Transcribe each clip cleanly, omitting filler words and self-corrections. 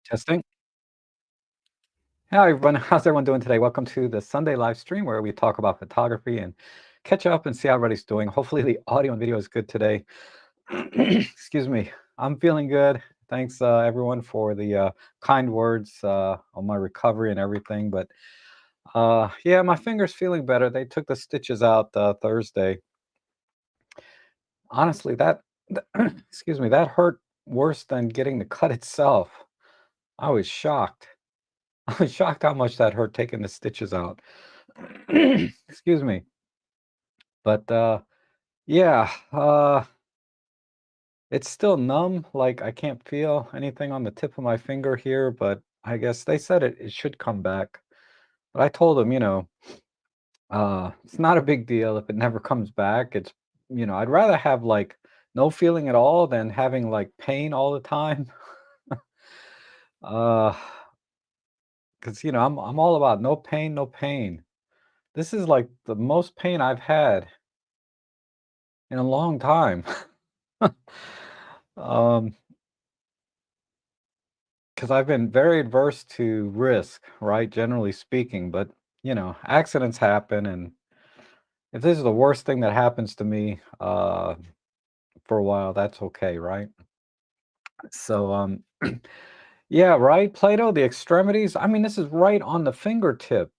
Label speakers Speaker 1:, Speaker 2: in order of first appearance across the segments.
Speaker 1: Testing. Hi, everyone. How's everyone doing today? Welcome to the Sunday live stream where we talk about photography and catch up and see how everybody's doing. Hopefully, the audio and video is good today. Excuse me. I'm feeling good. Thanks, everyone, for the kind words on my recovery and everything. But yeah, my finger's feeling better. They took the stitches out Thursday. Honestly, excuse me, that hurt worse than getting the cut itself. I was shocked. I was shocked how much that hurt taking the stitches out. Excuse me. But yeah, it's still numb. Like I can't feel anything on the tip of my finger here, but I guess they said it should come back. But I told them, it's not a big deal if it never comes back. I'd rather have like no feeling at all than having like pain all the time. Uh, because I'm all about no pain, no pain. This is like the most pain I've had in a long time. Um, because I've been very adverse to risk, right? Generally speaking, but accidents happen, and if this is the worst thing that happens to me for a while, that's okay, right? So, yeah, right, Plato, the extremities. I mean, this is right on the fingertip.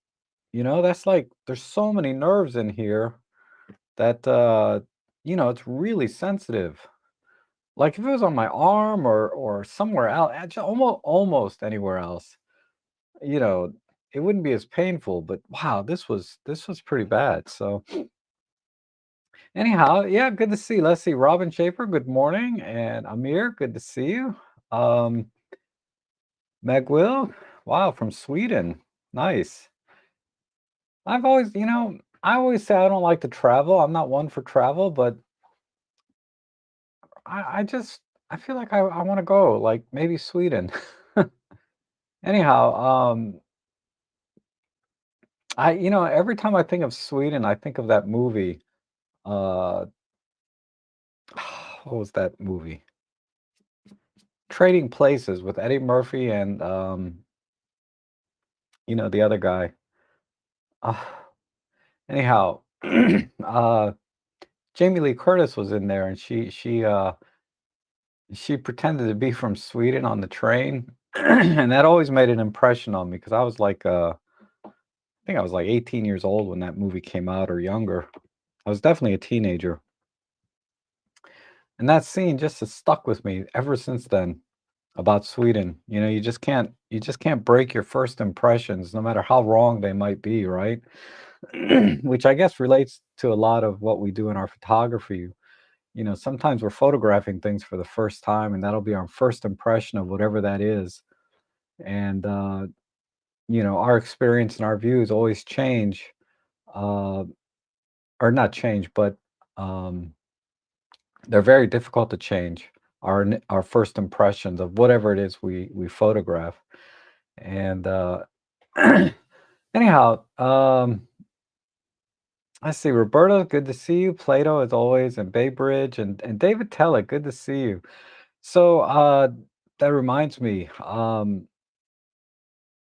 Speaker 1: That's like there's so many nerves in here that it's really sensitive. Like if it was on my arm or somewhere else, almost anywhere else, you know, it wouldn't be as painful, but wow, this was pretty bad. So anyhow, yeah, good to see. Let's see, Robin Schaefer, good morning, and Amir, good to see you. Um, Megwill, wow, from Sweden, nice. I always say I don't like to travel. I'm not one for travel, but I just I feel like I want to go, like maybe Sweden. Anyhow, every time I think of Sweden, I think of that movie. Uh, what was that movie? Trading Places with Eddie Murphy and the other guy. Uh, anyhow, Jamie Lee Curtis was in there, and she pretended to be from Sweden on the train, and that always made an impression on me because I think I was like 18 years old when that movie came out or younger. I was definitely a teenager, and that scene just has stuck with me ever since then. About Sweden. You just can't break your first impressions no matter how wrong they might be, right? Which I guess relates to a lot of what we do in our photography. Sometimes we're photographing things for the first time and that'll be our first impression of whatever that is. And our experience and our views always change, uh, or not change, but um, they're very difficult to change. Our first impressions of whatever it is we photograph. And anyhow, I see Roberta, good to see you. Plato, as always, and Baybridge, and David Tellett, good to see you. So that reminds me,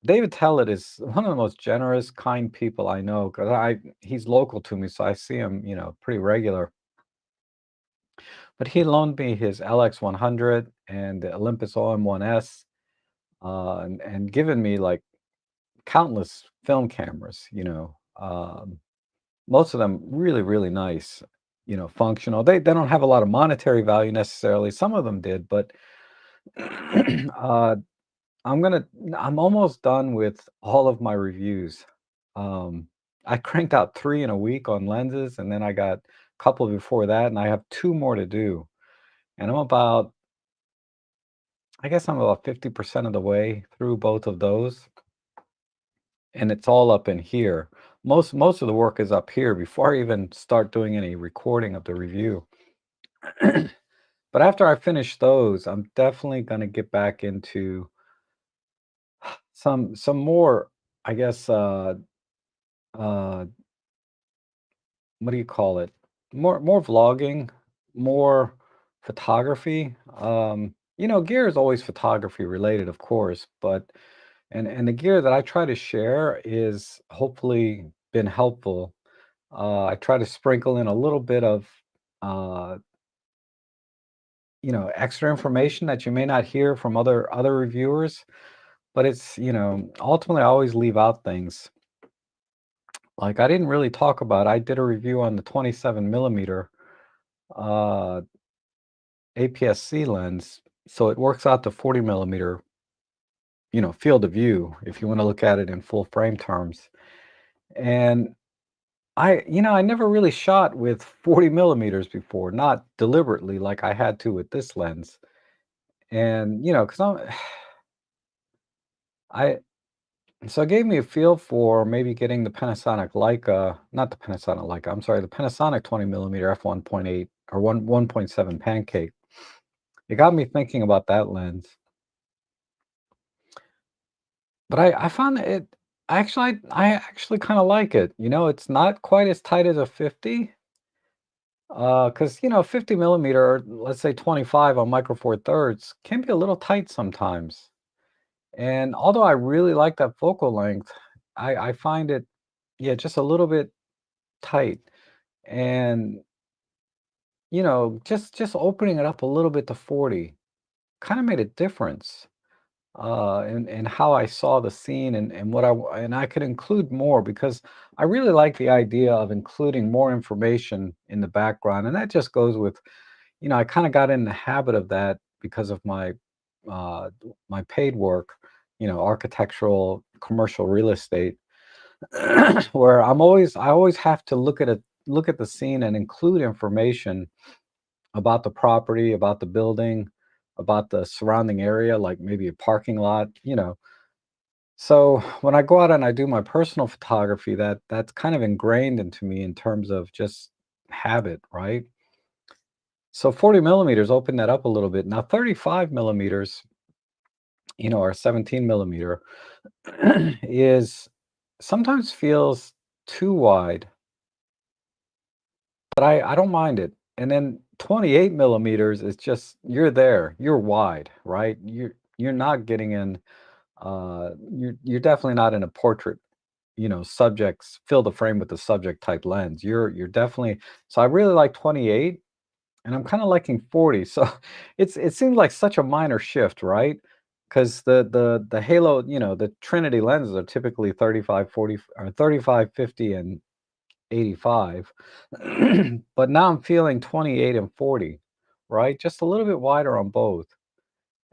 Speaker 1: David Tellett is one of the most generous, kind people I know because he's local to me, so I see him, pretty regular. But he loaned me his LX100 and the Olympus OM1S, and given me like countless film cameras. Most of them really, really nice, functional. They don't have a lot of monetary value necessarily. Some of them did, but uh, I'm almost done with all of my reviews. Um, I cranked out 3 in a week on lenses, and then I got a couple before that, and I have 2 more to do. And I guess I'm about 50% of the way through both of those, and it's all up in here. Most of the work is up here before I even start doing any recording of the review. But after I finish those, I'm definitely gonna get back into some more, I guess, uh, what do you call it? More vlogging, more photography. Gear is always photography related, of course, but and the gear that I try to share is hopefully been helpful. I try to sprinkle in a little bit of, uh, extra information that you may not hear from other reviewers, but it's, ultimately I always leave out things. Like I didn't really talk about. I did a review on the 27 millimeter uh, APS-C lens, so it works out to 40 millimeter, field of view if you want to look at it in full frame terms. And I never really shot with 40 millimeters before, not deliberately like I had to with this lens. And, because I, so it gave me a feel for maybe getting the Panasonic Leica, not the Panasonic Leica, I'm sorry, the Panasonic 20 millimeter f1.8 or 1.7 pancake. It got me thinking about that lens. But I found that I actually kind of like it. It's not quite as tight as a 50. Because 50 millimeter, or let's say 25 on micro four thirds, can be a little tight sometimes. And although I really like that focal length, I find it, yeah, just a little bit tight. And just opening it up a little bit to 40 kind of made a difference. And how I saw the scene, and and I could include more because I really like the idea of including more information in the background, and that just goes with, I kind of got in the habit of that because of uh, my paid work, architectural commercial real estate, where I always have to look at the scene and include information about the property, about the building, about the surrounding area, like maybe a parking lot. So when I go out and I do my personal photography, that's kind of ingrained into me in terms of just habit, right? So 40 millimeters open that up a little bit. Now 35 millimeters, or 17 millimeter is sometimes feels too wide, but I don't mind it. And then 28 millimeters is just you're there, you're wide, right? You're not getting in. You're definitely not in a portrait, subjects fill the frame with the subject type lens. You're definitely. So I really like 28, and I'm kind of liking 40. So it seems like such a minor shift, right? Because the halo, the Trinity lenses are typically 35, 40, or 35, 50, and 85. But now I'm feeling 28 and 40, right? Just a little bit wider on both.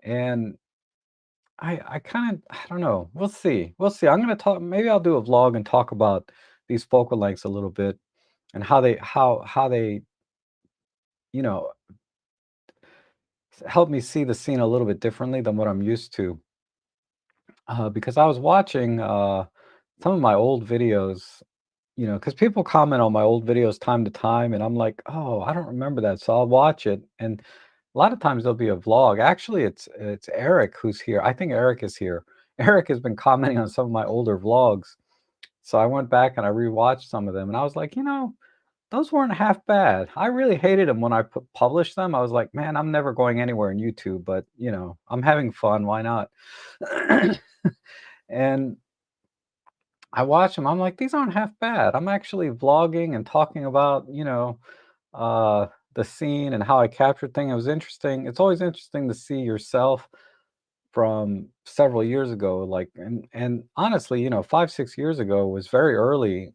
Speaker 1: And I kind of, I don't know. We'll see. We'll see. I'm gonna talk. Maybe I'll do a vlog and talk about these focal lengths a little bit and how they you know help me see the scene a little bit differently than what I'm used to. Because I was watching some of my old videos, because people comment on my old videos time to time, and I'm like, oh, I don't remember that, so I'll watch it. And a lot of times there'll be a vlog. Actually, it's Eric who's here. I think Eric is here. Eric has been commenting on some of my older vlogs. So I went back and I rewatched some of them, and I was like, those weren't half bad. I really hated them when I published them. I was like, man, I'm never going anywhere in YouTube, but I'm having fun. Why not? And I watch them. I'm like, these aren't half bad. I'm actually vlogging and talking about, uh, the scene and how I captured things. It was interesting. It's always interesting to see yourself from several years ago. Like, and honestly, 5, 6 years ago was very early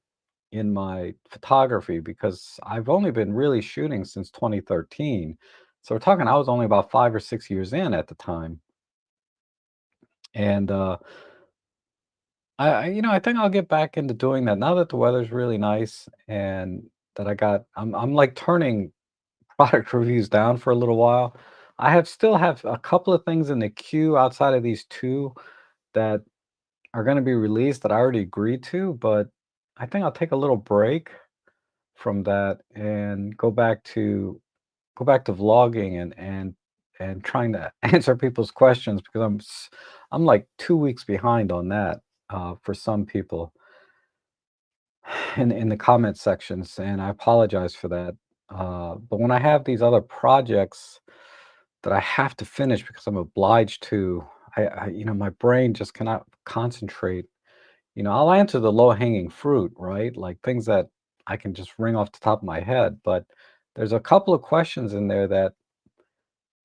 Speaker 1: in my photography because I've only been really shooting since 2013. So we're talking, I was only about 5 or 6 years in at the time. And I think I'll get back into doing that now that the weather's really nice and that I'm like turning product reviews down for a little while. Still have a couple of things in the queue outside of these two that are going to be released that I already agreed to, but I think I'll take a little break from that and go back to vlogging and trying to answer people's questions because I'm like 2 weeks behind on that for some people in the comment sections, and I apologize for that. But when I have these other projects, that I have to finish because I'm obliged to. My brain just cannot concentrate. I'll answer the low-hanging fruit, right? Like things that I can just ring off the top of my head, but there's a couple of questions in there that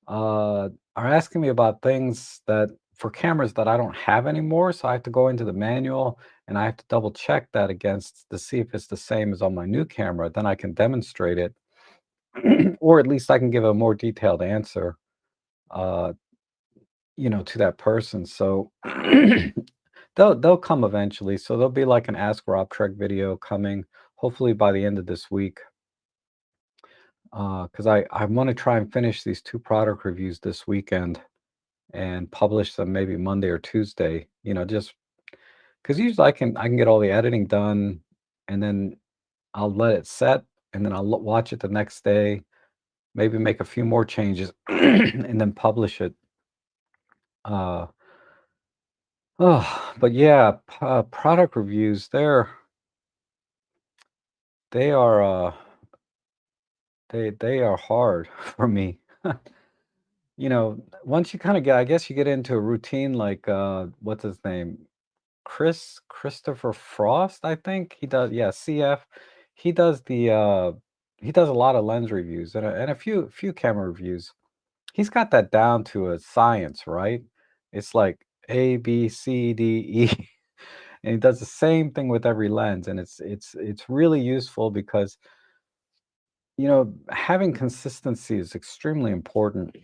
Speaker 1: are asking me about things that for cameras that I don't have anymore. So I have to go into the manual and I have to double check that against to see if it's the same as on my new camera. Then I can demonstrate it, or at least I can give a more detailed answer, uh, to that person. So they'll come eventually. So there'll be like an Ask Rob Trek video coming, hopefully by the end of this week. Because I want to try and finish these two product reviews this weekend and publish them maybe Monday or Tuesday, just because usually I can get all the editing done and then I'll let it set and then I'll watch it the next day, maybe make a few more changes and then publish it. Uh, but yeah, product reviews, they are they are hard for me. Once you kind of get, I guess you get into a routine like what's his name? Christopher Frost, I think he does. Yeah, CF. He does he does a lot of lens reviews and a few camera reviews. He's got that down to a science, right? It's like A, B, C, D, E, and he does the same thing with every lens, and it's really useful because having consistency is extremely important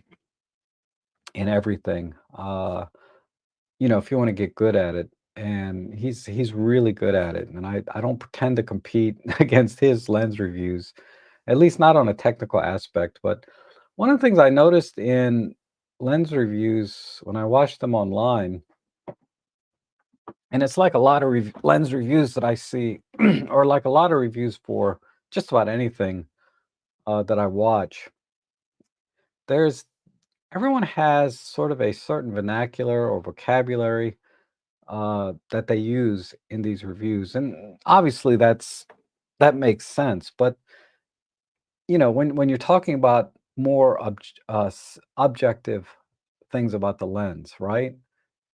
Speaker 1: in everything. If you want to get good at it. And he's really good at it. And I don't pretend to compete against his lens reviews, at least not on a technical aspect. But one of the things I noticed in lens reviews when I watch them online, and it's like a lot of lens reviews that I see, or like a lot of reviews for just about anything that I watch, there's everyone has sort of a certain vernacular or vocabulary that they use in these reviews, and obviously that makes sense. But when you're talking about more objective things about the lens, right?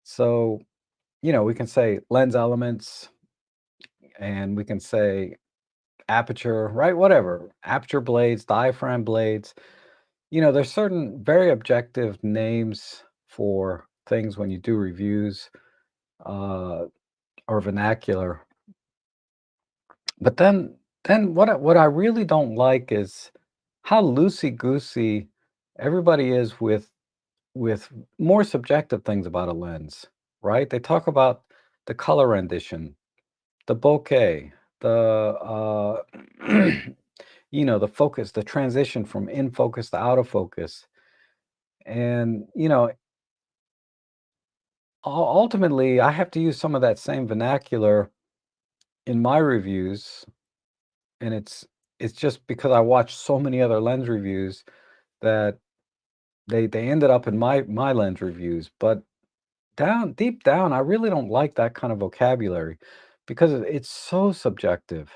Speaker 1: So we can say lens elements, and we can say aperture, right? Whatever, aperture blades, diaphragm blades. There's certain very objective names for things when you do reviews uh, or vernacular. But then what I really don't like is how loosey-goosey everybody is with more subjective things about a lens, right? They talk about the color rendition, the bokeh, the the focus, the transition from in focus to out of focus. And ultimately I have to use some of that same vernacular in my reviews, and it's just because I watch so many other lens reviews that they ended up in my lens reviews. But deep down, I really don't like that kind of vocabulary because it's so subjective,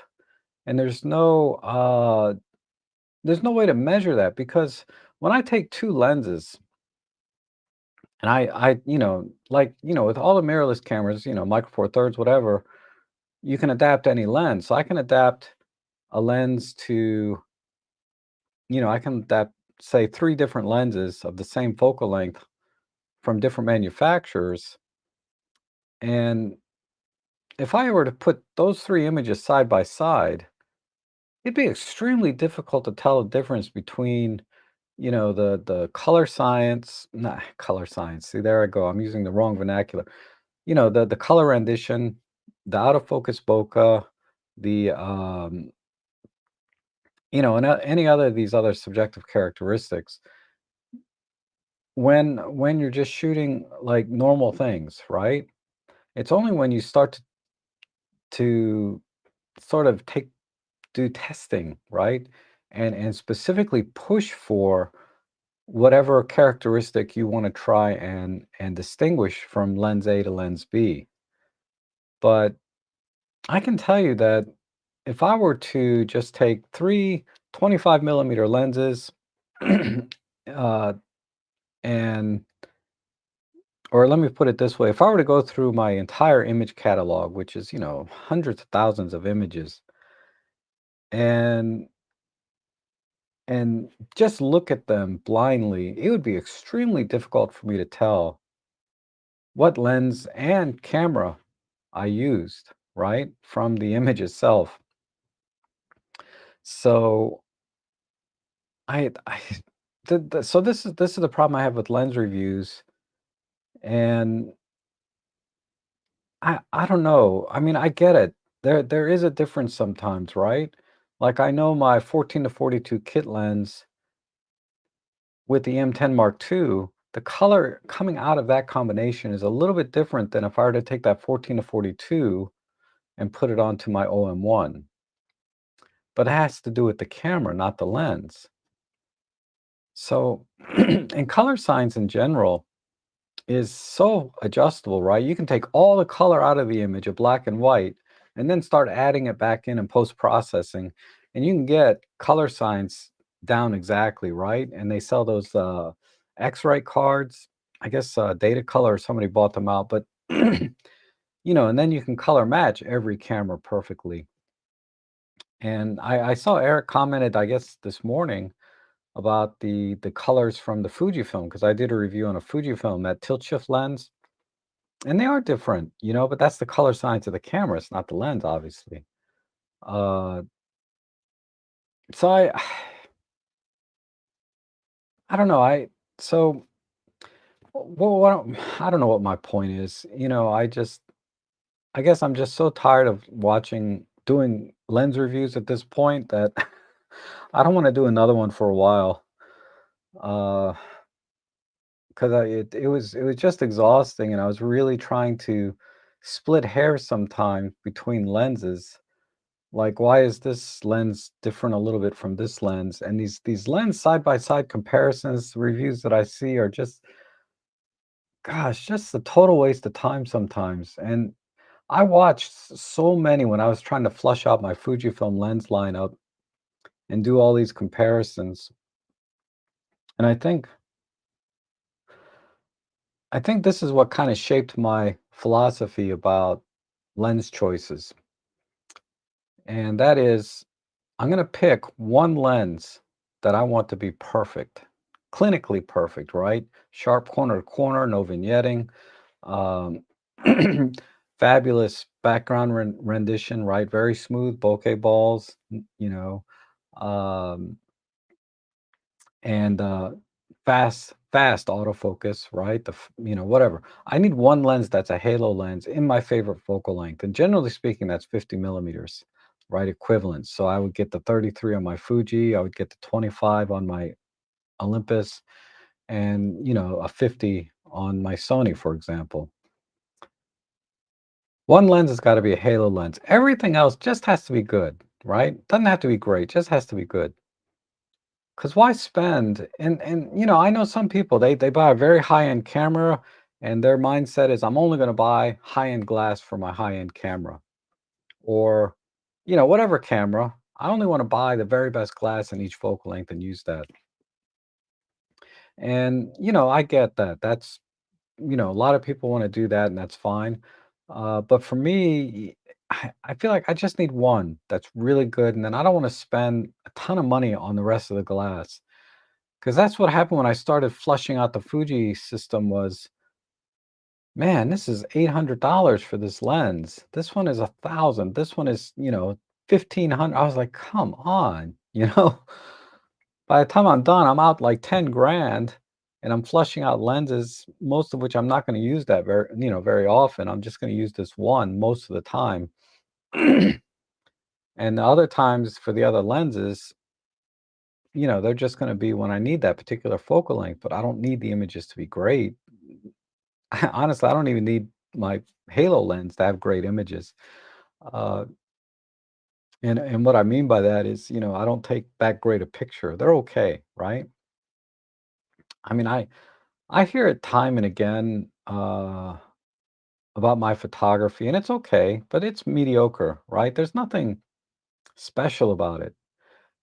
Speaker 1: and there's no way to measure that. Because when I take two lenses and I like with all the mirrorless cameras, micro four thirds, whatever, you can adapt any lens. So I can adapt a lens to I can adapt, say, three different lenses of the same focal length from different manufacturers. And if I were to put those three images side by side, it'd be extremely difficult to tell the difference between, the color science, not color science. See, there I go. I'm using the wrong vernacular. The color rendition, the out of focus bokeh, the and any other of these other subjective characteristics. When you're just shooting like normal things, right? It's only when you start to sort of do testing, right? And specifically push for whatever characteristic you want to try and distinguish from lens A to lens B. But I can tell you that if I were to just take three 25 millimeter lenses, uh, And or let me put it this way, if I were to go through my entire image catalog, which is, hundreds of thousands of images, and and just look at them blindly, it would be extremely difficult for me to tell what lens and camera I used, right, from the image itself. So I so this is the problem I have with lens reviews, and I don't know. I mean, I get it. There is a difference sometimes, right? Like I know my 14 to 42 kit lens with the M10 Mark II, the color coming out of that combination is a little bit different than if I were to take that 14 to 42 and put it onto my OM1. But it has to do with the camera, not the lens. So, and color science in general is so adjustable, right? You can take all the color out of the image of black and white and then start adding it back in post processing, and you can get color science down exactly, right? And they sell those X-ray cards. I guess Data Color or somebody bought them out, but and then you can color match every camera perfectly. And I saw Eric commented, I guess this morning, about the colors from the Fujifilm because I did a review on a Fujifilm, that tilt shift lens. And they are different, but that's the color science of the camera, it's not the lens, obviously. Uh, so I don't know, so well, I don't know what my point is, I guess I'm just so tired of doing lens reviews at this point that I don't wanna do another one for a while, uh, 'cause it was just exhausting, and I was really trying to split hairs sometimes between lenses. Like, why is this lens different a little bit from this lens? And these lens side by side comparisons, reviews that I see are just, gosh, just a total waste of time sometimes. And I watched so many when I was trying to flush out my Fujifilm lens lineup and do all these comparisons. And I think this is what kind of shaped my philosophy about lens choices. And that is I'm gonna pick one lens that I want to be perfect, clinically perfect, right? Sharp corner to corner, no vignetting, um, fabulous background rendition, right? Very smooth bokeh balls, um, and fast autofocus, right? Whatever. I need one lens that's a halo lens in my favorite focal length, and generally speaking, that's 50 millimeters, right? Equivalent. So I would get the 33 on my Fuji, I would get the 25 on my Olympus, and a 50 on my Sony, for example. One lens has got to be a halo lens. Everything else just has to be good, right? Doesn't have to be great, just has to be good. Because why spend and I know some people, they buy a very high-end camera, and their mindset is, "I'm only gonna buy high-end glass for my high-end camera." Or, whatever camera, I only wanna buy the very best glass in each focal length and use that. And, I get that. That's a lot of people wanna do that, and that's fine. But for me, I feel like I just need one that's really good, and then I don't wanna spend a ton of money on the rest of the glass. 'Cause that's what happened when I started flushing out the Fuji system was, "Man, this is $800 for this lens. This one is 1,000. This one is, 1,500." I was like, "Come on," you know? By the time I'm done, I'm out like 10 grand, and I'm flushing out lenses, most of which I'm not gonna use that very often. I'm just gonna use this one most of the time. And the other times for the other lenses, they're just gonna be when I need that particular focal length, but I don't need the images to be great. Honestly, I don't even need my halo lens to have great images. Uh, and what I mean by that is, I don't take that great a picture. They're okay, right? I mean, I hear it time and again about my photography, and it's okay, but it's mediocre, right? There's nothing special about it,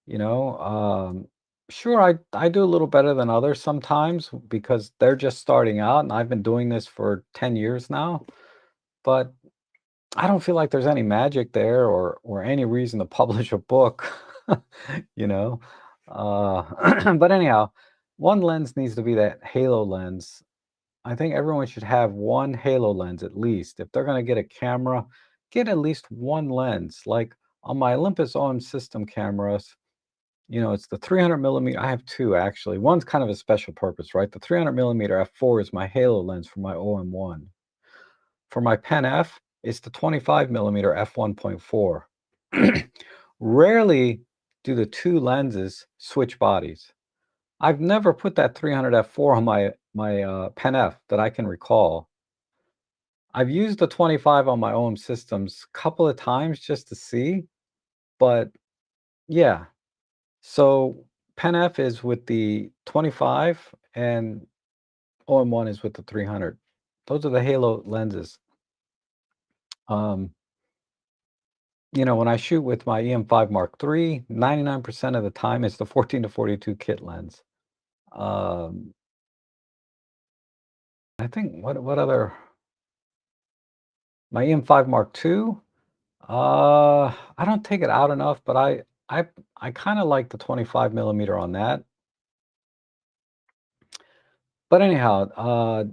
Speaker 1: you know. Sure, I do a little better than others sometimes because they're just starting out, and I've been doing this for 10 years now. But I don't feel like there's any magic there or any reason to publish a book, you know? But anyhow, one lens needs to be that halo lens. I think everyone should have one halo lens at least. If they're gonna get a camera, get at least one lens. Like on my Olympus OM system cameras, it's the 300 millimeter. I have two actually. One's kind of a special purpose, right? The 300 millimeter f4 is my halo lens for my OM1. For my Pen F, it's the 25 millimeter f1.4. Rarely do the two lenses switch bodies. I've never put that 300 f4 on my Pen F that I can recall. I've used the 25 on my OM systems a couple of times just to see, but yeah. So Pen F is with the 25 and OM1 is with the 300. Those are the halo lenses. Um, when I shoot with my EM5 Mark III, 99% of the time it's the 14 to 42 kit lens. Um, I think what other my EM5 Mark II, I don't take it out enough, but I kind of like the 25 millimeter on that. But anyhow,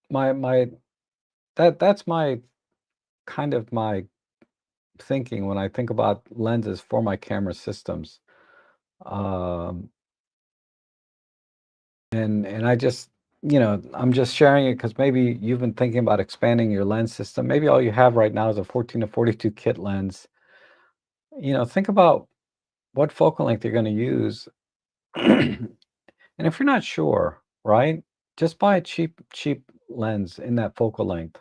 Speaker 1: my that's my kind of my thinking when I think about lenses for my camera systems. Um, and I just, I'm just sharing it because maybe you've been thinking about expanding your lens system. Maybe all you have right now is a 14 to 42 kit lens. Think about what focal length you're going to use. And if you're not sure, right, just buy a cheap lens in that focal length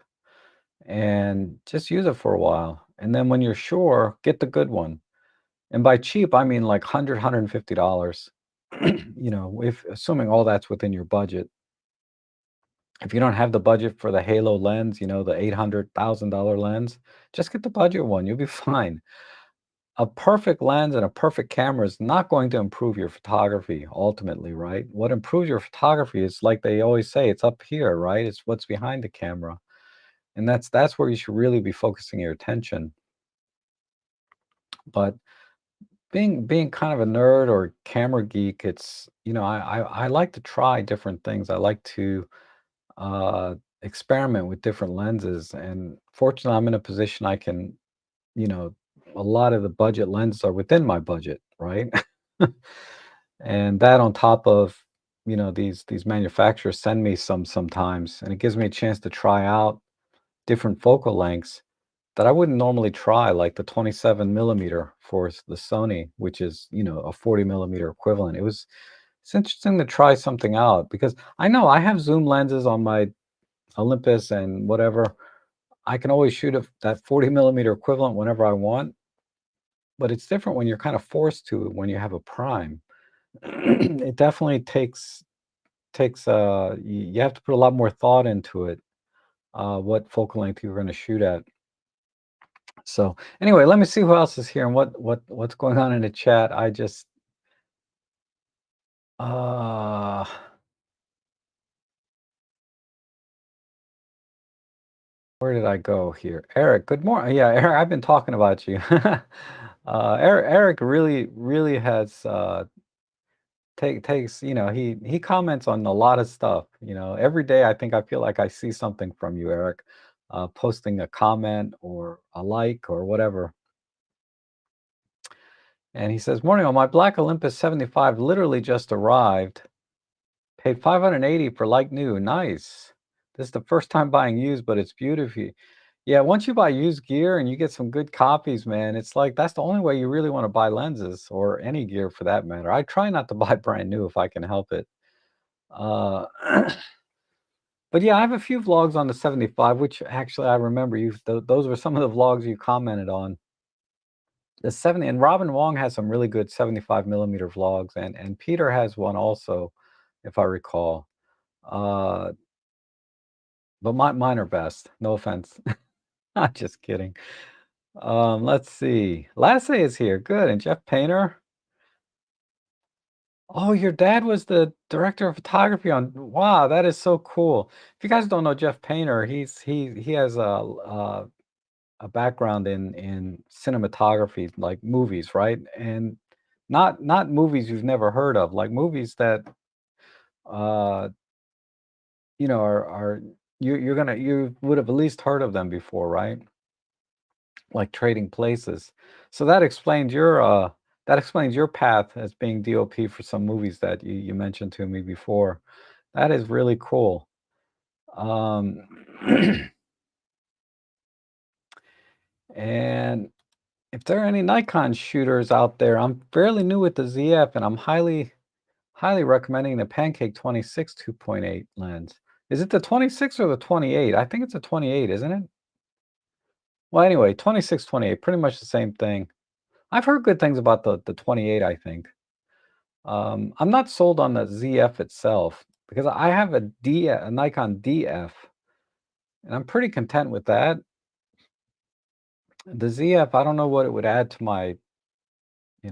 Speaker 1: and just use it for a while. And then when you're sure, get the good one. And by cheap, I mean like $100, $150. If assuming all that's within your budget. If you don't have the budget for the Halo lens, the $800,000 lens, just get the budget one. You'll be fine. A perfect lens and a perfect camera is not going to improve your photography ultimately, right? What improves your photography is like they always say, it's up here, right? It's what's behind the camera. And that's where you should really be focusing your attention. But being kind of a nerd or camera geek, it's I like to try different things. I like to experiment with different lenses, and fortunately, I'm in a position I can, you know, a lot of the budget lenses are within my budget, right? And that on top of these manufacturers send me some sometimes, and it gives me a chance to try out different focal lengths that I wouldn't normally try, like the 27 millimeter for the Sony, which is, a 40 millimeter equivalent. It's interesting to try something out because I know I have zoom lenses on my Olympus and whatever. I can always shoot that 40 millimeter equivalent whenever I want, but it's different when you're kind of forced to when you have a prime. It definitely takes you have to put a lot more thought into it, what focal length you're going to shoot at. So anyway, let me see who else is here and what's going on in the chat. I just uh where did I go here? Eric, good morning. Yeah, Eric, I've been talking about you. Eric really has takes, he comments on a lot of stuff. Every day I think I feel like I see something from you, Eric, posting a comment or a like or whatever. And he says, "Morning, on my black Olympus 75 literally just arrived. Paid 580 for like new. Nice. This is the first time buying used, but it's beautiful." Yeah, once you buy used gear and you get some good copies, man, it's like that's the only way you really want to buy lenses or any gear for that matter. I try not to buy brand new if I can help it. Uh, but yeah, I have a few vlogs on the 75, which actually I remember those were some of the vlogs you commented on. The 70, and Robin Wong has some really good 75 millimeter vlogs, and Peter has one also, if I recall. Uh, but mine are best. No offense. I'm just kidding. Let's see. Lasse is here. Good. And Jeff Painter. Oh, your dad was the director of photography on wow, that is so cool. If you guys don't know Jeff Painter, he has a background in cinematography, like movies, right? And not movies you've never heard of, like movies that uh are you would have at least heard of them before, right? Like Trading Places. So that explains your path as being DOP for some movies that you mentioned to me before. That is really cool. Um, and if there are any Nikon shooters out there, I'm fairly new with the ZF, and I'm highly recommending the Pancake 26 2.8 lens. Is it the 26 or the 28? I think it's a 28, isn't it? Well, anyway, 26, 28, pretty much the same thing. I've heard good things about the 28, I think. I'm not sold on the ZF itself because I have a Nikon DF, and I'm pretty content with that. The ZF, I don't know what it would add to my,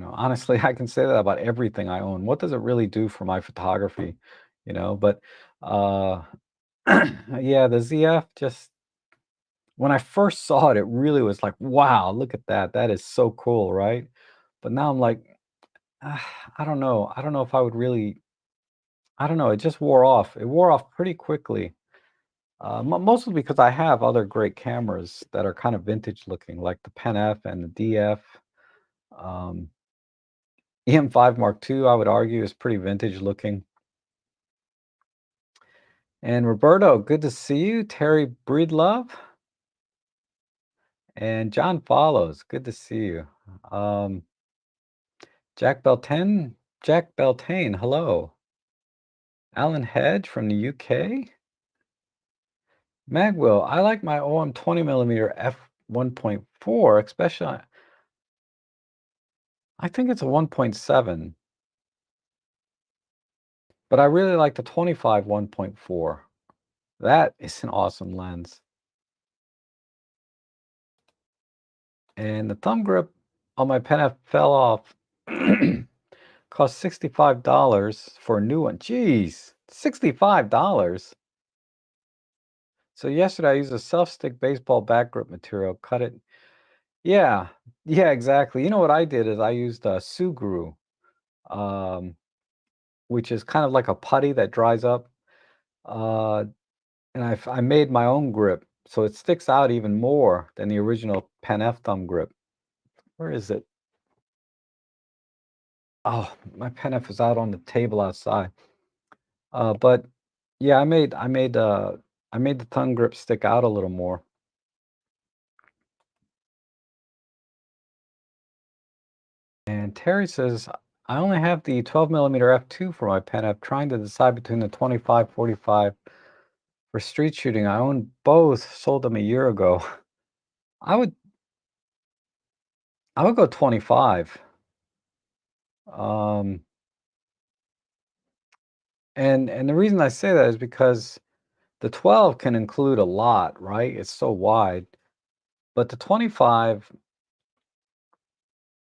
Speaker 1: honestly, I can say that about everything I own. What does it really do for my photography? But uh, yeah, the ZF just when I first saw it, it really was like, wow, look at that. That is so cool, right? But now I'm like, I don't know. I don't know if I would really. I don't know. It just wore off. It wore off pretty quickly. Mostly because I have other great cameras that are kind of vintage looking, like the Pen F and the DF. Um, EM5 Mark II, I would argue, is pretty vintage looking. And Roberto, good to see you. Terry Breedlove and John Follows, good to see you. Um, Jack Beltane, Jack Beltane, hello. Alan Hedge from the UK. Magwell, I like my OM 20 millimeter f1.4, especially. I think it's a 1.7, but I really like the 25 1.4. That is an awesome lens. And the thumb grip on my pen fell off. Cost $65 for a new one. Jeez, $65. So yesterday I used a self-stick baseball back grip material, cut it. Yeah, yeah, exactly. You know what I did is I used a Sugru, um, which is kind of like a putty that dries up. Uh, and I made my own grip, so it sticks out even more than the original Pen F thumb grip. Where is it? Oh, my Pen F is out on the table outside. But yeah, I made the thumb grip stick out a little more. And Terry says, I only have the 12 millimeter f2 for my pen. I'm trying to decide between the 25, 45 for street shooting. I own both, sold them a year ago. I would I would go 25. Um, and the reason I say that is because the 12 can include a lot, right? It's so wide. But the 25,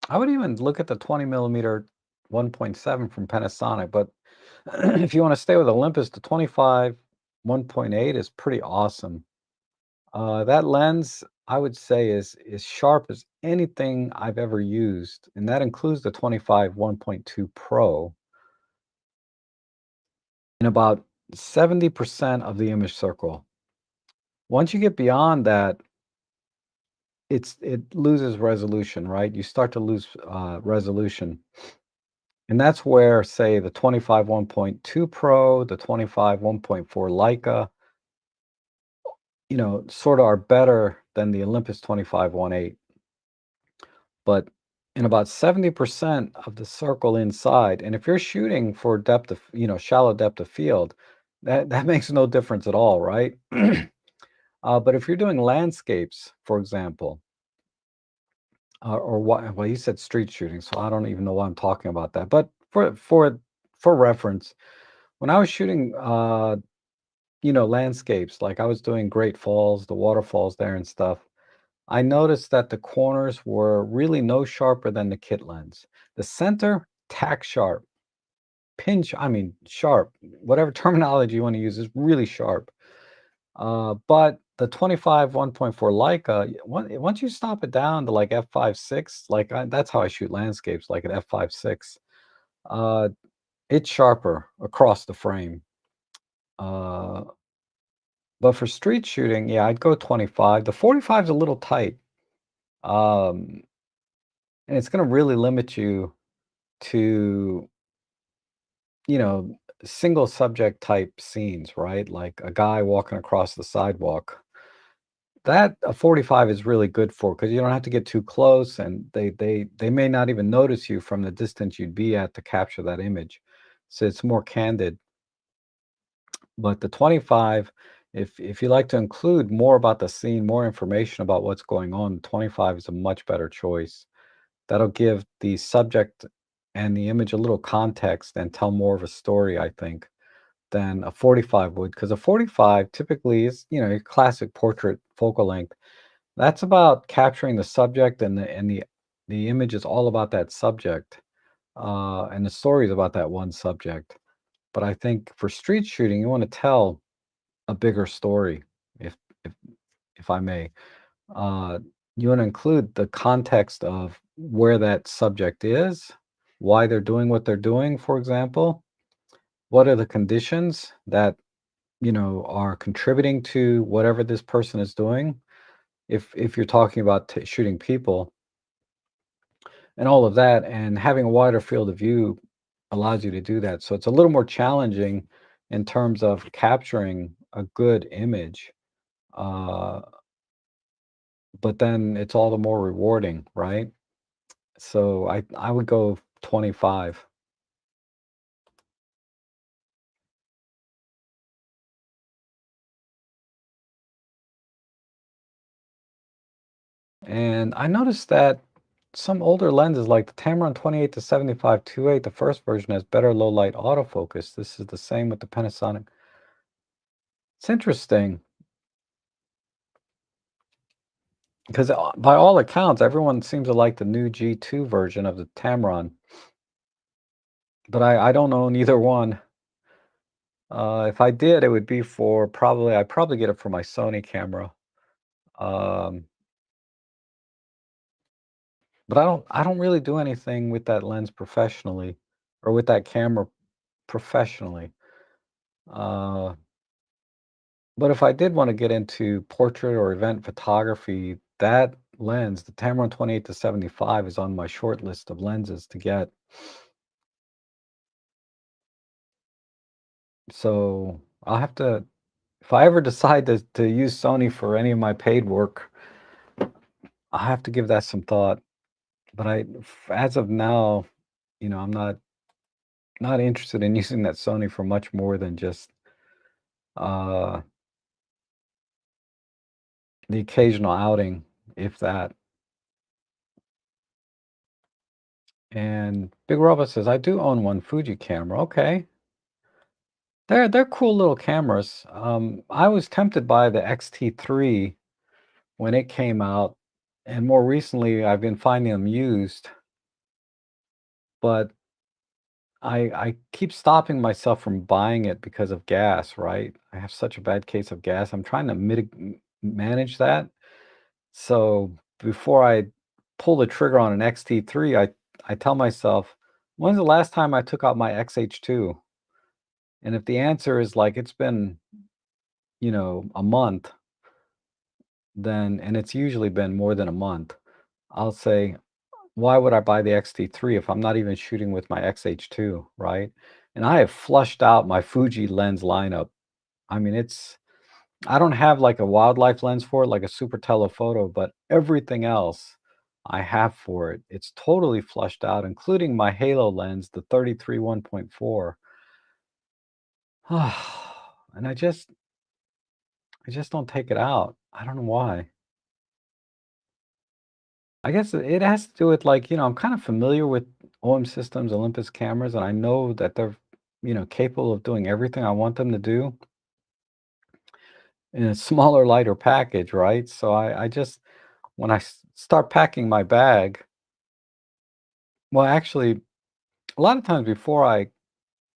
Speaker 1: I would even look at the 20 millimeter 1.7 from Panasonic. But if you want to stay with Olympus, the 25 1.8 is pretty awesome. That lens, I would say, is sharp as anything I've ever used, and that includes the 25 1.2 Pro in about 70% of the image circle. Once you get beyond that, it loses resolution, right? You start to lose resolution, and that's where, say, the 25 1.2 Pro, the 25 1.4 Leica, sort of are better than the Olympus 25 1.8. But in about 70% of the circle inside, and if you're shooting for depth of, shallow depth of field, that makes no difference at all, right? But if you're doing landscapes, for example, or what? Well, you said street shooting, so I don't even know why I'm talking about that. But for reference, when I was shooting, landscapes, like I was doing Great Falls, the waterfalls there and stuff, I noticed that the corners were really no sharper than the kit lens. The center, tack sharp. I mean, sharp. Whatever terminology you want to use is really sharp. But the 25 1.4 Leica, once you stop it down to like f5.6, like that's how I shoot landscapes, like at f5.6. Uh, it's sharper across the frame. Uh, but for street shooting, yeah, I'd go 25. The 45 is a little tight. Um, and it's going to really limit you to, you know, single subject type scenes, right? Like a guy walking across the sidewalk. That a 45 is really good for because you don't have to get too close, and they may not even notice you from the distance you'd be at to capture that image. So it's more candid. But the 25, if you like to include more about the scene, more information about what's going on, 25 is a much better choice. That'll give the subject and the image a little context and tell more of a story, I think, than a 45 would. Because a 45 typically is, your classic portrait focal length. That's about capturing the subject, and the image is all about that subject, and the story is about that one subject. But I think for street shooting, you want to tell a bigger story, if if if I may. Uh, you want to include the context of where that subject is, why they're doing what they're doing, for example. What are the conditions that, are contributing to whatever this person is doing? If you're talking about shooting people and all of that, and having a wider field of view allows you to do that. So it's a little more challenging in terms of capturing a good image. Uh, but then it's all the more rewarding, right? So I would go 25. And I noticed that some older lenses like the Tamron 28 to 75 2.8, the first version has better low light autofocus. This is the same with the Panasonic. It's interesting because by all accounts, everyone seems to like the new G2 version of the Tamron, but I don't own either one. If I did, it would be for I'd probably get it for my Sony camera. Um, but I don't really do anything with that lens professionally, or with that camera professionally. Uh, but if I did want to get into portrait or event photography, that lens, the Tamron 28 to 75, is on my short list of lenses to get. So I'll have to, if I ever decide to use Sony for any of my paid work, I'll have to give that some thought. But as of now, I'm not interested in using that Sony for much more than just uh, the occasional outing, if that. And Big Robot says, I do own one Fuji camera. Okay. They're cool little cameras. I was tempted by the XT3 when it came out, and more recently I've been finding them used, but I keep stopping myself from buying it because of gas, right? I have such a bad case of gas. I'm trying to manage that. So before I pull the trigger on an XT3, I tell myself, when's the last time I took out my XH2? And if the answer is like it's been, a month, then, and it's usually been more than a month, I'll say, why would I buy the XT3 if I'm not even shooting with my XH2, right? And I have flushed out my Fuji lens lineup. I mean, I don't have like a wildlife lens for it, like a super telephoto, but everything else I have for it. It's totally flushed out, including my halo lens, the 33 1.4. And I just don't take it out. I don't know why. I guess it has to do with, like, I'm kind of familiar with OM Systems, Olympus cameras, and I know that they're, capable of doing everything I want them to do in a smaller, lighter package, right? So I just, when I start packing my bag, well, actually, a lot of times before I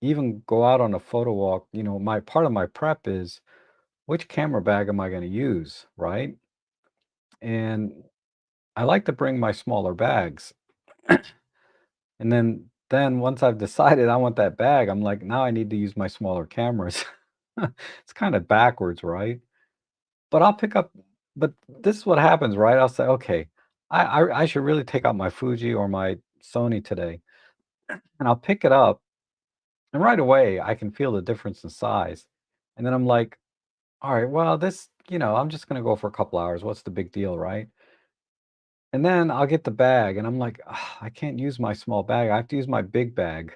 Speaker 1: even go out on a photo walk, my part of my prep is which camera bag am I going to use, right? And I like to bring my smaller bags. And then once I've decided I want that bag, I'm like, now I need to use my smaller cameras. It's kind of backwards, right? But I'll pick up but this is what happens, right? I'll say, okay, I should really take out my Fuji or my Sony today. And I'll pick it up, and right away I can feel the difference in size. And then I'm like, all right, well, I'm just gonna go for a couple hours. What's the big deal, right? And then I'll get the bag and I'm like, "Ah, I can't use my small bag. I have to use my big bag."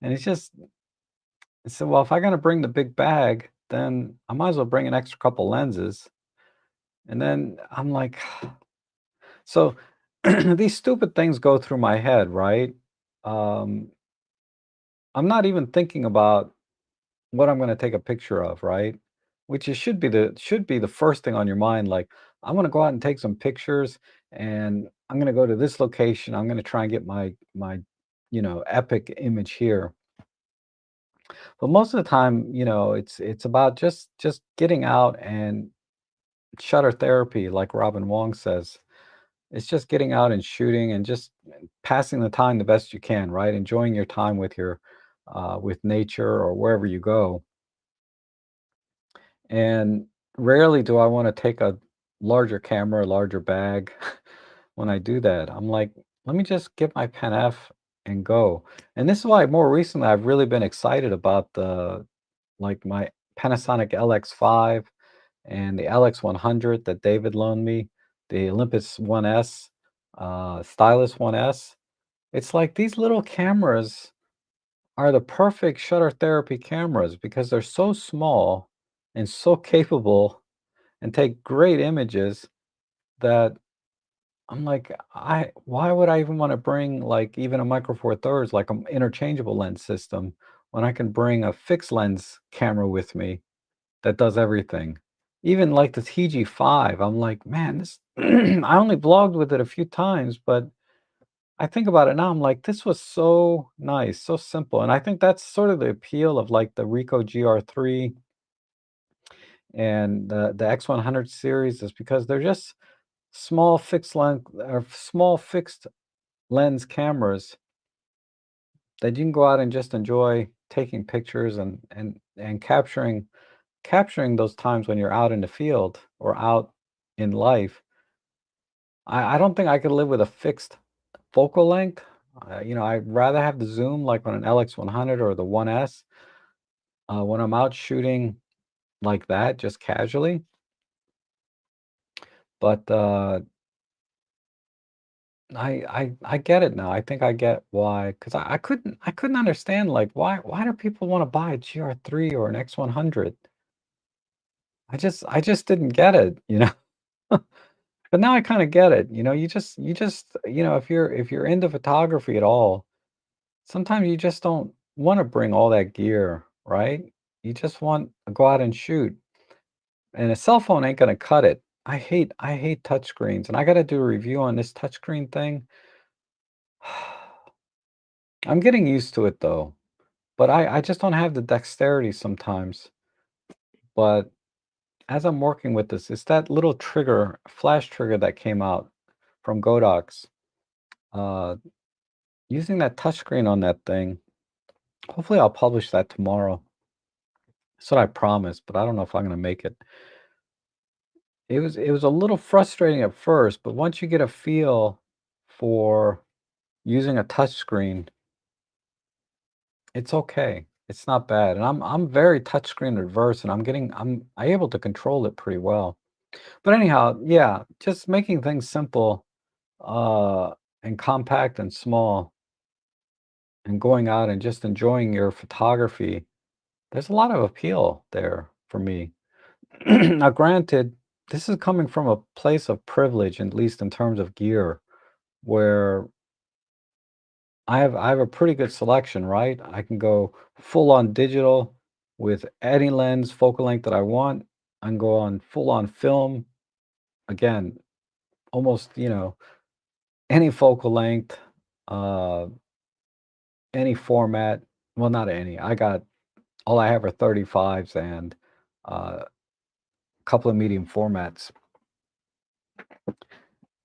Speaker 1: And it's just so well, if I'm gonna bring the big bag, then I might as well bring an extra couple lenses. And then I'm like, so these stupid things go through my head, right? Um, I'm not even thinking about what I'm gonna take a picture of, right? Which is should be the first thing on your mind, like, "I'm gonna go out and take some pictures, and I'm gonna go to this location. I'm gonna try and get my epic image here." But most of the time, it's about just getting out and shutter therapy, like Robin Wong says. It's just getting out and shooting and just passing the time the best you can, right? Enjoying your time with nature or wherever you go. And rarely do I wanna take a larger camera, larger bag when I do that. I'm like, "Let me just get my Pen F and go." And this is why more recently I've really been excited about my Panasonic LX5 and the LX100 that David loaned me, the Olympus 1S, Stylus 1S. It's like these little cameras are the perfect shutter therapy cameras because they're so small and so capable and take great images that I'm like, I why would I even wanna bring, like, even a Micro Four Thirds, like, an interchangeable lens system, when I can bring a fixed lens camera with me that does everything? Even, like, the TG5, I'm like, "Man, this" I only vlogged with it a few times, but I think about it now, I'm like, "This was so nice, so simple," and I think that's sort of the appeal of, like, the Ricoh GR3 and the X100 series is because they're just small fixed lens cameras that you can go out and just enjoy taking pictures and capturing those times when you're out in the field or out in life. I don't think I could live with a fixed focal length. I'd rather have the zoom like on an LX100 or the 1S when I'm out shooting like that, just casually. But I get it now. I think I get why, 'cause I couldn't understand, like, why do people wanna buy a GR3 or an X100? I just didn't get it? But now I kinda get it, if you're into photography at all, sometimes you just don't wanna bring all that gear, right? You just want to go out and shoot, and a cell phone ain't gonna cut it. I hate touchscreens, and I gotta do a review on this touchscreen thing. I'm getting used to it, though. But I just don't have the dexterity sometimes. But as I'm working with this, it's that little trigger, flash trigger that came out from Godox. Uh, Using that touchscreen on that thing, hopefully I'll publish that tomorrow. That's what I promised, but I don't know if I'm gonna make it. It was a little frustrating at first, but once you get a feel for using a touchscreen, it's okay. It's not bad. And I'm very touchscreen adverse and I'm able to control it pretty well. But anyhow, yeah, just making things simple, uh, and compact and small and going out and just enjoying your photography, there's a lot of appeal there for me. Now, granted, this is coming from a place of privilege, at least in terms of gear, where I have a pretty good selection, right? I can go full on digital with any lens focal length that I want. I can go on full on film. Again, almost, any focal length. Uh, any format. Well, not any. I got all I have are 35s and a couple of medium formats.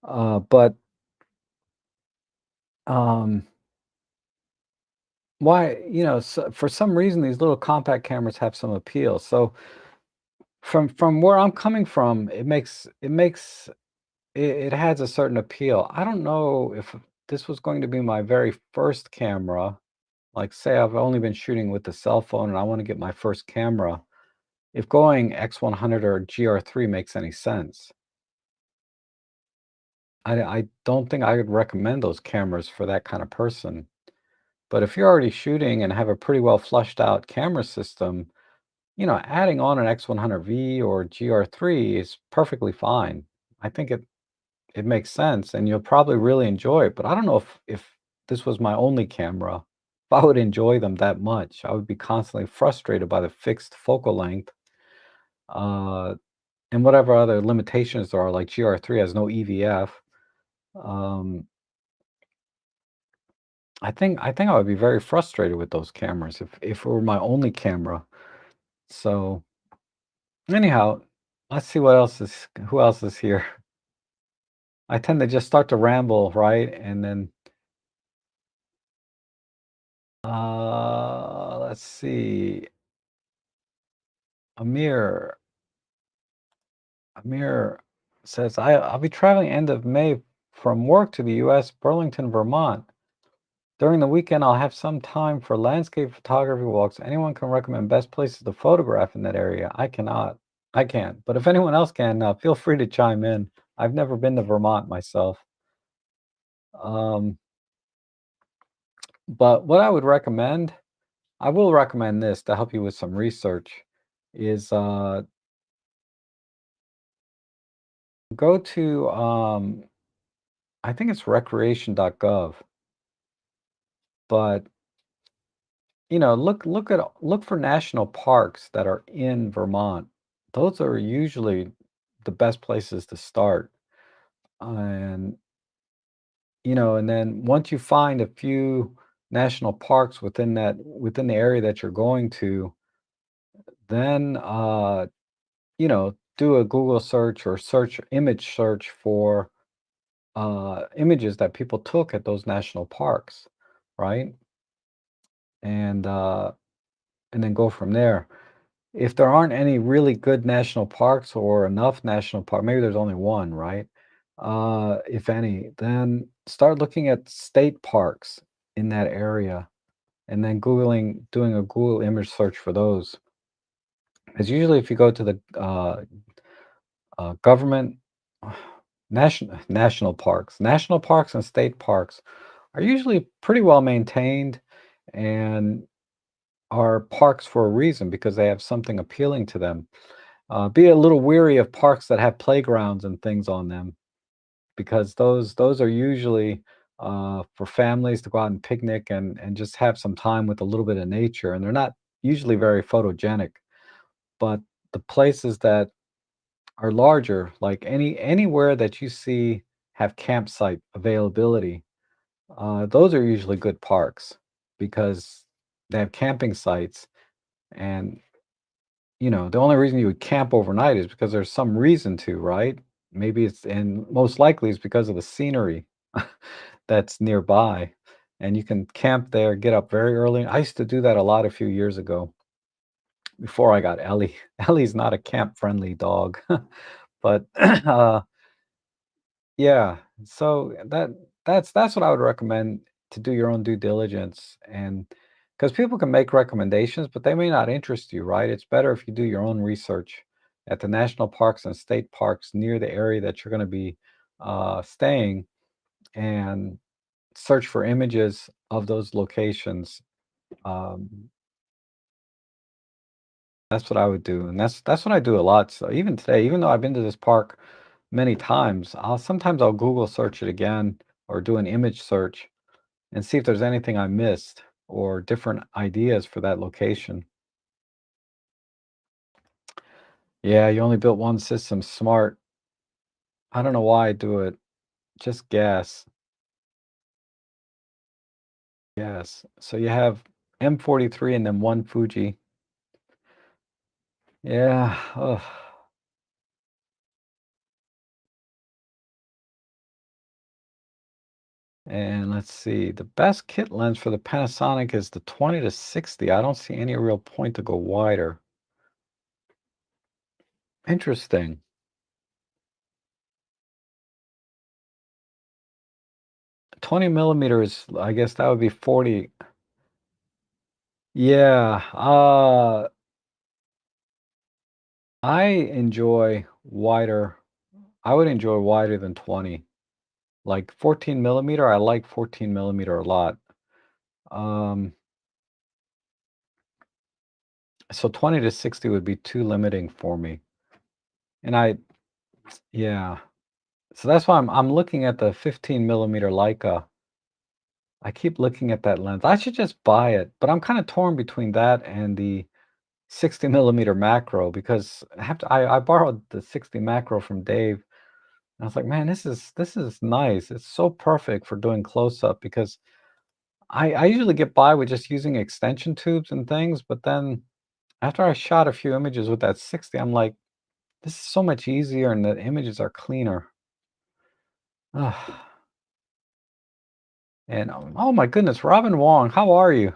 Speaker 1: But um, why, for some reason, these little compact cameras have some appeal. So from where I'm coming from, it has a certain appeal. I don't know if this was going to be my very first camera. Like, say I've only been shooting with the cell phone and I want to get my first camera. If going X100 or GR3 makes any sense, I don't think I would recommend those cameras for that kind of person. But if you're already shooting and have a pretty well flushed out camera system, adding on an X100V or GR3 is perfectly fine. I think it makes sense and you'll probably really enjoy it. But I don't know if this was my only camera, if I would enjoy them that much. I would be constantly frustrated by the fixed focal length. Uh, and whatever other limitations there are, like GR3 has no EVF. Um, I think I would be very frustrated with those cameras if it were my only camera. So anyhow, let's see what else is who else is here. I tend to just start to ramble, right? And then let's see. Amir Amir says I'll be traveling end of May from work to the US, Burlington, Vermont. During the weekend, I'll have some time for landscape photography walks. Anyone can recommend best places to photograph in that area? I cannot. I can't. But if anyone else can, feel free to chime in. I've never been to Vermont myself. Um, but what I would recommend, I will recommend this to help you with some research, is go to, I think it's recreation.gov, but look for national parks that are in Vermont. Those are usually the best places to start. And and then once you find a few national parks within the area that you're going to, then do a Google search or image search for images that people took at those national parks, right? And and then go from there. If there aren't any really good national parks or enough national park, maybe there's only one, right? If any, then start looking at state parks in that area and then doing a Google image search for those. Because usually if you go to the government national parks and state parks are usually pretty well maintained and are parks for a reason because they have something appealing to them. Be a little weary of parks that have playgrounds and things on them because those are usually for families to go out and picnic and just have some time with a little bit of nature, and they're not usually very photogenic. But the places that are larger, like anywhere that you see have campsite availability, those are usually good parks because they have camping sites and the only reason you would camp overnight is because there's some reason to, right? Maybe it's and most likely it's because of the scenery that's nearby. And you can camp there, get up very early. I used to do that a lot a few years ago before I got Ellie. Ellie's not a camp-friendly dog. But yeah, so that's what I would recommend to do your own due diligence and because people can make recommendations, but they may not interest you, right? It's better if you do your own research at the national parks and state parks near the area that you're going to be staying and search for images of those locations. Um, that's what I would do, and that's what I do a lot. So even today, even though I've been to this park many times, I'll Google search it again or do an image search and see if there's anything I missed or different ideas for that location. Yeah, you only built one system. Smart. I don't know why I do it. Just guess. Yes. So you have M43 and then one Fuji. Yeah. Ugh. And let's see. The best kit lens for the Panasonic is the 20 to 60. I don't see any real point to go wider. Interesting. 20 millimeters, I guess that would be 40. Yeah. I enjoy wider. I would enjoy wider than 20. Like 14 millimeter, I like 14 millimeter a lot. Um, so 20 to 60 would be too limiting for me. And yeah. So that's why I'm looking at the 15 millimeter Leica. I keep looking at that lens. I should just buy it, but I'm kind of torn between that and the 60 millimeter macro because I borrowed the 60 macro from Dave. And I was like, man, this is nice. It's so perfect for doing close up because I usually get by with just using extension tubes and things, but then after I shot a few images with that 60, I'm like, this is so much easier and the images are cleaner. Ugh. And oh my goodness, Robin Wong, how are you?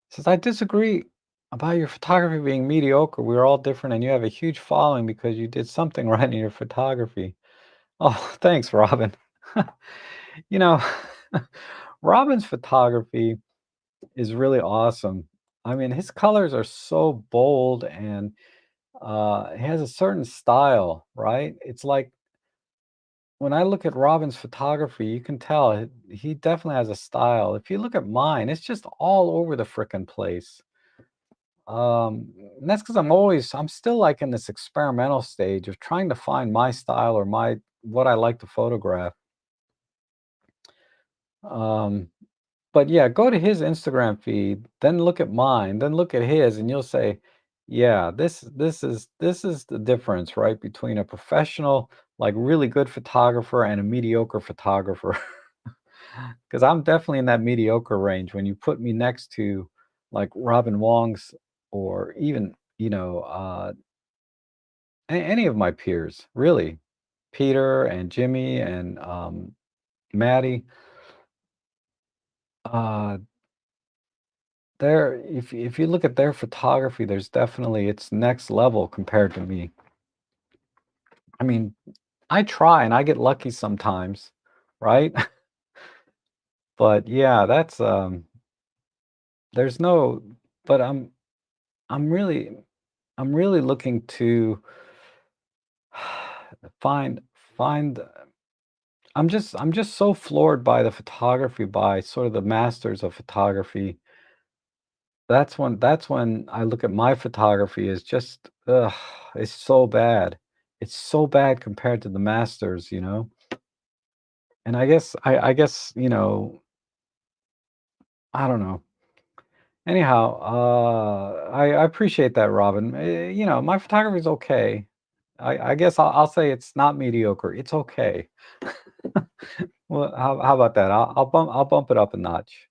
Speaker 1: Says I disagree about your photography being mediocre. We're all different and you have a huge following because you did something right in your photography. Oh, thanks, Robin. You know, Robin's photography is really awesome. I mean, his colors are so bold and he has a certain style, right? It's like when I look at Robin's photography, you can tell he definitely has a style. If you look at mine, it's just all over the frickin' place. And that's because I'm still like in this experimental stage of trying to find my style or what I like to photograph. Um, But yeah, go to his Instagram feed, then look at mine, then look at his, and you'll say, "Yeah, this is the difference, right, between a professional, like really good photographer and a mediocre photographer." Because I'm definitely in that mediocre range. When you put me next to like Robin Wong's or even any of my peers, really, Peter and Jimmy and Maddie. Uh, if you look at their photography, there's definitely it's next level compared to me. I mean, I try and I get lucky sometimes, right? But yeah, that's there's no but I'm really I'm really looking to find find I'm just so floored by the photography by sort of the masters of photography. That's when I look at my photography is just, ugh, it's so bad. It's so bad compared to the masters, you know? And I guess, I don't know. Anyhow, I appreciate that, Robin. My photography is okay. I guess I'll say it's not mediocre. It's okay. Well, how about that? I'll bump it up a notch.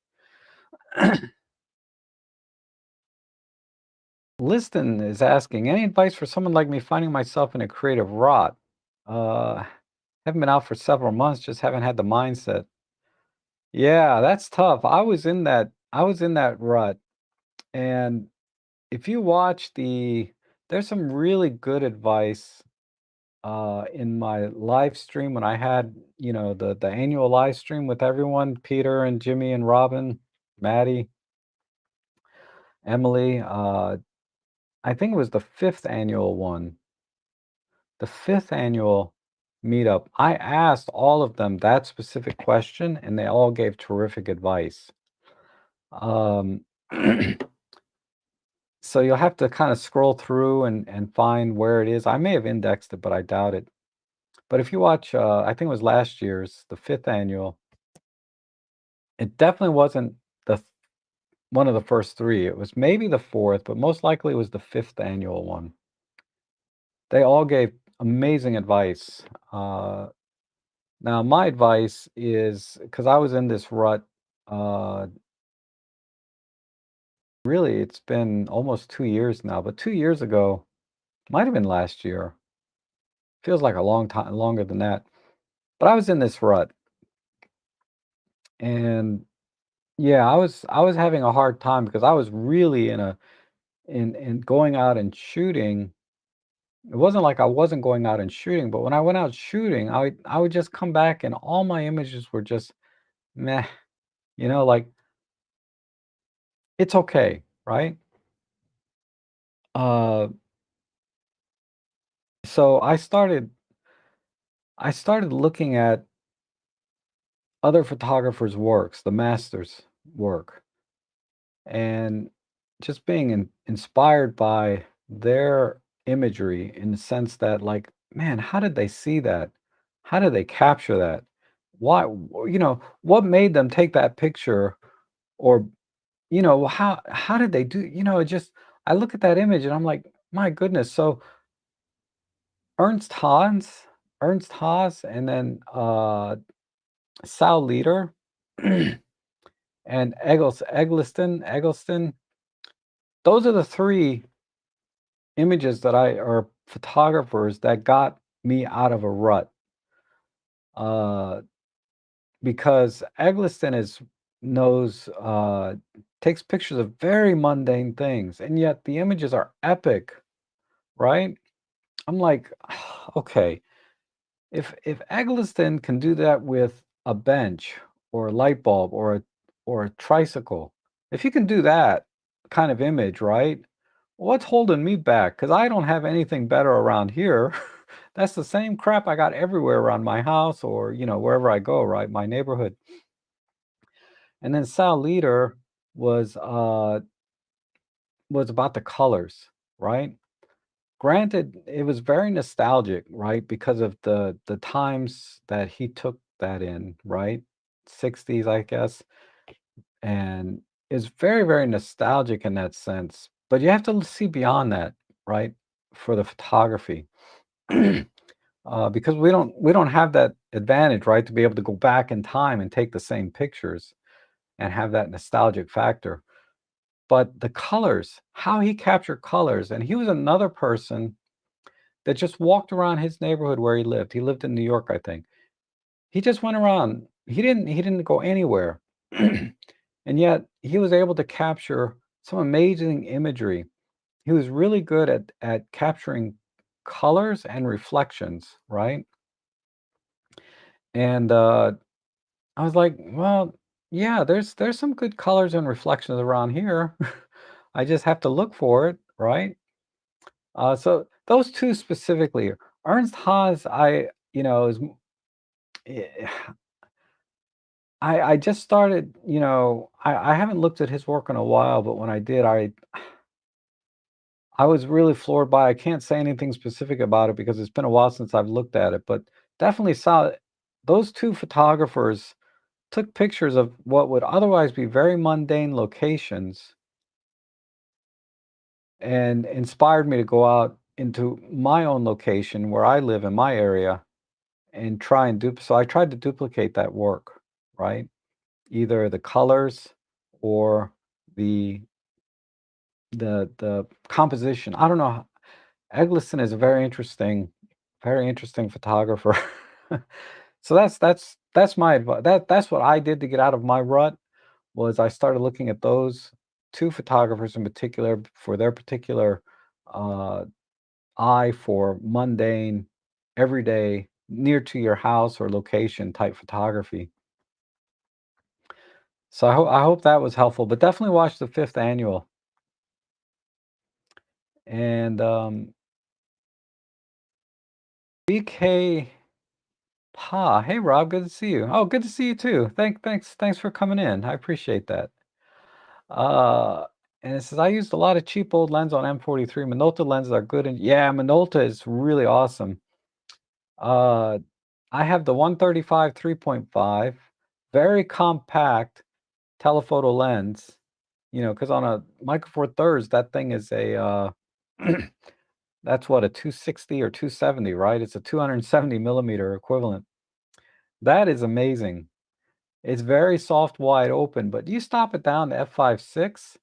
Speaker 1: Liston is asking, any advice for someone like me finding myself in a creative rut? Uh, haven't been out for several months, just haven't had the mindset. Yeah, that's tough. I was in that rut. And if you watch there's some really good advice in my live stream when I had, the annual live stream with everyone, Peter and Jimmy and Robin, Maddie, Emily. I think it was the fifth annual one. The fifth annual meetup, I asked all of them that specific question, and they all gave terrific advice. Um, so you'll have to kind of scroll through and find where it is. I may have indexed it, but I doubt it. But if you watch, I think it was last year's, the fifth annual, it definitely wasn't one of the first three. It was maybe the fourth, but most likely it was the fifth annual one. They all gave amazing advice. Now, my advice is because I was in this rut, uh, really, it's been almost 2 years now, but 2 years ago, might have been last year, feels like a long time longer than that, but I was in this rut, and yeah, I was having a hard time because I was really in going out and shooting. It wasn't like I wasn't going out and shooting, but when I went out shooting, I would just come back and all my images were just meh, like, it's okay, right? Uh, so I started looking at other photographers' works, the masters' work, and just being inspired by their imagery in the sense that, like, man, how did they see that? How did they capture that? Why, what made them take that picture? Or, how did they do, it just, I look at that image and I'm like, my goodness. So Ernst Haas, and then Sal Leader, and Eggleston, those are the 3 images that I or photographers that got me out of a rut, uh, because Eggleston is knows, takes pictures of very mundane things, and yet the images are epic, right? I'm like, "Okay, if Eggleston can do that with a bench or a light bulb or a tricycle, if he can do that kind of image, right? What's holding me back? Because I don't have anything better around here. That's the same crap I got everywhere around my house or wherever I go, right? My neighborhood. And then Sal Leader was uh was about the colors, right? Granted, it was very nostalgic, right? Because of the times that he took that in, right? 60s, I guess. And it's very, very nostalgic in that sense. But you have to see beyond that, right? For the photography. Because we don't have that advantage, right? To be able to go back in time and take the same pictures and have that nostalgic factor. But the colors, how he captured colors, and he was another person that just walked around his neighborhood where he lived. He lived in New York, I think. He just went around. He didn't go anywhere. And yet he was able to capture some amazing imagery. He was really good at capturing colors and reflections, right? And I was like, well, yeah, there's some good colors and reflections around here. I just have to look for it, right? So those 2 specifically. Ernst Haas, is eh, I just started, I haven't looked at his work in a while, but when I did, I was really floored by. I can't say anything specific about it because it's been a while since I've looked at it, but definitely saw those 2 photographers took pictures of what would otherwise be very mundane locations and inspired me to go out into my own location where I live in my area and try and so I tried to duplicate that work, right? Either the colors or the the composition. I don't know. Eggleston is a very interesting photographer. So that's my advice. That's what I did to get out of my rut. Was I started looking at those 2 photographers in particular for their particular uh, eye for mundane, everyday, near to your house or location type photography. So I hope that was helpful. But definitely watch the 5th annual. And BK Pa, hey Rob, good to see you. Oh, good to see you too. Thanks for coming in. I appreciate that. Uh, and it says I used a lot of cheap old lens on M43. Minolta lenses are good, and yeah, Minolta is really awesome. Uh, I have the 135 3.5, very compact telephoto lens. Because on a Micro Four Thirds, that thing is that's what, a 260 or 270, right? It's a 270 millimeter equivalent. That is amazing. It's very soft, wide open, but you stop it down to f/5.6,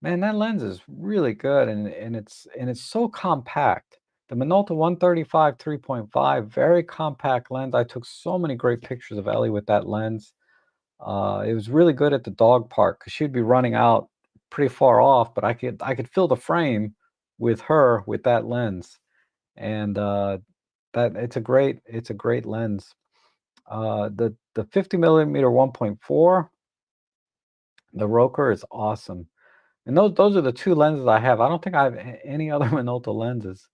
Speaker 1: man, that lens is really good, and it's so compact. The Minolta 135 3.5, very compact lens. I took so many great pictures of Ellie with that lens. It was really good at the dog park because she'd be running out pretty far off, but I could fill the frame with her with that lens, and that it's a great lens. The 50 millimeter 1.4, the Roker is awesome. And those are the 2 lenses I have. I don't think I have any other Minolta lenses,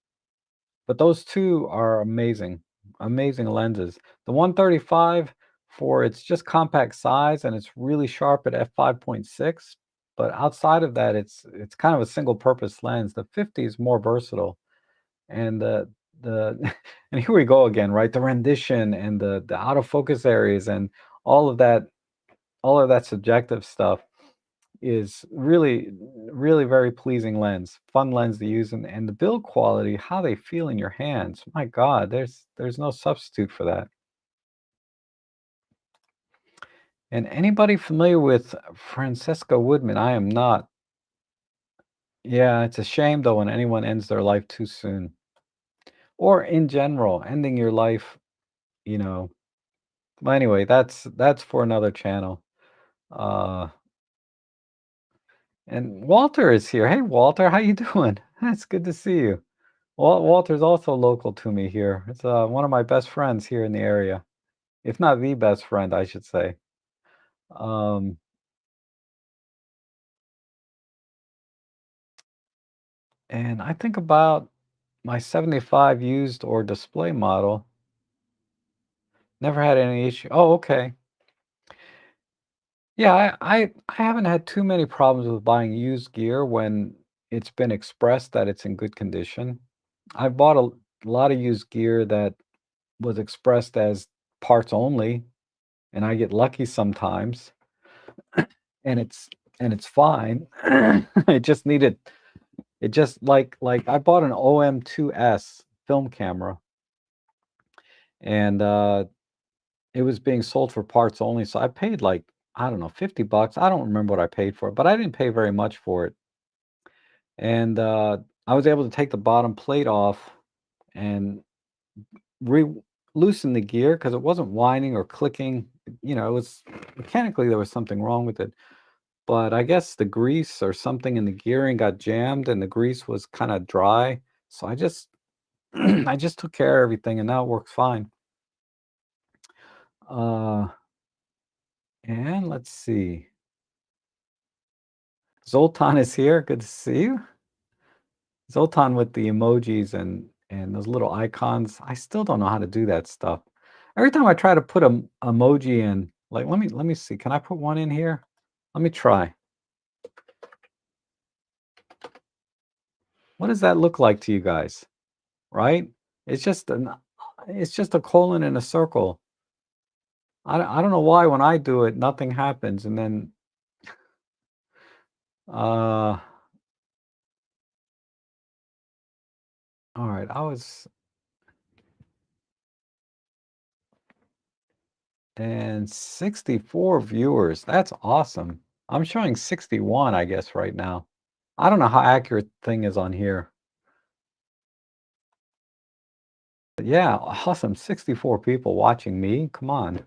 Speaker 1: but those 2 are amazing, amazing lenses. The 135 for its just compact size, and it's really sharp at f/5.6, but outside of that, it's kind of a single purpose lens. The 50 is more versatile, and the and here we go again, right? The rendition and the autofocus areas and all of that all of that subjective stuff is really, really very pleasing lens, fun lens to use, and the build quality, how they feel in your hands. My God, there's no substitute for that. And anybody familiar with Francesca Woodman? I am not. Yeah, it's a shame though when anyone ends their life too soon, or in general, ending your life. You know. Well, anyway, that's for another channel. Uh, and Walter is here. Hey, Walter, how you doing? It's good to see you. Walter's also local to me here. It's one of my best friends here in the area, if not the best friend, I should say. Um, and I think about my 75 used or display model. Never had any issue. Oh, okay. Yeah, I haven't had too many problems with buying used gear when it's been expressed that it's in good condition. I bought a lot of used gear that was expressed as parts only, and I get lucky sometimes. And it's fine. It just needed it just like I bought an OM2S film camera, and, it was being sold for parts only, so I paid, like, I don't know, 50 bucks. I don't remember what I paid for it, but I didn't pay very much for it, and, I was able to take the bottom plate off and re loosen the gear because it wasn't whining or clicking. It was mechanically, there was something wrong with it. But I guess the grease or something in the gearing got jammed and the grease was kinda dry, so I just I just took care of everything and now it works fine. Uh, and let's see. Zoltan is here, good to see you. Zoltan with the emojis and those little icons. I still don't know how to do that stuff. Every time I try to put a emoji in, like, let me see, can I put one in here? Let me try. What does that look like to you guys? Right? It's just an it's just a colon in a circle. I don't know why when I do it, nothing happens, and then, uh, alright, I was and 64 viewers, that's awesome. I'm showing 61, I guess, right now. I don't know how accurate thing is on here. But yeah, awesome, 64 people watching me, come on.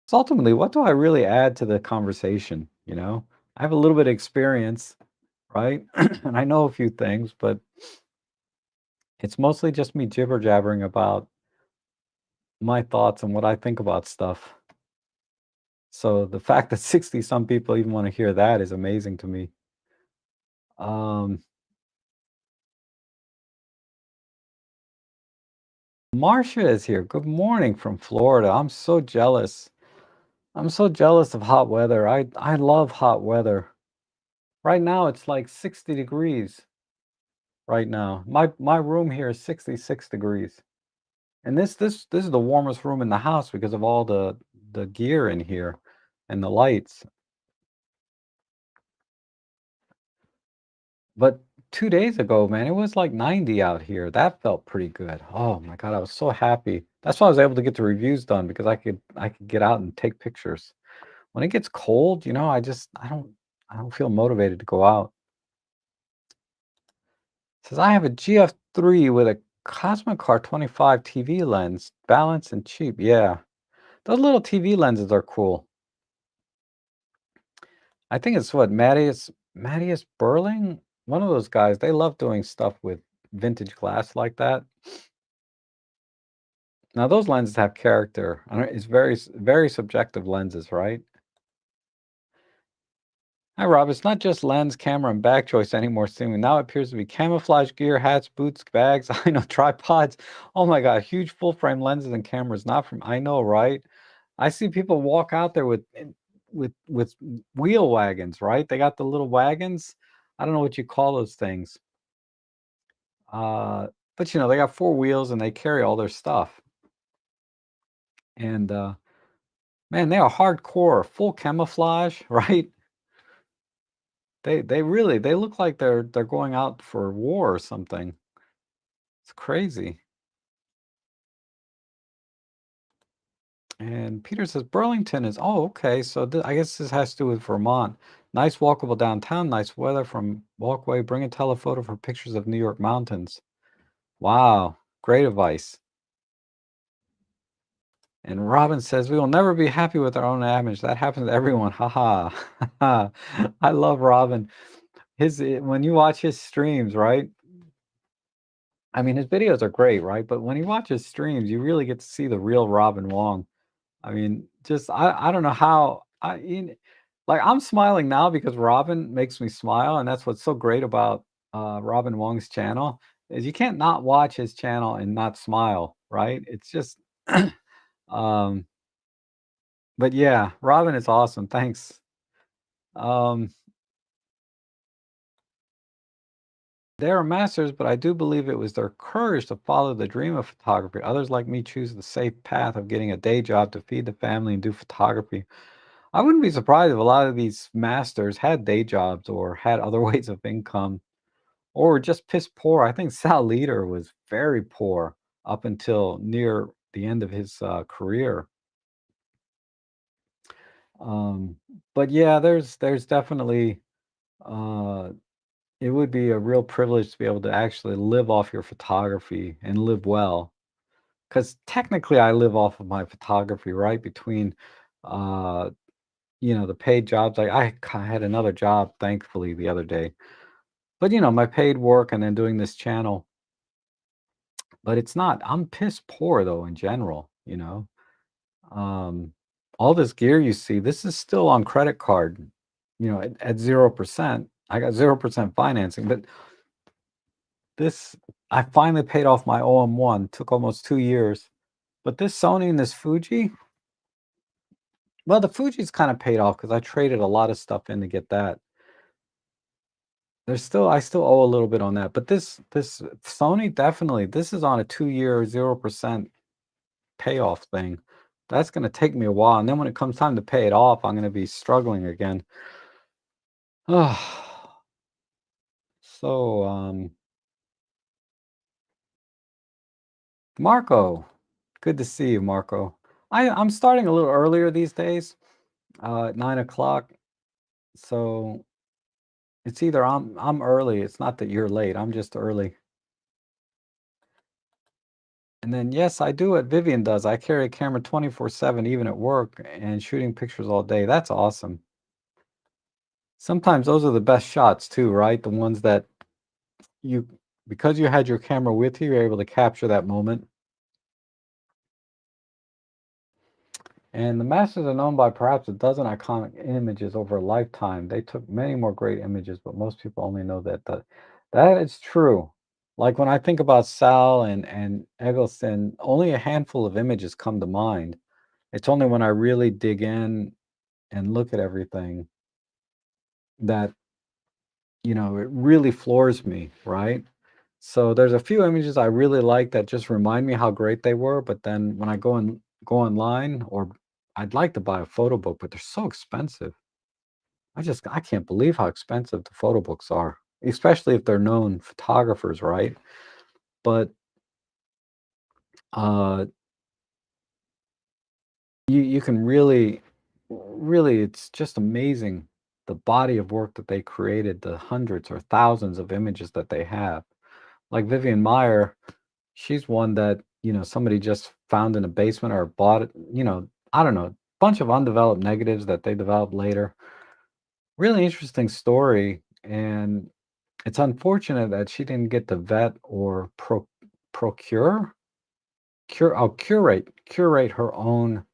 Speaker 1: So ultimately, what do I really add to the conversation, you know? I have a little bit of experience, right? And I know a few things, but it's mostly just me jibber jabbering about my thoughts and what I think about stuff. So the fact that 60 some people even want to hear that is amazing to me. Um, Marcia is here. Good morning from Florida. I'm so jealous. I'm so jealous of hot weather. I love hot weather. Right now it's like 60 degrees right now. My room here is 66 degrees. And this is the warmest room in the house because of all the gear in here and the lights. But 2 days ago, man, it was like 90 out here. That felt pretty good. Oh my God, I was so happy. That's why I was able to get the reviews done because I could get out and take pictures. When it gets cold, I don't feel motivated to go out. Says I have a GF3 with a Cosmic Car 25 TV lens, balanced and cheap. Yeah, those little TV lenses are cool. I think it's what Mattias Burling, one of those guys. They love doing stuff with vintage glass like that. Now those lenses have character. It's very subjective lenses, right? Hi, Rob. It's not just lens, camera, and bag choice anymore. Seemingly now it appears to be camouflage gear, hats, boots, bags. I know tripods. Oh my God, huge full frame lenses and cameras. Not from. I know, right? I see people walk out there with wheel wagons, right? They got the little wagons. I don't know what you call those things. But they got four wheels and they carry all their stuff. And man, they are hardcore, full camouflage, right? They look like they're going out for war or something. It's crazy. And Peter says Burlington is okay. So I guess this has to do with Vermont. Nice walkable downtown, nice weather from walkway. Bring a telephoto for pictures of New York mountains. Wow, great advice. And Robin says we will never be happy with our own image. That happens to everyone. Haha. I love Robin. When you watch his streams, right? I mean, his videos are great, right? But when you watch his streams, you really get to see the real Robin Wong. I mean, just I don't know how like I'm smiling now because Robin makes me smile, and that's what's so great about Robin Wong's channel is you can't not watch his channel and not smile, right? It's just um but yeah, Robin is awesome. Thanks. Um they are masters, but I do believe it was their courage to follow the dream of photography. Others like me choose the safe path of getting a day job to feed the family and do photography. I wouldn't be surprised if a lot of these masters had day jobs or had other ways of income or were just piss poor. I think Sal Leader was very poor up until near the end of his career. Um, but yeah, there's definitely uh, it would be a real privilege to be able to actually live off your photography and live well. Because technically, I live off of my photography, right? Between uh, the paid jobs. I had another job, thankfully, the other day. But, my paid work and then doing this channel. But it's not I'm piss poor, though, in general. Um, all this gear you see, this is still on credit card, at 0%. I got 0% financing, but this I finally paid off my OM1, took almost 2 years. But this Sony and this Fuji, well, the Fuji's kinda paid off because I traded a lot of stuff in to get that. I still owe a little bit on that, but this Sony, definitely, this is on a 2-year 0% payoff thing. That's gonna take me a while, and then when it comes time to pay it off, I'm gonna be struggling again. So, Marco, good to see you, Marco. I'm starting a little earlier these days, at 9 o'clock. So it's either I'm early, it's not that you're late, I'm just early. And then, yes, I do what Vivian does. I carry a camera 24/7 even at work and shooting pictures all day. That's awesome. Sometimes those are the best shots too, right? The ones that you because you had your camera with you, you're able to capture that moment. And the masters are known by perhaps a dozen iconic images over a lifetime. They took many more great images, but most people only know that is true. Like when I think about Sal and Eggleston, only a handful of images come to mind. It's only when I really dig in and look at everything that, it really floors me, right? So there's a few images I really like that just remind me how great they were, but then when I go online, or I'd like to buy a photo book, but they're so expensive. I can't believe how expensive the photo books are. especially if they're known photographers, right? But uh, you can really, it's just amazing the body of work that they created, the hundreds or thousands of images that they have. Like Vivian Meyer, she's one that, somebody just found in a basement or bought it, I don't know, bunch of undeveloped negatives that they developed later. Really interesting story, and it's unfortunate that she didn't get to vet or procure, curate her own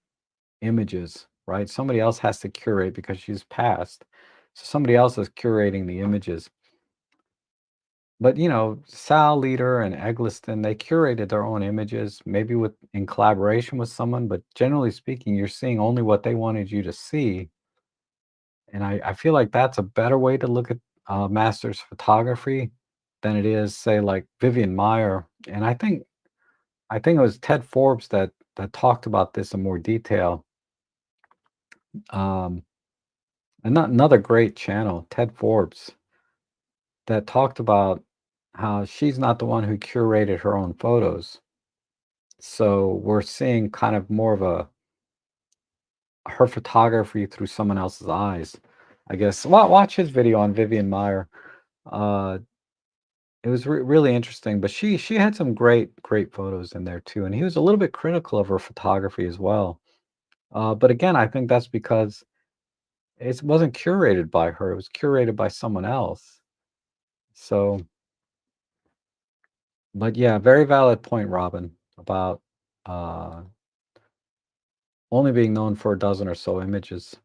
Speaker 1: images, right? Somebody else has to curate because she's passed. So somebody else is curating the images. But Sal Leader and Eggleston, they curated their own images, maybe with in collaboration with someone, but generally speaking, you're seeing only what they wanted you to see. And I feel like that's a better way to look at master's photography than it is, say, like Vivian Meyer. And I think it was Ted Forbes that talked about this in more detail. Um, another great channel, Ted Forbes, that talked about how she's not the one who curated her own photos. So we're seeing kind of more of her photography through someone else's eyes, I guess. Watch his video on Vivian Meyer. Uh, it was really interesting, but she had some great photos in there too, and he was a little bit critical of her photography as well. But again, I think that's because it wasn't curated by her; it was curated by someone else. So, but yeah, very valid point, Robin, about uh, only being known for a dozen or so images.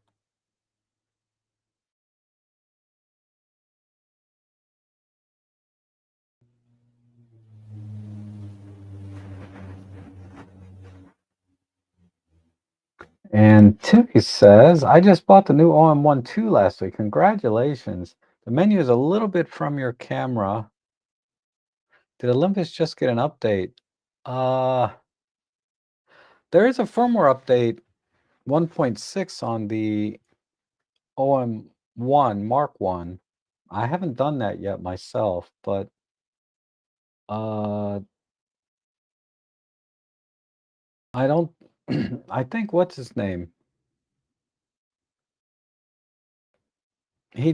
Speaker 1: And Timmy says, I just bought the new OM1 II last week. Congratulations. The menu is a little bit from your camera. Did Olympus just get an update? Uh, there is a firmware update 1.6 on the OM1 Mark 1. I haven't done that yet myself, but uh I don't I think what's his name? He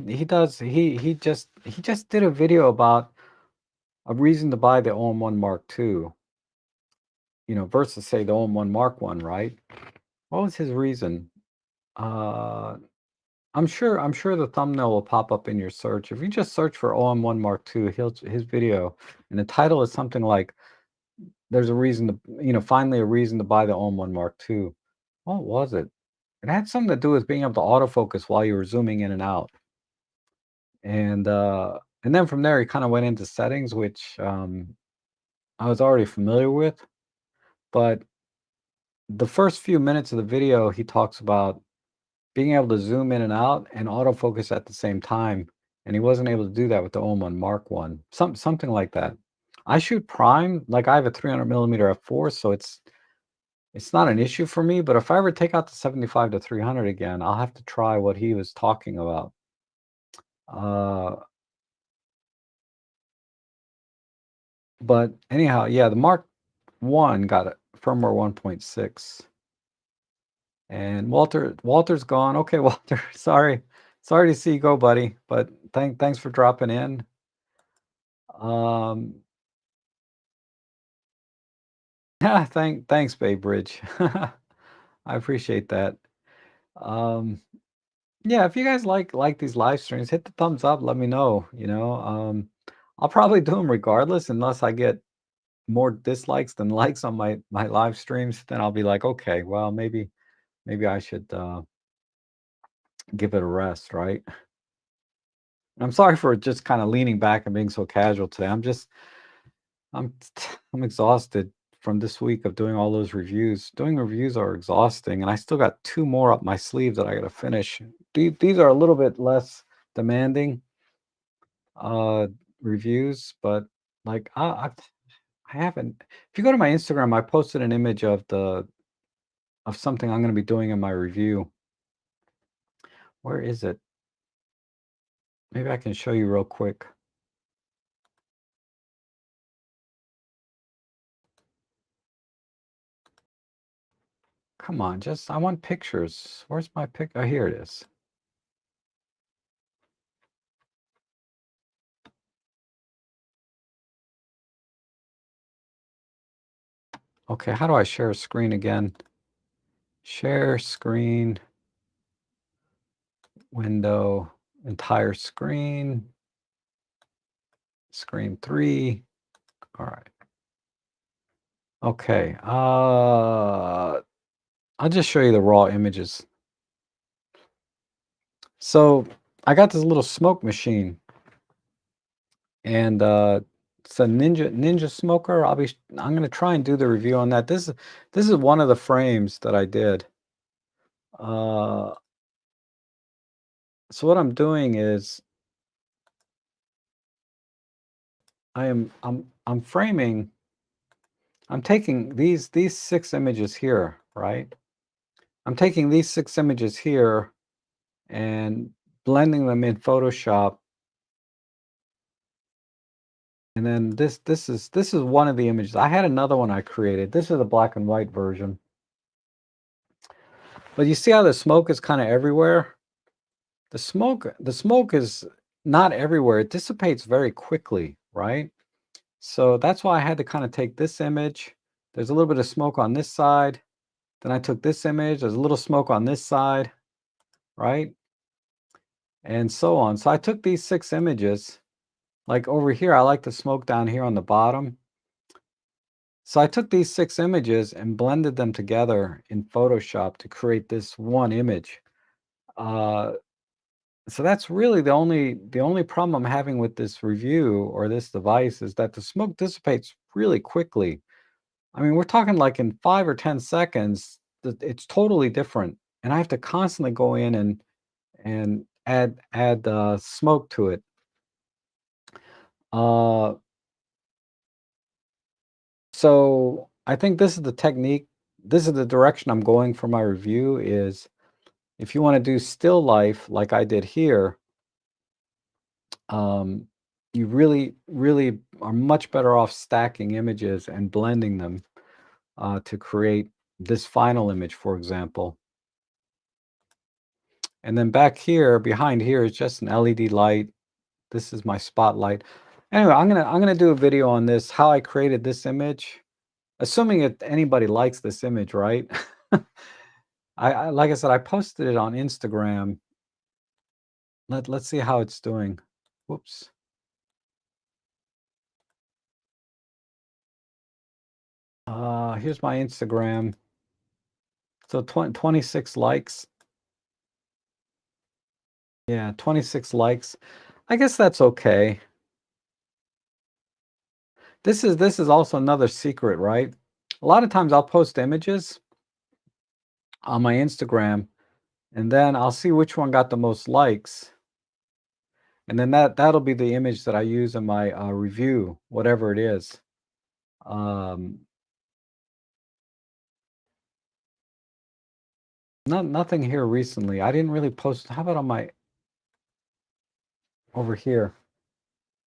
Speaker 1: just did a video about a reason to buy the OM1 Mark 2, versus say the OM1 Mark 1, right? What was his reason? Uh I'm sure the thumbnail will pop up in your search. If you just search for OM1 Mark 2, his video, and the title is something like there's a reason to, finally a reason to buy the OM1 Mark 2. What was it? It had something to do with being able to autofocus while you were zooming in and out. And then from there he kind of went into settings, which I was already familiar with, but the first few minutes of the video he talks about being able to zoom in and out and autofocus at the same time, and he wasn't able to do that with the OM1 Mark 1. Something like that. I shoot prime, like I have a 300 millimeter f4, so it's not an issue for me, but if I ever take out the 75 to 300 again, I'll have to try what he was talking about. Uh, but anyhow, yeah, the Mark 1 got a firmware 1.6. And Walter's gone. Okay, Walter, sorry to see you go, buddy, but thanks for dropping in. Um, yeah, thanks, Bay Bridge. I appreciate that. Um, yeah, if you guys like these live streams, hit the thumbs up. Let me know. I'll probably do them regardless, unless I get more dislikes than likes on my live streams. Then I'll be like, okay, well, maybe I should give it a rest, right? I'm sorry for just kind of leaning back and being so casual today. I'm I'm exhausted from this week of doing all those reviews. Doing reviews are exhausting, and I still got two more up my sleeve that I got to finish. These are a little bit less demanding uh reviews, but like I haven't. If you go to my Instagram, I posted an image of something I'm going to be doing in my review. Where is it? Maybe I can show you real quick. Come on, I want pictures. Where's my pic? Oh, here it is. Okay, how do I share a screen again? Share screen, window, entire screen, screen 3. All right. Okay, I'll just show you the raw images. So I got this little smoke machine, and it's a Ninja smoker. I'm gonna try and do the review on that. This is one of the frames that I did. Uh, so what I'm doing is I'm framing. I'm taking these 6 images here, right? I'm taking these 6 images here and blending them in Photoshop. And then this is one of the images. I had another one I created. This is the black and white version. But you see how the smoke is kind of everywhere? The smoke is not everywhere. It dissipates very quickly, right? So that's why I had to kind of take this image. There's a little bit of smoke on this side. Then I took this image. There's a little smoke on this side, right? And so on. So I took these 6 images. Like over here, I like the smoke down here on the bottom. So I took these 6 images and blended them together in Photoshop to create this one image. So that's really the only problem I'm having with this review or this device is that the smoke dissipates really quickly. I mean, we're talking like in 5 or 10 seconds, it's totally different, and I have to constantly go in and add smoke to it. Uh, so I think this is the technique. This is the direction I'm going for my review. Is if you want to do still life like I did here, um, you really are much better off stacking images and blending them to create this final image, for example. And then back here, behind here is just an LED light. This is my spotlight. Anyway, I'm gonna do a video on this, how I created this image, assuming that anybody likes this image, right? Like I said, I posted it on Instagram. Let's see how it's doing. Whoops. Here's my Instagram. So 26 likes. Yeah, 26 likes. I guess that's okay. This is also another secret, right? A lot of times I'll post images on my Instagram, and then I'll see which one got the most likes, and then that'll be the image that I use in my review, whatever it is. Um, nothing here recently. I didn't really post. How about on my over here?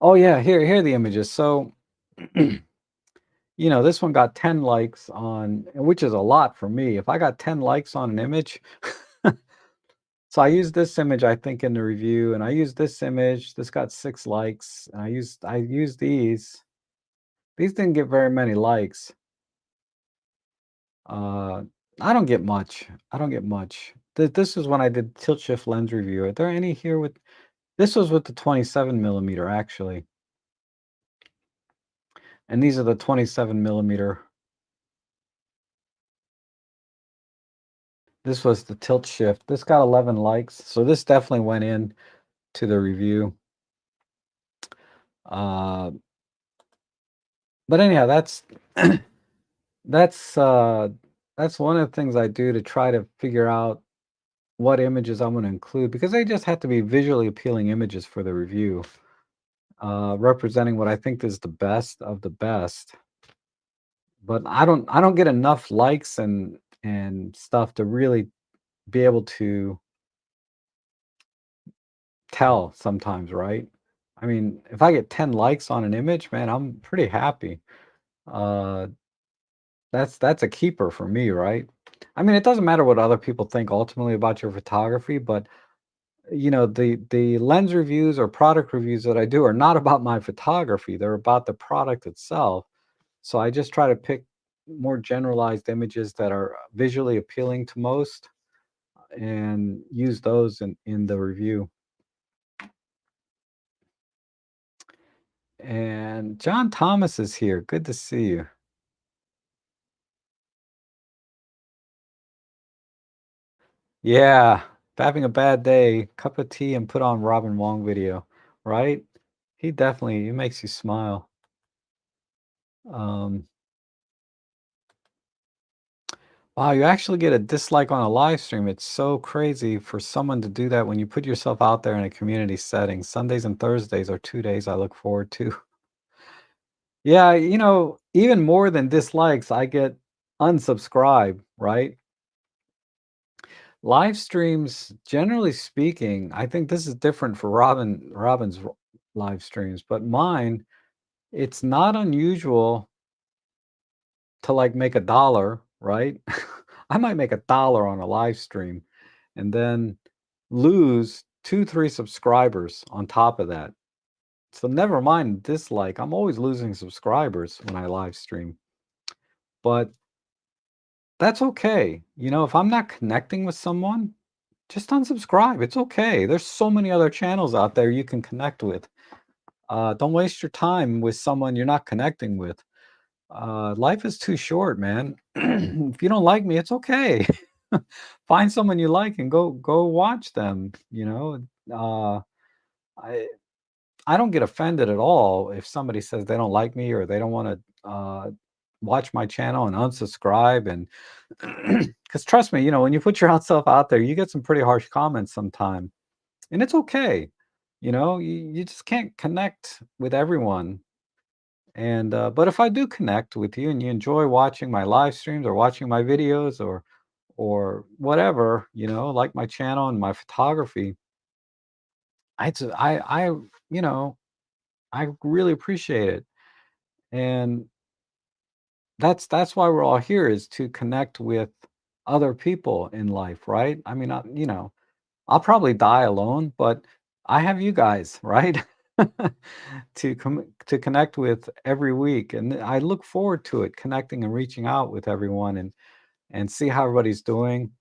Speaker 1: Oh yeah, here are the images. So this one got 10 likes on, which is a lot for me. If I got 10 likes on an image, so I used this image, I think, in the review, and I used this image. This got 6 likes, and I used these. These didn't get very many likes. Uh, I don't get much. I don't get much. This is when I did tilt shift lens review. Are there any here with? This was with the 27 millimeter actually, and these are the 27 millimeter. This was the tilt shift. This got 11 likes, so this definitely went in to the review. Uh, but anyhow, that's uh, that's one of the things I do to try to figure out what images I'm going to include because they just have to be visually appealing images for the review, representing what I think is the best of the best. But I don't get enough likes and stuff to really be able to tell sometimes, right? I mean, if I get 10 likes on an image, man, I'm pretty happy. Uh, that's a keeper for me, right? I mean, it doesn't matter what other people think ultimately about your photography, but the lens reviews or product reviews that I do are not about my photography. They're about the product itself. So I just try to pick more generalized images that are visually appealing to most and use those in the review. And John Thomas is here. Good to see you. Yeah, having a bad day, cup of tea and put on Robin Wong video, right? He makes you smile. Um, wow, you actually get a dislike on a live stream. It's so crazy for someone to do that when you put yourself out there in a community setting. Sundays and Thursdays are 2 days I look forward to. Yeah, even more than dislikes, I get unsubscribe, right? Live streams, generally speaking, I think this is different for Robin's live streams, but mine, it's not unusual to like make $1, right? I might make $1 on a live stream and then lose 2, 3 subscribers on top of that. So never mind dislike. I'm always losing subscribers when I live stream. But that's okay. If I'm not connecting with someone, just unsubscribe. It's okay. There's so many other channels out there you can connect with. Don't waste your time with someone you're not connecting with. Life is too short, man. If you don't like me, it's okay. Find someone you like and go watch them. I I don't get offended at all if somebody says they don't like me or they don't want to watch my channel and unsubscribe. And because trust me, when you put yourself out there, you get some pretty harsh comments sometime, and it's okay. You just can't connect with everyone. And but if I do connect with you and you enjoy watching my live streams or watching my videos or whatever, like my channel and my photography, I you know I really appreciate it. And that's why we're all here, is to connect with other people in life, right? I mean, I'll probably die alone, but I have you guys, right? To connect with every week, and I look forward to it, connecting and reaching out with everyone and see how everybody's doing,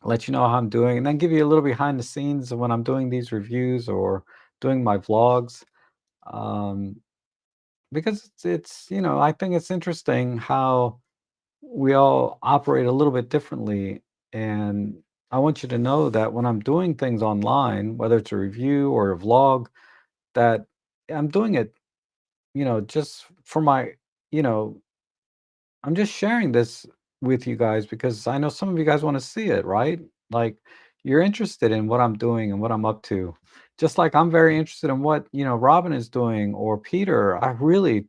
Speaker 1: let you know how I'm doing, and then give you a little behind the scenes of when I'm doing these reviews or doing my vlogs. Um, because I think it's interesting how we all operate a little bit differently. And I want you to know that when I'm doing things online, whether it's a review or a vlog, that I'm doing it, just for my, you know, I'm just sharing this with you guys because I know some of you guys want to see it, right? Like, you're interested in what I'm doing and what I'm up to. Just like I'm very interested in what, Robin is doing, or Peter.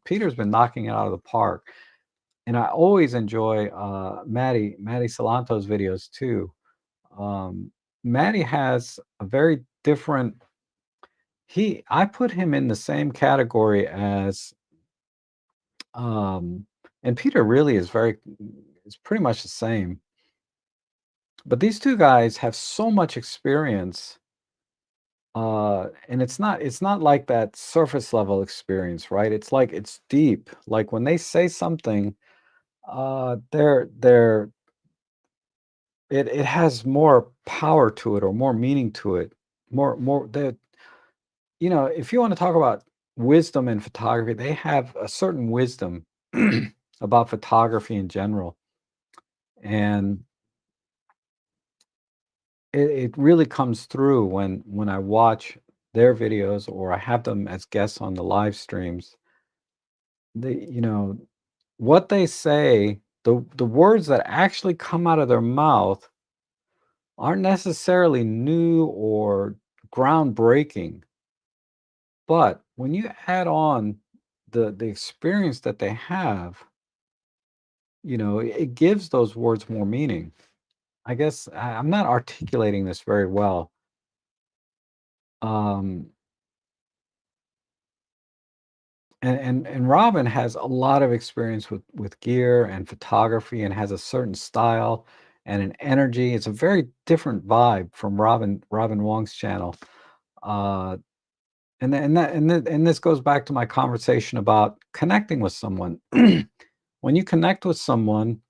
Speaker 1: Peter's been knocking it out of the park. And I always enjoy Maddie Salanto's videos too. Um, Maddie has a very different. I put him in the same category as, um, and Peter really is pretty much the same. But these two guys have so much experience, and it's not like that surface level experience, right? It's like it's deep. Like when they say something, they're it has more power to it or more meaning to it. More that if you want to talk about wisdom in photography, they have a certain wisdom about photography in general. And it really comes through when I watch their videos or I have them as guests on the live streams. What they say, the words that actually come out of their mouth aren't necessarily new or groundbreaking. But when you add on the experience that they have, it gives those words more meaning. I guess I'm not articulating this very well. Um, And Robin has a lot of experience with gear and photography and has a certain style and an energy. It's a very different vibe from Robin Wong's channel. Uh, and this goes back to my conversation about connecting with someone. When you connect with someone,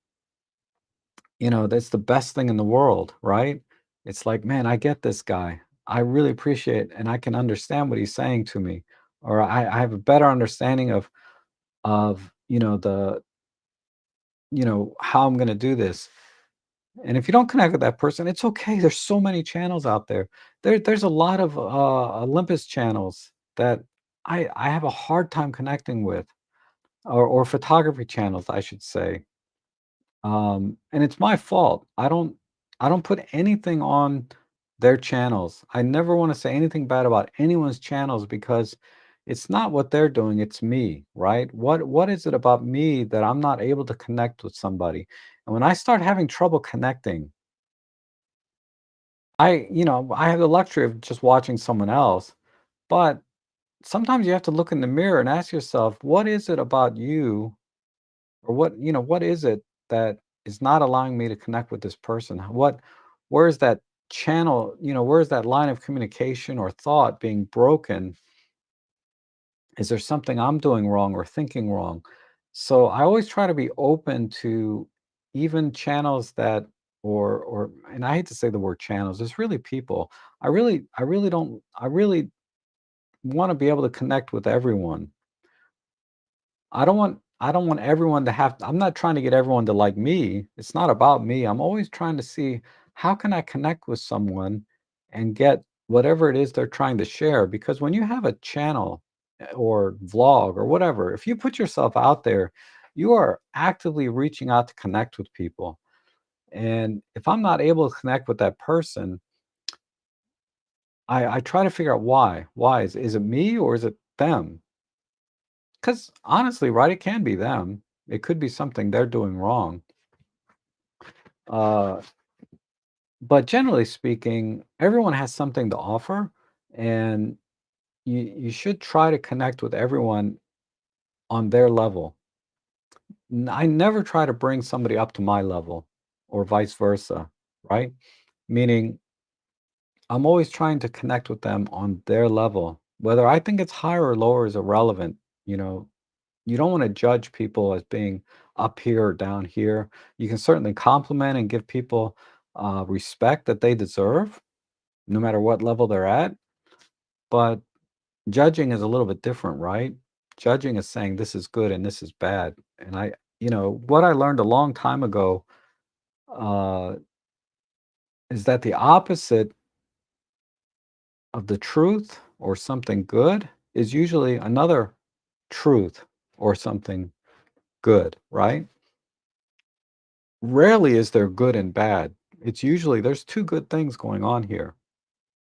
Speaker 1: that's the best thing in the world, right? It's like, man, I get this guy. I really appreciate and I can understand what he's saying to me, or I have a better understanding of how I'm going to do this. And if you don't connect with that person, it's okay. There's so many channels out there. There's a lot of Olympus channels that I have a hard time connecting with, or photography channels, I should say. And it's my fault. I don't put anything on their channels. I never want to say anything bad about anyone's channels because it's not what they're doing, it's me, right? What is it about me that I'm not able to connect with somebody? And when I start having trouble connecting, I have the luxury of just watching someone else, but sometimes you have to look in the mirror and ask yourself, what is it about you, or what is it that is not allowing me to connect with this person? Where is that channel, where is that line of communication or thought being broken? Is there something I'm doing wrong or thinking wrong? So I always try to be open to even channels that, or and I hate to say the word channels, it's really people. I really want to be able to connect with everyone. I don't want everyone to have, I'm not trying to get everyone to like me. It's not about me. I'm always trying to see how can I connect with someone and get whatever it is they're trying to share, because when you have a channel or vlog or whatever, if you put yourself out there, you are actively reaching out to connect with people. And if I'm not able to connect with that person, I try to figure out why. Why is it me or is it them? Because honestly, right, it can be them. It could be something they're doing wrong. Uh, but generally speaking, everyone has something to offer, and you should try to connect with everyone on their level. I never try to bring somebody up to my level or vice versa, right? Meaning, I'm always trying to connect with them on their level. Whether I think it's higher or lower is irrelevant. You know, you don't want to judge people as being up here or down here. You can certainly compliment and give people respect that they deserve, no matter what level they're at. But judging is a little bit different, right? Judging is saying this is good and this is bad. And what I learned a long time ago uh, is that the opposite of the truth or something good is usually another truth or something good, right? Rarely is there good and bad. It's usually there's two good things going on here.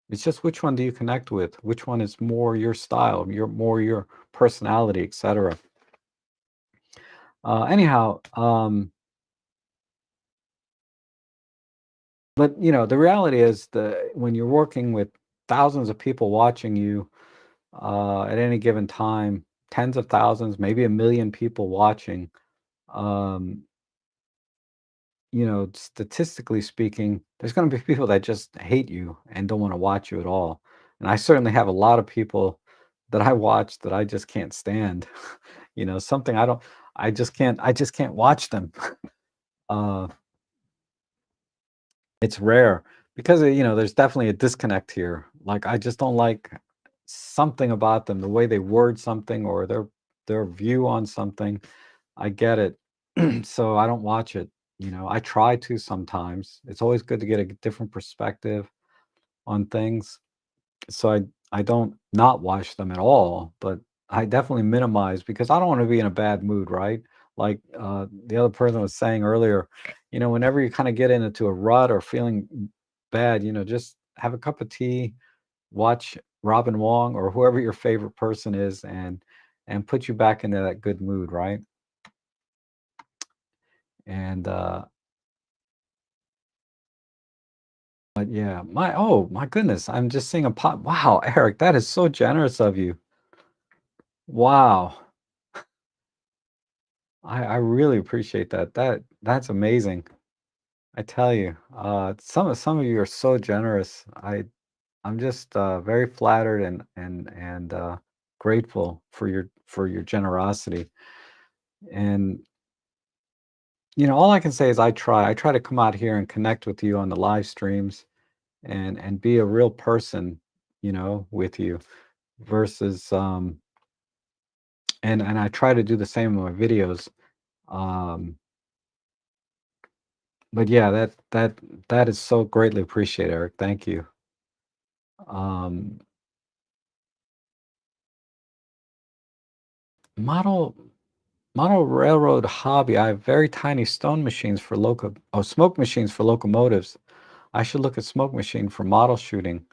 Speaker 1: It's just which one do you connect with? Which one is more your style, your personality, etc. Anyhow, but the reality is when you're working with thousands of people watching you at any given time, tens of thousands, maybe a million people watching, um, statistically speaking, there's going to be people that just hate you and don't want to watch you at all. And I certainly have a lot of people that I watch that I just can't stand. Something I just can't watch them. Uh, it's rare because there's definitely a disconnect here. Like I just don't like something about them, the way they word something or their view on something. I get it. So I don't watch it. I try to sometimes. It's always good to get a different perspective on things. So I don't not watch them at all, but I definitely minimize because I don't want to be in a bad mood, right? Like the other person was saying earlier, whenever you kind of get into a rut or feeling bad, just have a cup of tea, watch Robin Wong or whoever your favorite person is, and put you back into that good mood, right? And but yeah, my goodness, I'm just seeing a pot. Wow, Eric, that is so generous of you. Wow. I really appreciate that. That's amazing. I tell you, some of you are so generous. I'm just very flattered and grateful for your generosity. And all I can say is I try to come out here and connect with you on the live streams and be a real person, with you versus and I try to do the same in my videos. Um, but yeah, that is so greatly appreciated, Eric. Thank you. Um, model model railroad hobby. I have very tiny stone machines for smoke machines for locomotives. I should look at smoke machine for model shooting.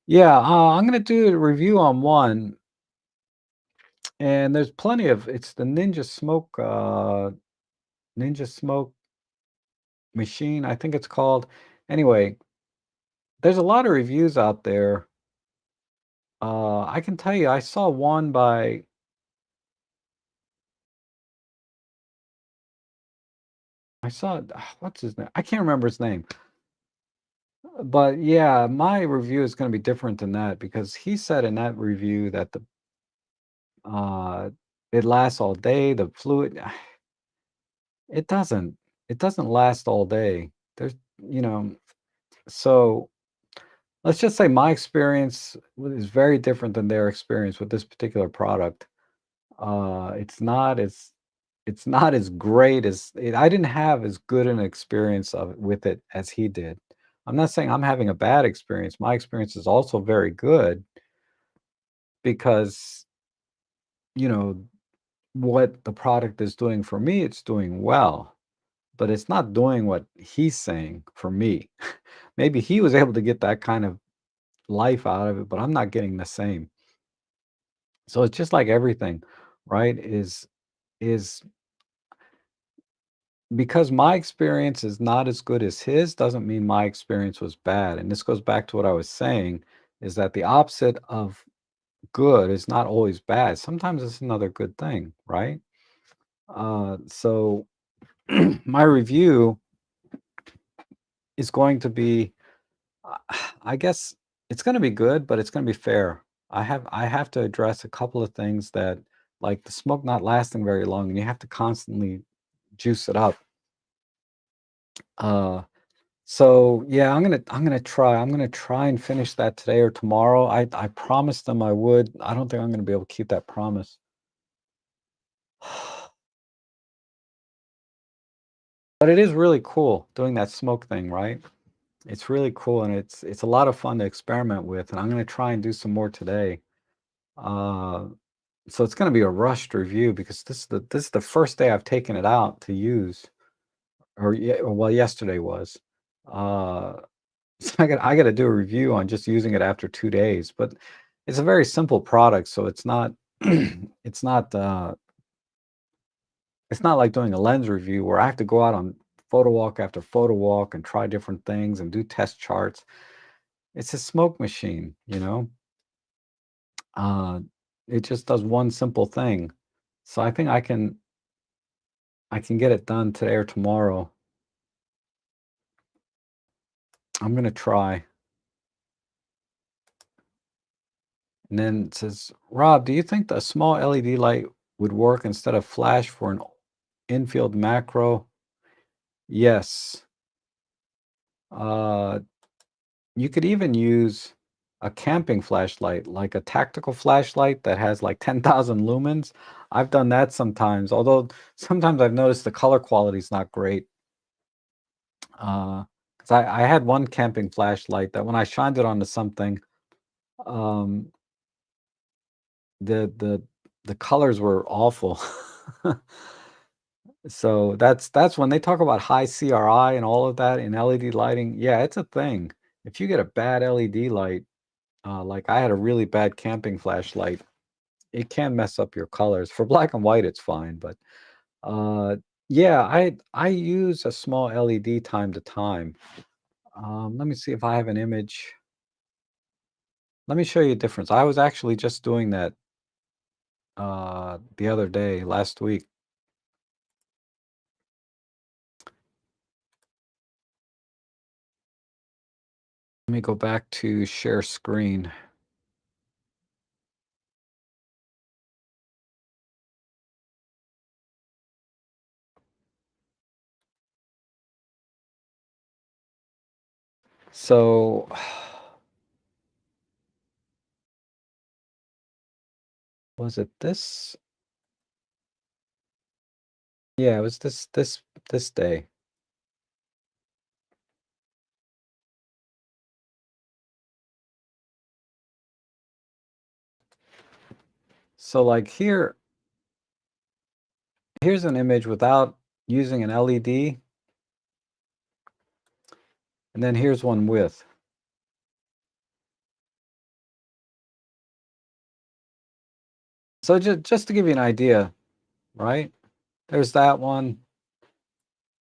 Speaker 1: Yeah, I'm gonna do a review on one, and there's plenty of. It's the Ninja Smoke machine. I think it's called. Anyway, there's a lot of reviews out there. I can tell you, I saw one by. I saw what's his name? I can't remember his name. But yeah, my review is going to be different than that because he said in that review that the uh it lasts all day, the fluid it doesn't it doesn't last all day. There's you know, so let's just say my experience is very different than their experience with this particular product. It's not as great as I didn't have as good an experience with it as he did. I'm not saying I'm having a bad experience. My experience is also very good because, you know, what the product is doing for me, it's doing well, but it's not doing what he's saying for me. Maybe he was able to get that kind of life out of it, but I'm not getting the same. So it's just like everything, right? Is because my experience is not as good as his doesn't mean my experience was bad. And this goes back to what I was saying is that the opposite of good is not always bad. Sometimes it's another good thing, right? So my review is going to be, I guess it's going to be good, but it's going to be fair. I have to address a couple of things that, like the smoke not lasting very long, and you have to constantly juice it up. Uh, so yeah, I'm gonna try and finish that today or tomorrow. I promised them I would. I don't think I'm gonna be able to keep that promise. But it is really cool doing that smoke thing, right? It's really cool, and it's a lot of fun to experiment with, and I'm gonna try and do some more today. Uh, so it's gonna be a rushed review because this is the first day I've taken it out to use, or yeah, well, yesterday was. Uh, so I gotta do a review on just using it after 2 days, but it's a very simple product, so it's not it's not, it's not like doing a lens review where I have to go out on photo walk after photo walk and try different things and do test charts. It's a smoke machine, you know? Uh, it just does one simple thing. So I think I can get it done today or tomorrow. I'm gonna try. And then it says, "Rob, do you think the small LED light would work instead of flash for an infield macro?" Yes. Uh, you could even use a camping flashlight, like a tactical flashlight that has like 10,000 lumens. I've done that sometimes, although sometimes I've noticed the color quality is not great. Because I had one camping flashlight that when I shined it onto something, um, the the colors were awful. So that's when they talk about high CRI and all of that in LED lighting. Yeah, it's a thing. If you get a bad LED light, like I had a really bad camping flashlight, it can mess up your colors. For black and white, it's fine, but uh, yeah, I use a small LED time to time. Let me see if I have an image. Let me show you a difference. I was actually just doing that the other day, last week. Let me go back to share screen. So was it this? Yeah, it was this day. So like here's an image without using an LED, and then here's one with. So just to give you an idea, right? There's that one,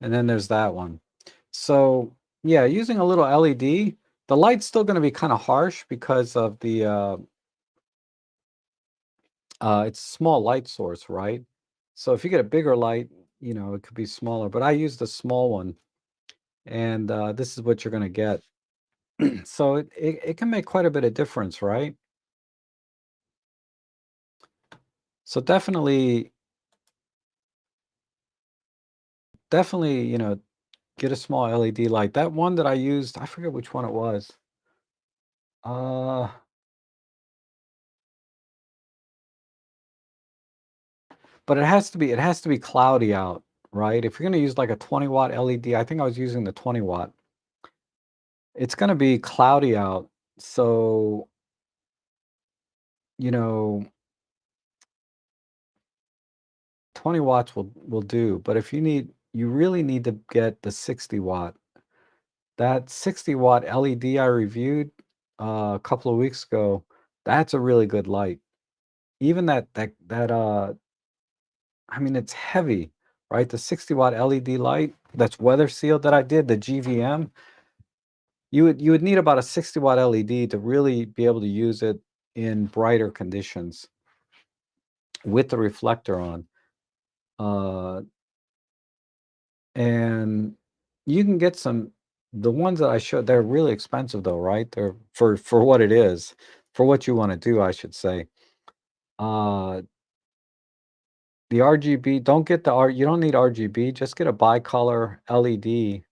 Speaker 1: and then there's that one. So yeah, using a little LED, the light's still going to be kind of harsh because of the it's a small light source, right? So if you get a bigger light, it could be smaller. But I used the small one, and this is what you're going to get. So it can make quite a bit of difference, right? So definitely, get a small LED light. That one that I used, I forget which one it was. Uh, but it has to be cloudy out, right? If you're going to use like a 20-watt LED, I think I was using the 20-watt. It's going to be cloudy out. So, you know, 20 watts will do, but if you really need to get the 60 watt. That 60-watt LED I reviewed a couple of weeks ago, that's a really good light. Even I mean, it's heavy, right? The 60-watt LED light that's weather sealed that I did, the GVM, you would need about a 60-watt LED to really be able to use it in brighter conditions with the reflector on. Uh, and you can get the ones that I showed, they're really expensive though, right? They're for what it is, for what you want to do, I should say. Uh, the RGB, don't get you don't need RGB, just get a bicolor LED,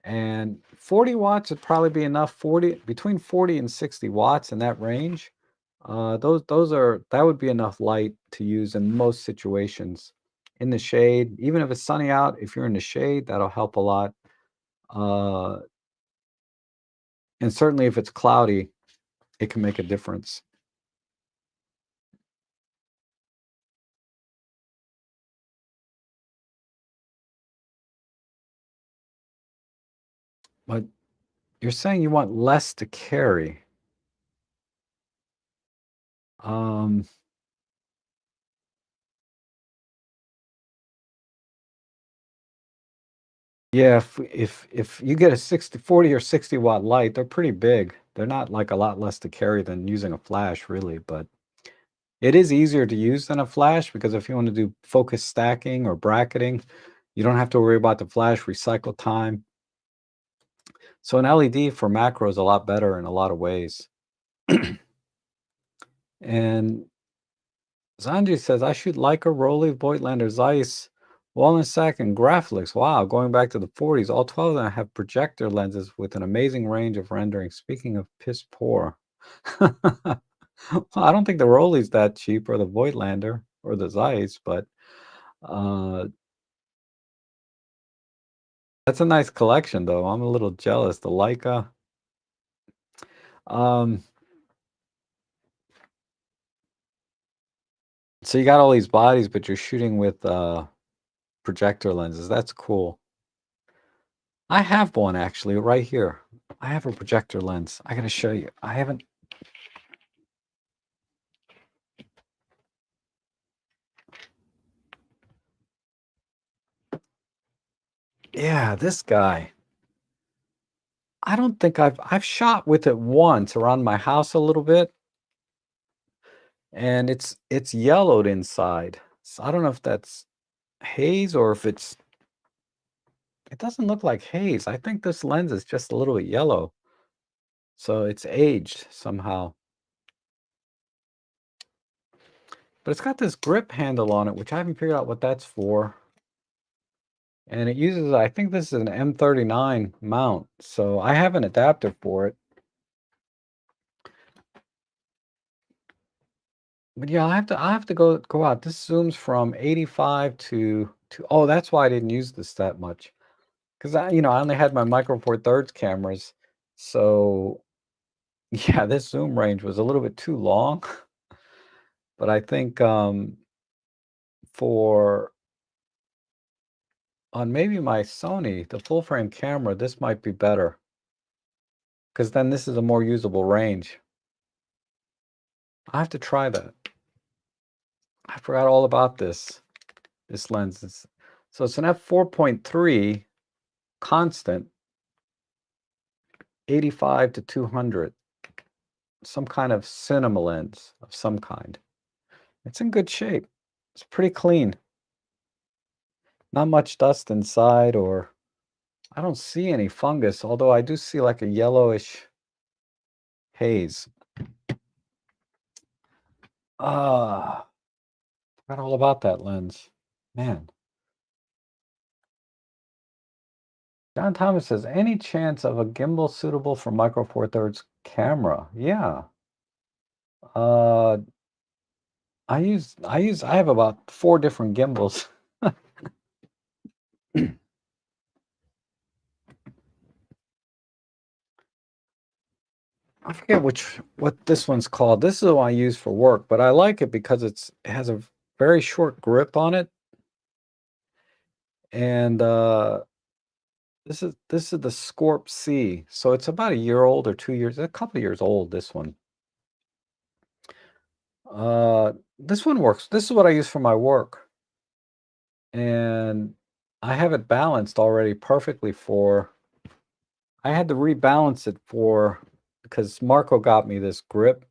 Speaker 1: and 40 watts would probably be enough. Between 40 and 60 watts in that range. That would be enough light to use in most situations. In the shade, even if it's sunny out, if you're in the shade, that'll help a lot. Uh, and certainly if it's cloudy, it can make a difference. But you're saying you want less to carry. Um, yeah, if you get a 40 or 60-watt light, they're pretty big. They're not like a lot less to carry than using a flash, really, but it is easier to use than a flash because if you want to do focus stacking or bracketing, you don't have to worry about the flash recycle time. So an LED for macro is a lot better in a lot of ways. And Zanji says, I shoot Leica, Rolly, Voigtlander, Zeiss, Wallensack, and Graflix. Wow, going back to the 40s, all 12 of them have projector lenses with an amazing range of rendering. Speaking of piss poor. Well, I don't think the Rolly's that cheap, or the Voigtlander, or the Zeiss, but uh, that's a nice collection, though. I'm a little jealous. The Leica. Um, so you got all these bodies, but you're shooting with projector lenses. That's cool. I have one actually right here. I have a projector lens. I gotta show you. I haven't. Yeah, this guy. I don't think I've shot with it once around my house a little bit, and it's yellowed inside. So I don't know if that's haze or if it doesn't look like haze. I think this lens is just a little bit yellow. So it's aged somehow. But it's got this grip handle on it, which I haven't figured out what that's for. And it uses, I think this is an M39 mount. So I have an adapter for it. But yeah, I have to go out. This zooms from 85 to oh, that's why I didn't use this that much. Because I only had my micro four thirds cameras. So yeah, this zoom range was a little bit too long. But I think for on maybe my Sony, the full frame camera, this might be better. Because then this is a more usable range. I have to try that. I forgot all about this lens. So it's an f4.3 constant, 85 to 200. Some kind of cinema lens of some kind. It's in good shape. It's pretty clean. Not much dust inside, or I don't see any fungus, although I do see like a yellowish haze. Forgot all about that lens. Man. John Thomas says, any chance of a gimbal suitable for micro four thirds camera? Yeah. I have about 4 different gimbals. I forget what this one's called. This is the one I use for work, but I like it because it has a very short grip on it. And this is the Scorp C. So it's about a year old or 2 years, a couple of years old, this one. This one works. This is what I use for my work. And I have it balanced already perfectly for I had to rebalance it because Marco got me this grip.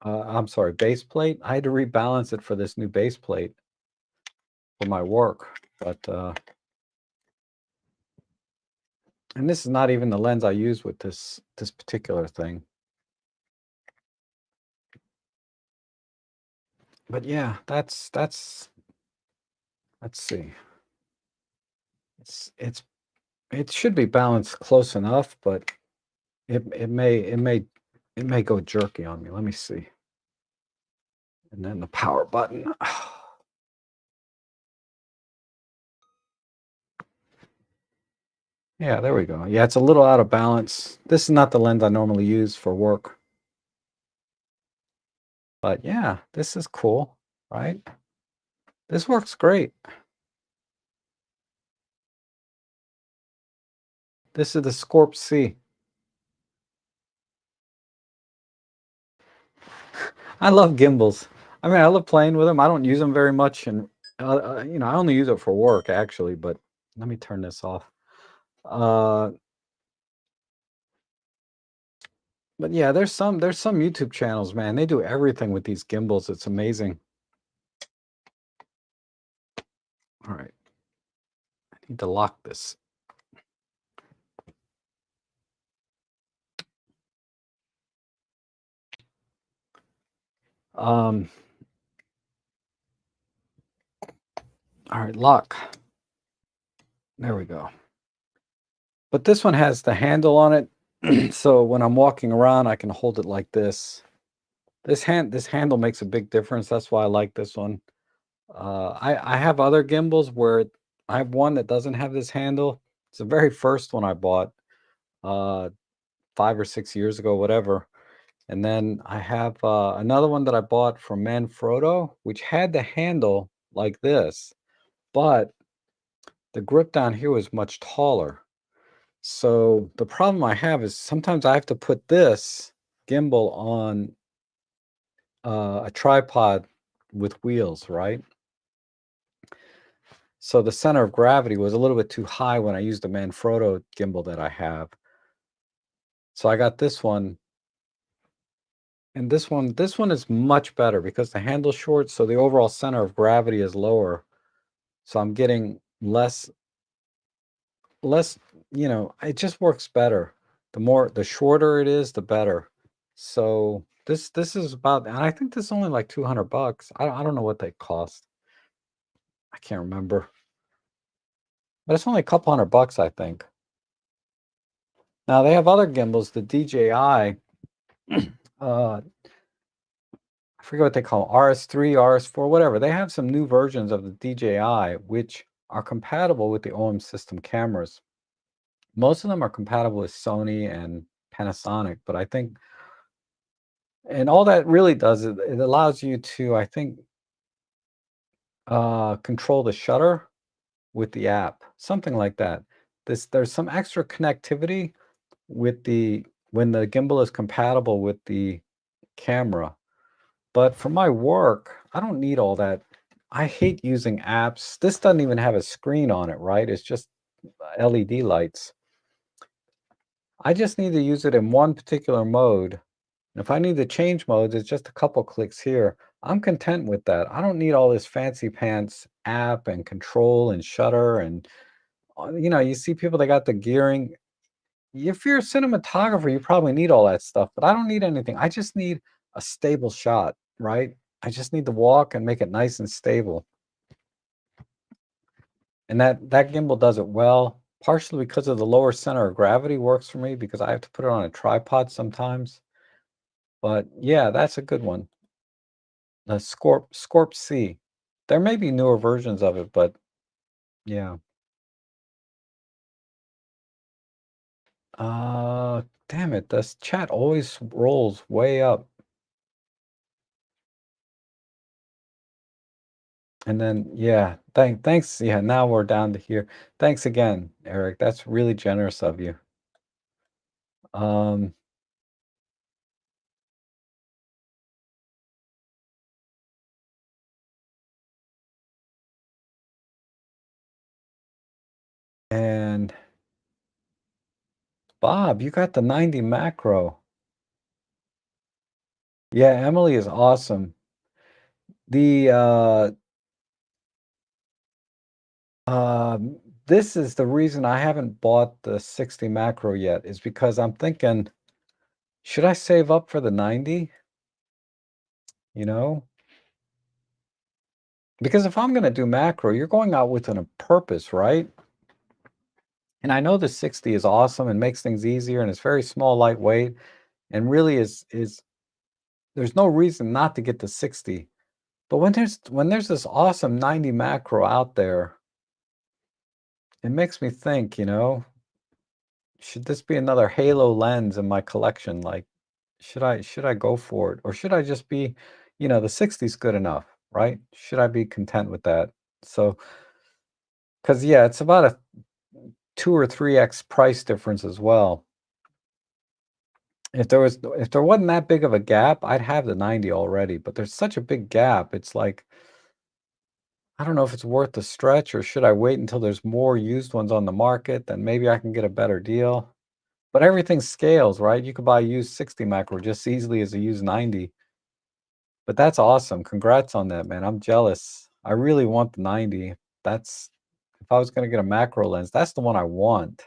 Speaker 1: I'm sorry, base plate. I had to rebalance it for this new base plate for my work. But and this is not even the lens I use with this particular thing. But yeah, that's let's see. It should be balanced close enough, but it may go jerky on me. Let me see. And then the power button. Yeah, there we go. Yeah, it's a little out of balance. This is not the lens I normally use for work. But yeah, this is cool, right? This works great. This is the Scorp C. I love gimbals. I mean, I love playing with them. I don't use them very much, and I only use it for work actually. But let me turn this off. But yeah, there's some YouTube channels, man. They do everything with these gimbals. It's amazing. All right, I need to lock this. All right, lock. There we go. But this one has the handle on it, so when I'm walking around, I can hold it like this. This handle makes a big difference. That's why I like this one. I have other gimbals where I have one that doesn't have this handle. It's the very first one I bought, 5 or 6 years ago, whatever. And then I have another one that I bought from Manfrotto, which had the handle like this, but the grip down here was much taller. So the problem I have is sometimes I have to put this gimbal on a tripod with wheels, right? So the center of gravity was a little bit too high when I used the Manfrotto gimbal that I have. So I got this one And this one is much better because the handle's short, so the overall center of gravity is lower. So I'm getting less, it just works better. The shorter it is, the better. So this is about, and I think this is only like $200. I don't know what they cost. I can't remember, but it's only a couple $100, I think. Now they have other gimbals, the DJI. I forget what they call them, RS3, RS4, whatever. They have some new versions of the DJI which are compatible with the OM system cameras. Most of them are compatible with Sony and Panasonic, but I think, and all that really does is it allows you to, I think, control the shutter with the app, something like that. There's some extra connectivity with the when the gimbal is compatible with the camera. But for my work, I don't need all that. I hate using apps. This doesn't even have a screen on it, right? It's just LED lights. I just need to use it in one particular mode. And if I need to change modes, it's just a couple clicks here. I'm content with that. I don't need all this fancy pants app and control and shutter and you see people that got the gearing. If you're a cinematographer, you probably need all that stuff, but I don't need anything. I just need a stable shot, right? I just need to walk and make it nice and stable. And that gimbal does it well, partially because of the lower center of gravity works for me because I have to put it on a tripod sometimes. But yeah, that's a good one. The Scorp C. There may be newer versions of it, but yeah. Damn it, this chat always rolls way up. And then, yeah, thanks. Yeah, now we're down to here. Thanks again, Eric. That's really generous of you. Um, and Bob, you got the 90 macro. Yeah, Emily is awesome. The this is the reason I haven't bought the 60 macro yet, is because I'm thinking, should I save up for the 90? You know? Because if I'm going to do macro, you're going out with a purpose, right? And I know the 60 is awesome and makes things easier and it's very small, lightweight, and really is there's no reason not to get the 60. But when there's this awesome 90 macro out there, it makes me think, should this be another halo lens in my collection? Like, should I go for it? Or should I just be, the 60 is good enough, right? Should I be content with that? So, because yeah, it's about a 2 or 3x price difference as well. If there wasn't that big of a gap, I'd have the 90 already, but there's such a big gap. It's like, I don't know if it's worth the stretch or should I wait until there's more used ones on the market, then maybe I can get a better deal. But everything scales, right? You could buy a used 60 macro just as easily as a used 90. But that's awesome. Congrats on that, man. I'm jealous. I really want the 90. That's if I was going to get a macro lens, that's the one I want.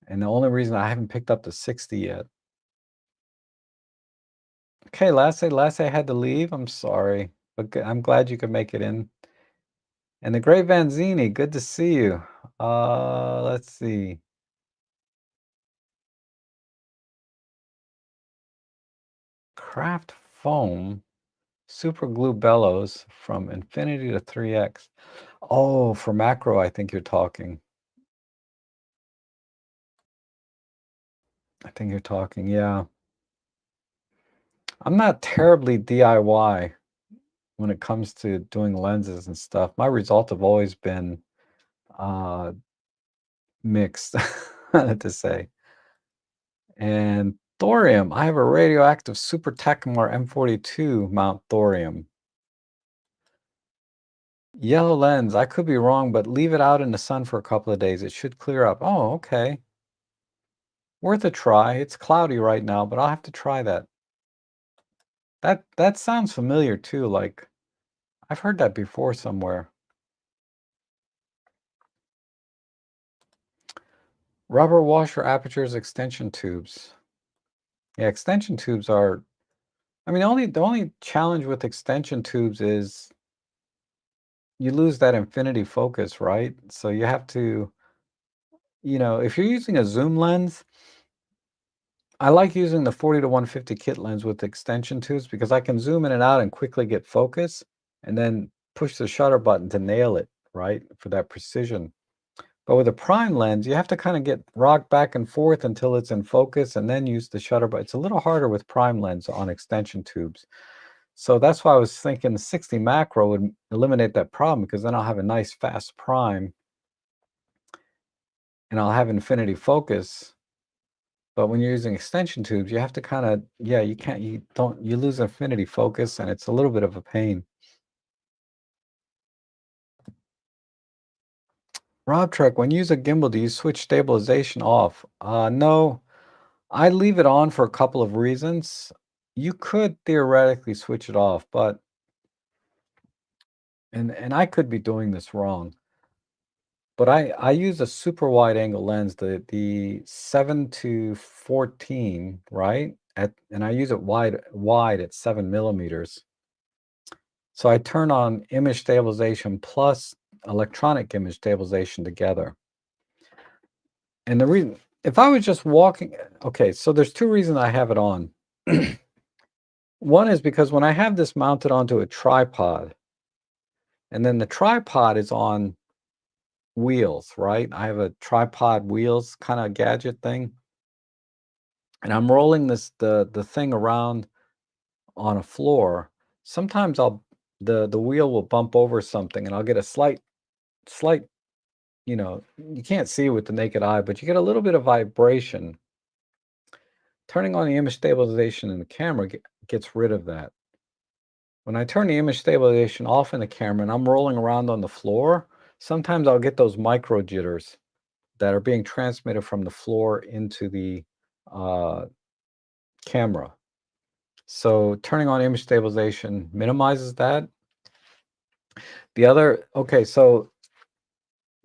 Speaker 1: And the only reason I haven't picked up the 60 yet. Okay, Lasse had to leave. I'm sorry, but I'm glad you could make it in. And the great Vanzini, good to see you. Let's see. Craft foam, super glue bellows from infinity to 3x. Oh, for macro, I think you're talking. Yeah. I'm not terribly DIY when it comes to doing lenses and stuff. My results have always been mixed, to say. And thorium, I have a radioactive Super Techmar M42 mount thorium. Yellow lens, I could be wrong, but leave it out in the sun for a couple of days. It should clear up. Oh, okay. Worth a try. It's cloudy right now, but I'll have to try that. That sounds familiar too, like, I've heard that before somewhere. Rubber washer apertures, extension tubes. Yeah, extension tubes are I mean, the only challenge with extension tubes is you lose that infinity focus, right? So you have to, if you're using a zoom lens, I like using the 40 to 150 kit lens with extension tubes because I can zoom in and out and quickly get focus and then push the shutter button to nail it, right? For that precision. But with a prime lens, you have to kind of get rocked back and forth until it's in focus and then use the shutter button. It's a little harder with prime lens on extension tubes. So that's why I was thinking the 60 macro would eliminate that problem because then I'll have a nice fast prime and I'll have infinity focus. But when you're using extension tubes, you have to kind of, yeah, you lose infinity focus and it's a little bit of a pain. Rob Trek, when you use a gimbal, do you switch stabilization off? No, I leave it on for a couple of reasons. You could theoretically switch it off, but and I could be doing this wrong. But I use a super wide angle lens, the 7 to 14, right? And I use it wide at 7 millimeters. So I turn on image stabilization plus electronic image stabilization together. And the reason, if I was just walking, okay, so there's two reasons I have it on. One is because when I have this mounted onto a tripod, and then the tripod is on wheels, right? I have a tripod wheels kind of gadget thing, and I'm rolling the thing around on a floor. Sometimes the wheel will bump over something, and I'll get a slight, you can't see it with the naked eye, but you get a little bit of vibration. Turning on the image stabilization in the camera gets rid of that. When I turn the image stabilization off in the camera and I'm rolling around on the floor, sometimes I'll get those micro jitters that are being transmitted from the floor into the uh, camera. So turning on image stabilization minimizes that. Okay, so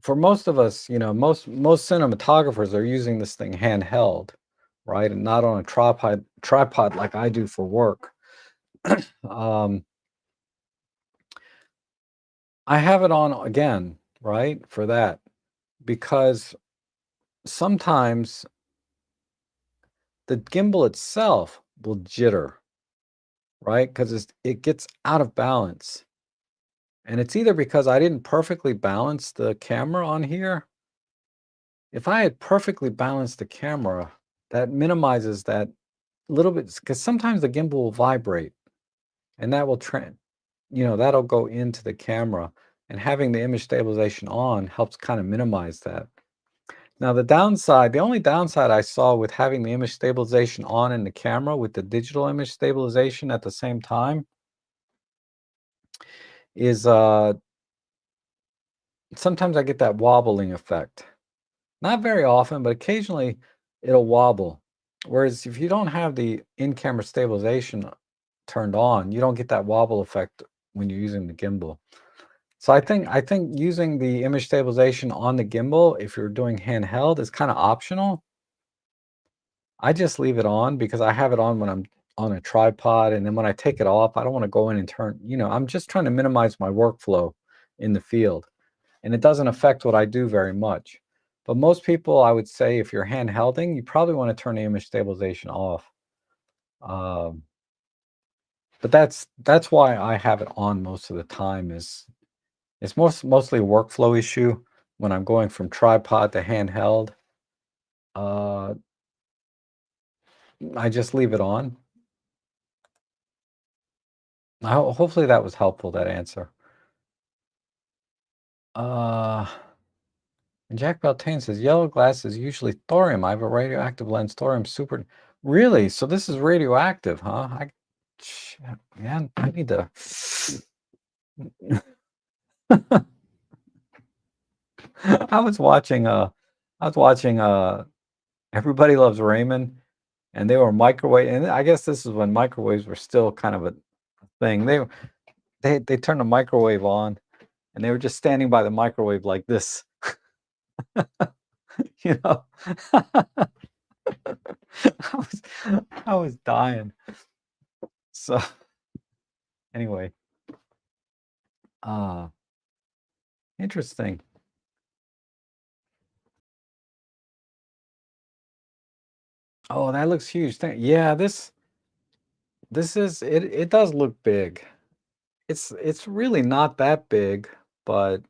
Speaker 1: for most of us, most cinematographers are using this thing handheld, right? And not on a tripod like I do for work. um, I have it on again, right? For that, because sometimes the gimbal itself will jitter, right? Because it gets out of balance. And it's either because I didn't perfectly balance the camera on here. If I had perfectly balanced the camera, that minimizes that little bit, because sometimes the gimbal will vibrate and that will that'll go into the camera. And having the image stabilization on helps kind of minimize that. Now, the only downside I saw with having the image stabilization on in the camera with the digital image stabilization at the same time is sometimes I get that wobbling effect. Not very often, but occasionally it'll wobble. Whereas if you don't have the in-camera stabilization turned on, you don't get that wobble effect when you're using the gimbal. So I think using the image stabilization on the gimbal, if you're doing handheld, is kind of optional. I just leave it on because I have it on when I'm on a tripod, and then when I take it off, I don't want to go in and I'm just trying to minimize my workflow in the field, and it doesn't affect what I do very much. But most people, I would say, if you're handhelding, you probably want to turn the image stabilization off. Um, but that's why I have it on most of the time. It's mostly a workflow issue when I'm going from tripod to handheld. Uh, I just leave it on. Hopefully that was helpful, that answer. Uh, and Jack Beltane says, yellow glass is usually thorium. I have a radioactive lens, thorium super. Really? So this is radioactive, huh? Man, I need to. I was watching Everybody Loves Raymond, and they were microwave, and I guess this is when microwaves were still kind of a thing. They turned the microwave on, and they were just standing by the microwave like this, you know. I was I was dying. So anyway, uh interesting. Oh, that looks huge. Yeah, this is it does look big. It's really not that big, but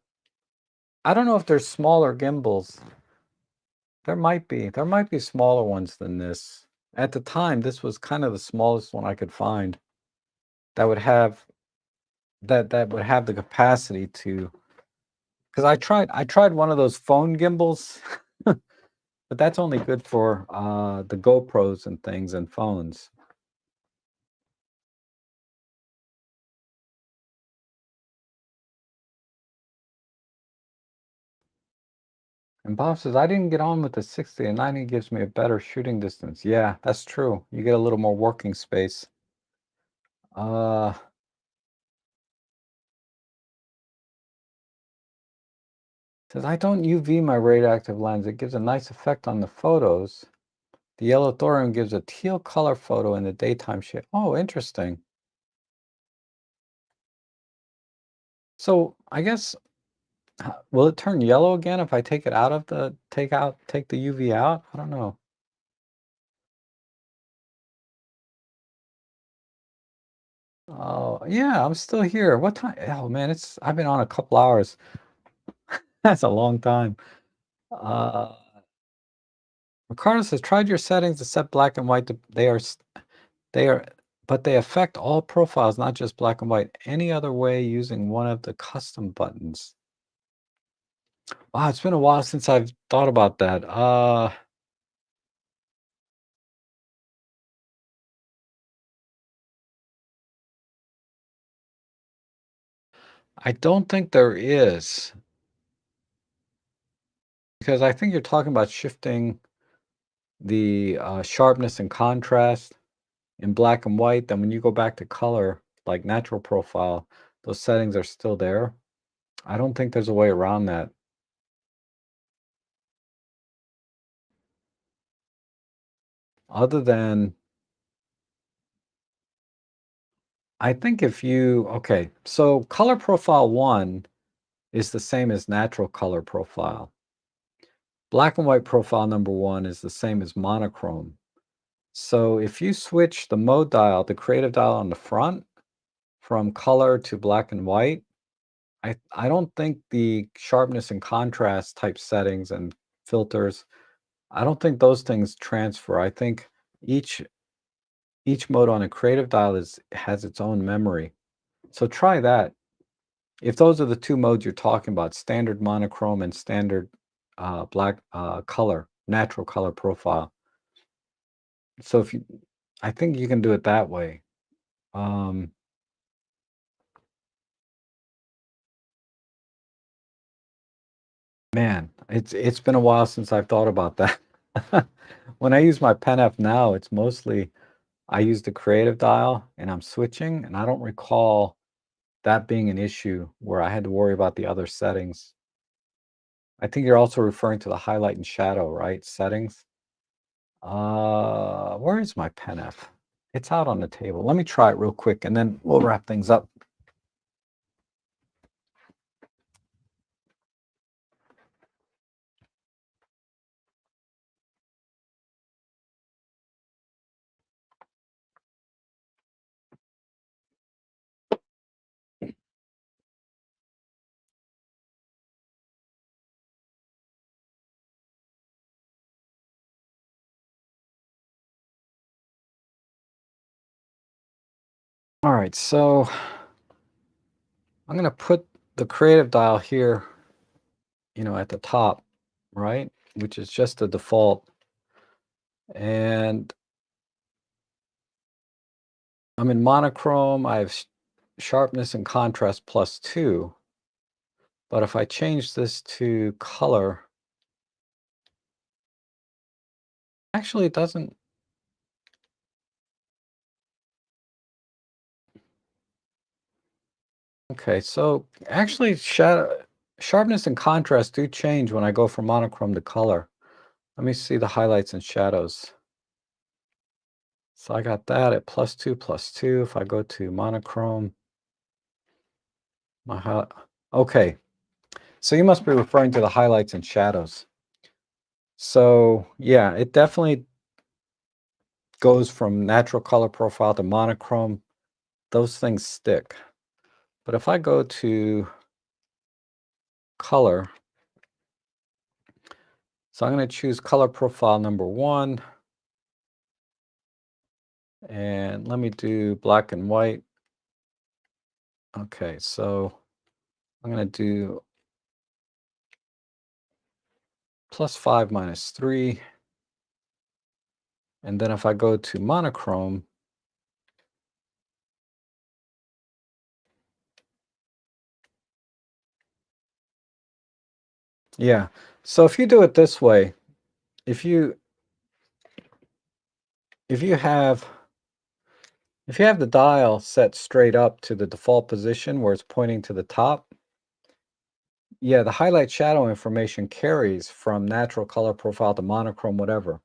Speaker 1: I don't know if there's smaller gimbals. There might be smaller ones than this. At the time, this was kind of the smallest one I could find that would have that would have the capacity to, because I tried one of those phone gimbals, but that's only good for the GoPros and things and phones. And Bob says, I didn't get on with the 60 and 90 gives me a better shooting distance. Yeah, that's true. You get a little more working space. Uh, says, I don't UV my radioactive lens. It gives a nice effect on the photos. The yellow thorium gives a teal color photo in the daytime shade. Oh, interesting. So I guess, will it turn yellow again if I take it out of the, take the UV out? I don't know. Oh, yeah, I'm still here. What time? Oh man, I've been on a couple hours. That's a long time. Uh, Ricardo says, tried your settings to set black and white. They are, but they affect all profiles, not just black and white. Any other way using one of the custom buttons? Wow, it's been a while since I've thought about that. I don't think there is, because I think you're talking about shifting the sharpness and contrast in black and white. Then when you go back to color, like natural profile, those settings are still there. I don't think there's a way around that. Other than, I think if you, okay, so color profile 1 is the same as natural color profile. Black and white profile number 1 is the same as monochrome. So if you switch the mode dial, the creative dial on the front, from color to black and white, I don't think the sharpness and contrast type settings and filters, I don't think those things transfer. I think each each mode on a creative dial has its own memory. So try that. If those are the two modes you're talking about, standard monochrome and standard black color, natural color profile. So if you, I think you can do it that way. Um, Man, it's been a while since I've thought about that. When I use my Pen F now, it's mostly I use the creative dial and I'm switching, and I don't recall that being an issue where I had to worry about the other settings. I think you're also referring to the highlight and shadow, right? Settings. Where is my Pen F? It's out on the table. Let me try it real quick and then we'll wrap things up. All right, so I'm going to put the creative dial here, at the top, right? Which is just the default. And I'm in monochrome. I have sharpness and contrast +2. But if I change this to color, actually it doesn't. Okay, so actually shadow sharpness and contrast do change when I go from monochrome to color. Let me see the highlights and shadows. So I got that at +2, +2. If I go to monochrome, my okay. So you must be referring to the highlights and shadows. So yeah, it definitely goes from natural color profile to monochrome. Those things stick. But if I go to color, so I'm going to choose color profile number 1, and let me do black and white. Okay, so I'm going to do +5 -3. And then if I go to monochrome, yeah. So if you do it this way, if you if you have if you have the dial set straight up to the default position where it's pointing to the top, yeah, the highlight shadow information carries from natural color profile to monochrome, whatever.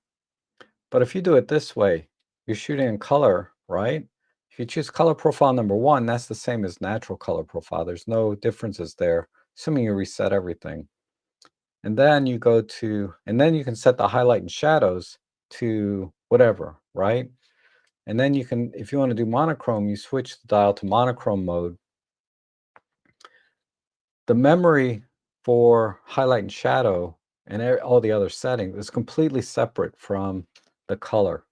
Speaker 1: But if you do it this way, you're shooting in color, right? If you choose color profile number 1, that's the same as natural color profile. There's no differences there, assuming you reset everything. And then you go to, and then you can set the highlight and shadows to whatever, right? And then you can, if you want to do monochrome, you switch the dial to monochrome mode. The memory for highlight and shadow and all the other settings is completely separate from the color.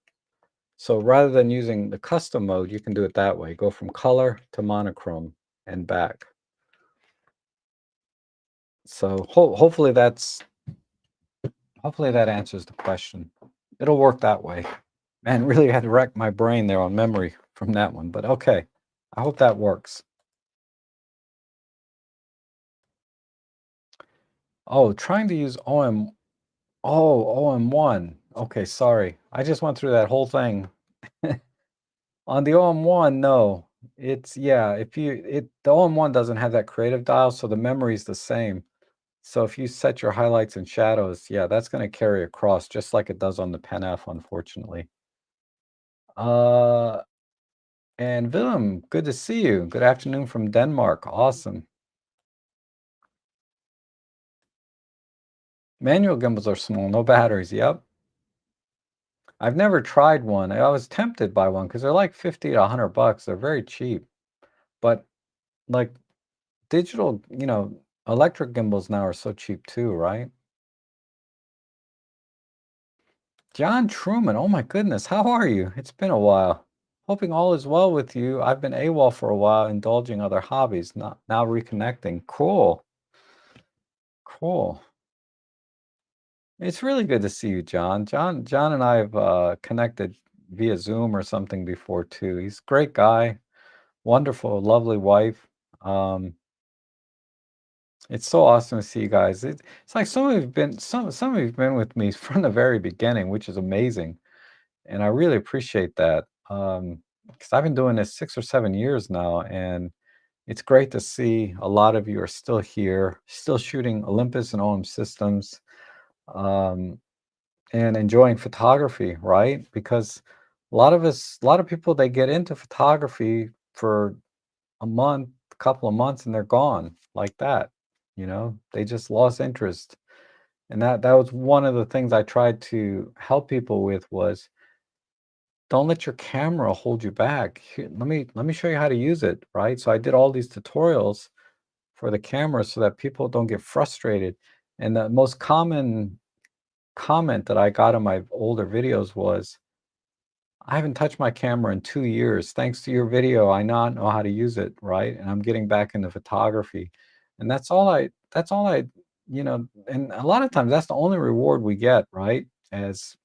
Speaker 1: So rather than using the custom mode, you can do it that way. Go from color to monochrome and back. So hopefully that answers the question. It'll work that way. Man, really had to wreck my brain there on memory from that one, but okay. I hope that works. Oh, trying to use OM1. Okay, sorry. I just went through that whole thing. On the OM1, no. It's yeah, if you the OM1 doesn't have that creative dial, so the memory is the same. So if you set your highlights and shadows, yeah, that's going to carry across just like it does on the Pen F, unfortunately. Uh, and Willem, good to see you. Good afternoon from Denmark. Awesome. Manual gimbals are small, no batteries. Yep. I've never tried one. I was tempted by one because they're like 50 to 100 bucks. They're very cheap. But like digital, electric gimbals now are so cheap too, right? John Truman, oh my goodness, how are you? It's been a while. Hoping all is well with you. I've been AWOL for a while, indulging other hobbies, not now reconnecting. Cool. Cool. It's really good to see you, John. John and I have connected via Zoom or something before too. He's a great guy, wonderful, lovely wife. Um, it's so awesome to see you guys. It's like some of you've been with me from the very beginning, which is amazing. And I really appreciate that, because I've been doing this 6 or 7 years now, and it's great to see a lot of you are still here, still shooting Olympus and OM systems, um, and enjoying photography, right? Because a lot of people, they get into photography for a month, a couple of months, and they're gone like that, They just lost interest. And that was one of the things I tried to help people with was don't let your camera hold you back. Here, let me show you how to use it, right? So I did all these tutorials for the camera so that people don't get frustrated. And the most common comment that I got on my older videos was, I haven't touched my camera in 2 years. Thanks to your video, I now know how to use it, right? And I'm getting back into photography. And and a lot of times that's the only reward we get, right? As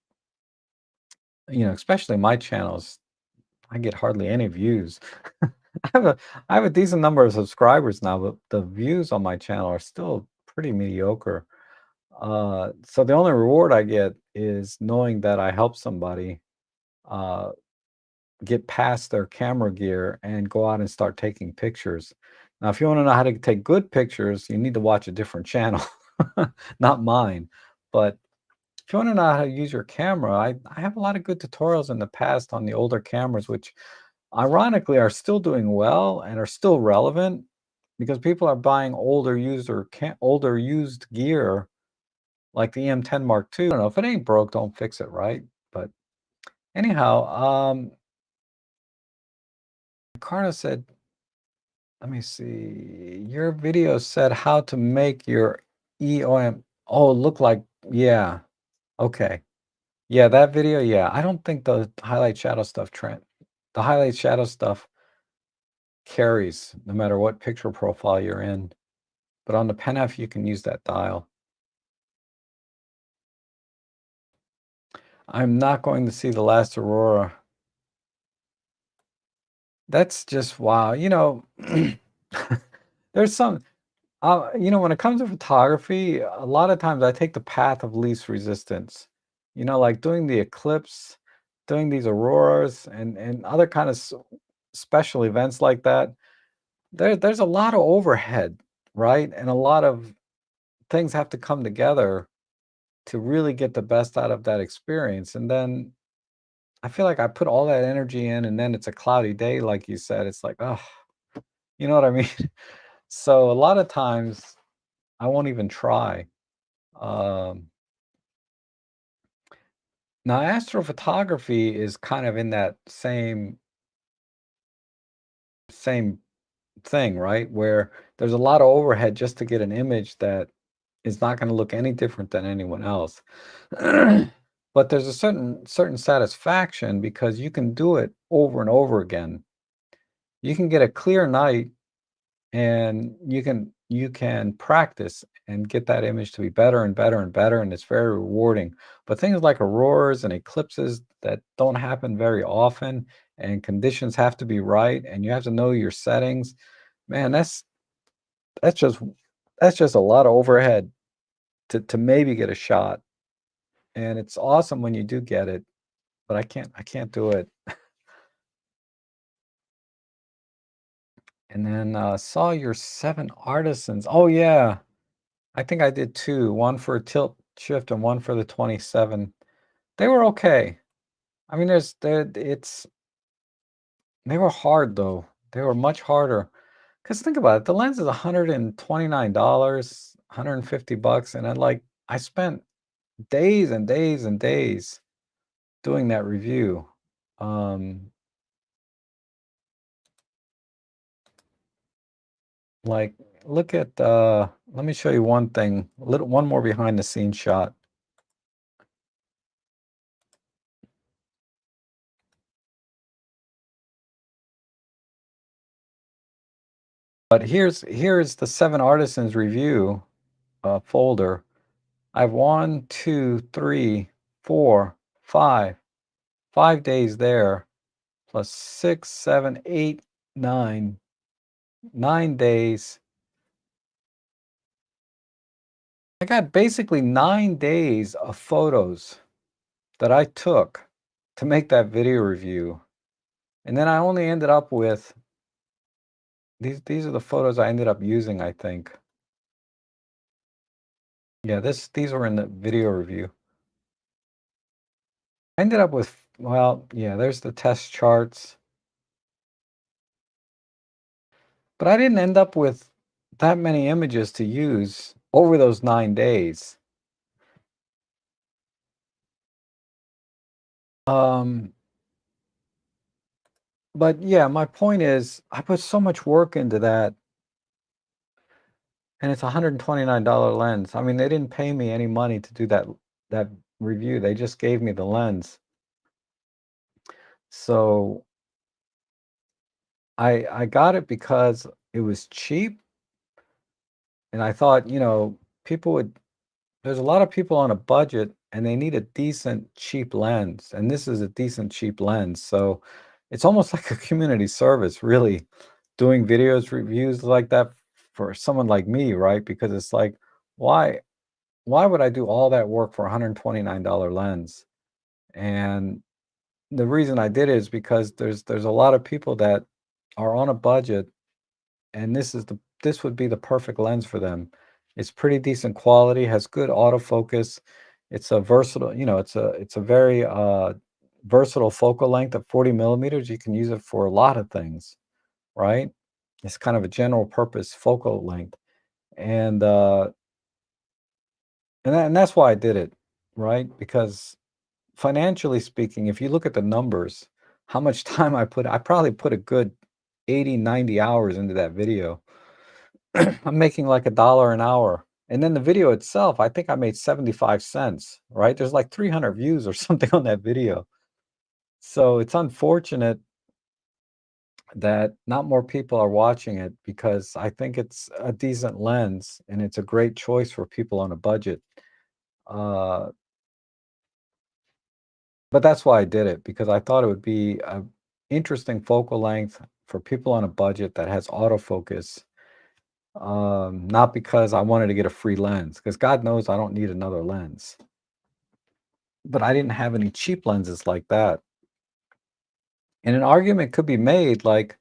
Speaker 1: especially my channels, I get hardly any views. I have a I have a decent number of subscribers now, but the views on my channel are still pretty mediocre. So the only reward I get is knowing that I help somebody uh, get past their camera gear and go out and start taking pictures. Now, if you wanna know how to take good pictures, you need to watch a different channel, not mine. But if you wanna know how to use your camera, I have a lot of good tutorials in the past on the older cameras, which ironically are still doing well and are still relevant because people are buying older used gear like the EM10 Mark II. I don't know, if it ain't broke, don't fix it, right? But anyhow, Carter said, let me see. Your video said how to make your EOM look like, yeah. Okay. Yeah, that video, yeah. I don't think the highlight shadow stuff the highlight shadow stuff carries no matter what picture profile you're in. But on the Pen F, you can use that dial. I'm not going to see the last aurora. That's just wow. There's some when it comes to photography, a lot of times I take the path of least resistance. Like doing the eclipse, doing these auroras, and other kind of special events like that. There's a lot of overhead, right? And a lot of things have to come together to really get the best out of that experience. And then I feel like I put all that energy in, and then it's a cloudy day, like you said. It's like, oh, you know what I mean? So a lot of times I won't even try. Um, Now, astrophotography is kind of in that same thing, right? Where there's a lot of overhead just to get an image that is not going to look any different than anyone else. But there's a certain satisfaction because you can do it over and over again. You can get a clear night and you can practice and get that image to be better and better and better, and it's very rewarding. But things like auroras and eclipses that don't happen very often, and conditions have to be right, and you have to know your settings, man, that's just that's just a lot of overhead to maybe get a shot. And it's awesome when you do get it, but I can't do it. And then saw your 7 artisans. Oh yeah. I think I did 2, one for a tilt shift and one for the 27. They were okay. I mean, they were hard though. They were much harder. Cause think about it, the lens is $129, $150, and I spent days and days and days doing that review. Um, like, look at, let me show you one thing, one more behind the scenes shot. But here's the 7 artisans review folder. I have 1, 2, 3, 4, 5, 5 days there, plus 6, 7, 8, 9, 9 days. I got basically 9 days of photos that I took to make that video review. And then I only ended up with these are the photos I ended up using, I think. Yeah, these were in the video review. I ended up with, well, yeah, there's the test charts. But I didn't end up with that many images to use over those 9 days. Um, but yeah, my point is I put so much work into that, and it's a $129 lens. I mean, they didn't pay me any money to do that review. They just gave me the lens. So I got it because it was cheap, and I thought, people would there's a lot of people on a budget and they need a decent cheap lens, and this is a decent cheap lens. So it's almost like a community service, really, doing videos reviews like that for someone like me, right? Because it's like, why why would I do all that work for a $129 lens? And the reason I did it is because there's a lot of people that are on a budget and this would be the perfect lens for them. It's pretty decent quality, has good autofocus. It's a versatile, it's a very versatile focal length of 40 millimeters. You can use it for a lot of things, right? It's kind of a general purpose focal length, and that's why I did it, right? Because financially speaking, if you look at the numbers, how much time I probably put a good 80, 90 hours into that video. I'm making like $1 an hour. And then the video itself, I think I made 75 cents, right? There's like 300 views or something on that video. So it's unfortunate that not more people are watching it because I think it's a decent lens and it's a great choice for people on a budget. Uh, but that's why I did it, because I thought it would be a interesting focal length for people on a budget that has autofocus. Not because I wanted to get a free lens, because God knows I don't need another lens. But I didn't have any cheap lenses like that. And an argument could be made like,